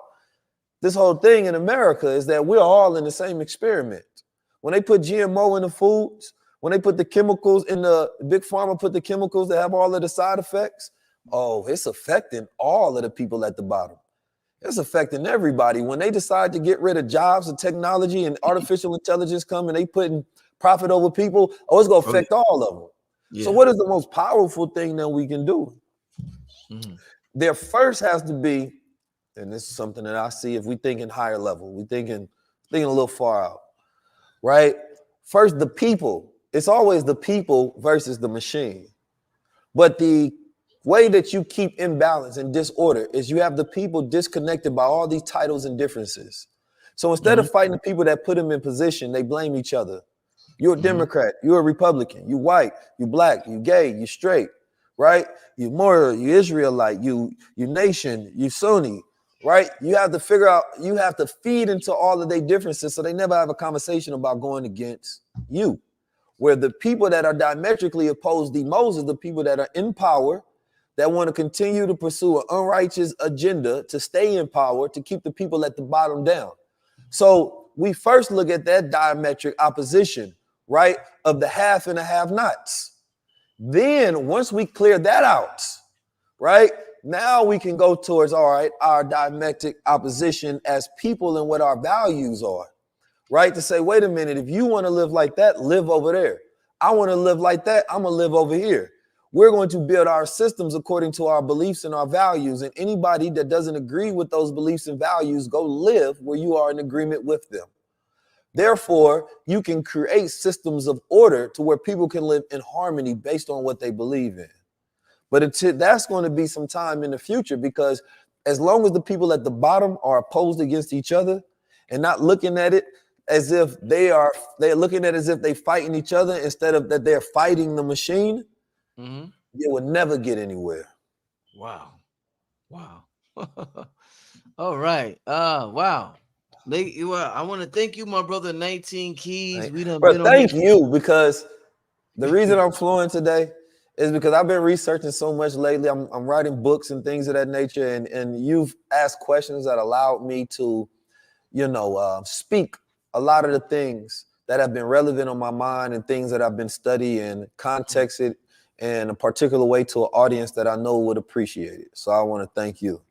this whole thing in America is that we're all in the same experiment. When they put GMO in the foods, when they put the chemicals in the big pharma, put the chemicals that have all of the side effects, oh, it's affecting all of the people at the bottom. It's affecting everybody. When they decide to get rid of jobs and technology and artificial intelligence come and they putting profit over people, oh, it's going to affect all of them. Yeah. So what is the most powerful thing that we can do? Mm-hmm. There first has to be, and this is something that I see if we thinking higher level, we thinking a little far out, right? First, the people. It's always the people versus the machine. But the way that you keep imbalance and disorder is you have the people disconnected by all these titles and differences. So instead of fighting the people that put them in position, they blame each other. You're a Democrat, you're a Republican, you white, you black, you gay, you straight, right? You Moor, you Israelite, you nation, you Sunni, right? You have to figure out, you have to feed into all of their differences so they never have a conversation about going against you. Where the people that are diametrically opposed the most is the people that are in power, that want to continue to pursue an unrighteous agenda to stay in power, to keep the people at the bottom down. So we first look at that diametric opposition, right, of the have and the have-nots. Then once we clear that out, right, now we can go towards, all right, our diametric opposition as people and what our values are. Right? To say, wait a minute, if you want to live like that, live over there. I want to live like that, I'm going to live over here. We're going to build our systems according to our beliefs and our values. And anybody that doesn't agree with those beliefs and values, go live where you are in agreement with them. Therefore, you can create systems of order to where people can live in harmony based on what they believe in. But that's going to be some time in the future, because as long as the people at the bottom are opposed against each other and not looking at it as if they're looking at it as if they fighting each other instead of that they're fighting the machine, they would never get anywhere. Wow. All right. Wow. I want to thank you, my brother, 19 Keys. We done been thank you, because the reason I'm flowing today is because I've been researching so much lately. I'm writing books and things of that nature, and you've asked questions that allowed me to, speak a lot of the things that have been relevant on my mind and things that I've been studying, contexted in a particular way to an audience that I know would appreciate it. So I want to thank you.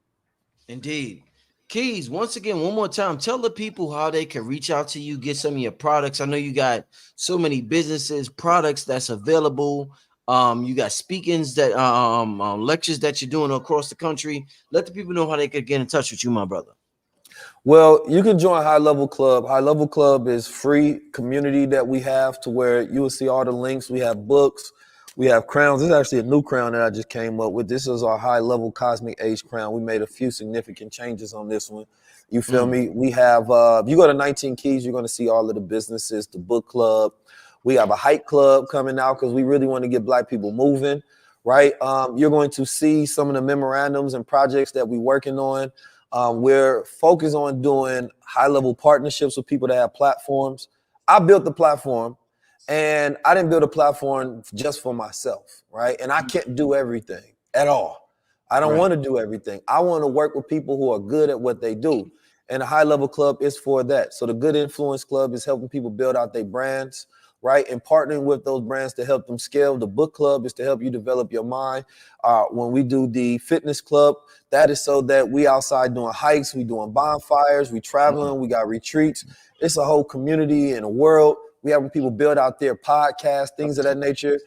Indeed. Keys, once again, one more time, tell the people how they can reach out to you, get some of your products. I know you got so many businesses, products that's available. You got speakings that lectures that you're doing across the country. Let the people know how they could get in touch with you, my brother. Well, you can join High Level Club. High Level Club is free community that we have to where you will see all the links. We have books. We have crowns. This is actually a new crown that I just came up with. This is our High Level Cosmic Age crown. We made a few significant changes on this one. You feel me? We have, if you go to 19 Keys, you're going to see all of the businesses, the book club. We have a hike club coming out because we really want to get Black people moving, right? You're going to see some of the memorandums and projects that we're working on. We're focused on doing high-level partnerships with people that have platforms. I built the platform, and I didn't build a platform just for myself, right? And I can't do everything at all. I don't want to do everything. I want to work with people who are good at what they do. And the High Level Club is for that. So the Good Influence Club is helping people build out their brands, right? And partnering with those brands to help them scale. The book club is to help you develop your mind. When we do the fitness club, that is so that we outside doing hikes, we doing bonfires, we traveling, we got retreats. It's a whole community in the world. We having people build out their podcasts, things of that nature.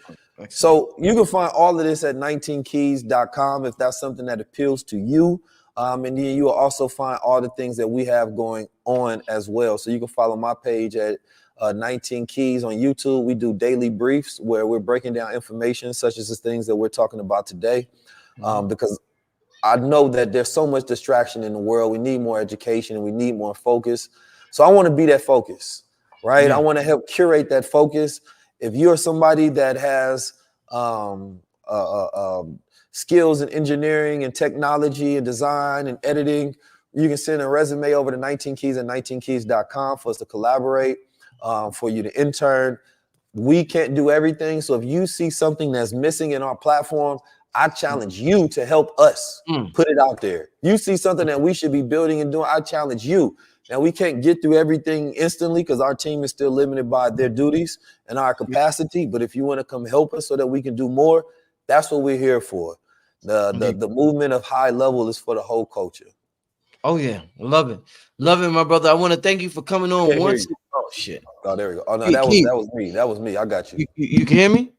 So you can find all of this at 19keys.com if that's something that appeals to you. And then you will also find all the things that we have going on as well. So you can follow my page at 19 Keys on YouTube. We do daily briefs where we're breaking down information such as the things that we're talking about today. Because I know that there's so much distraction in the world. We need more education and we need more focus. So I want to be that focus, right? I want to help curate that focus. If you're somebody that has skills in engineering and technology and design and editing, you can send a resume over to 19keys at 19keys.com for us to collaborate, for you to intern. We can't do everything. So if you see something that's missing in our platform, I challenge you to help us put it out there. You see something that we should be building and doing, I challenge you. Now, we can't get through everything instantly because our team is still limited by their duties and our capacity. But if you want to come help us so that we can do more, that's what we're here for. The movement of high level is for the whole culture. Oh, yeah. Love it. Love it, my brother. I want to thank you for coming on once. Oh, shit. Oh, there we go. Oh, no, Hey, that was me. That was me. I got you. You can hear me?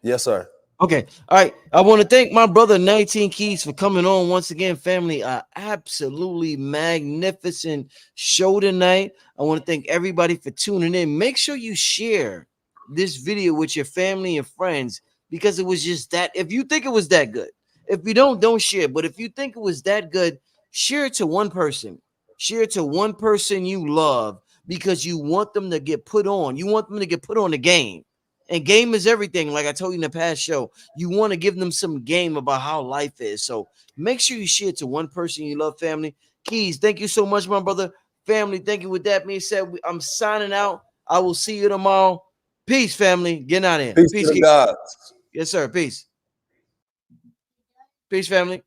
Yes, sir. Okay. All right. I want to thank my brother 19 Keys for coming on once again, family. Absolutely magnificent show tonight. I want to thank everybody for tuning in. Make sure you share this video with your family and friends because it was just that. If you think it was that good, if you don't share. But if you think it was that good, share it to one person. Share it to one person you love because you want them to get put on. You want them to get put on the game. And game is everything. Like I told you in the past show, you want to give them some game about how life is. So make sure you share it to one person you love, family. Keys, thank you so much, my brother. Family, thank you. With that being said, I'm signing out. I will see you tomorrow. Peace, family. Get out of here. Peace to the gods. Yes, sir. Peace. Peace, family.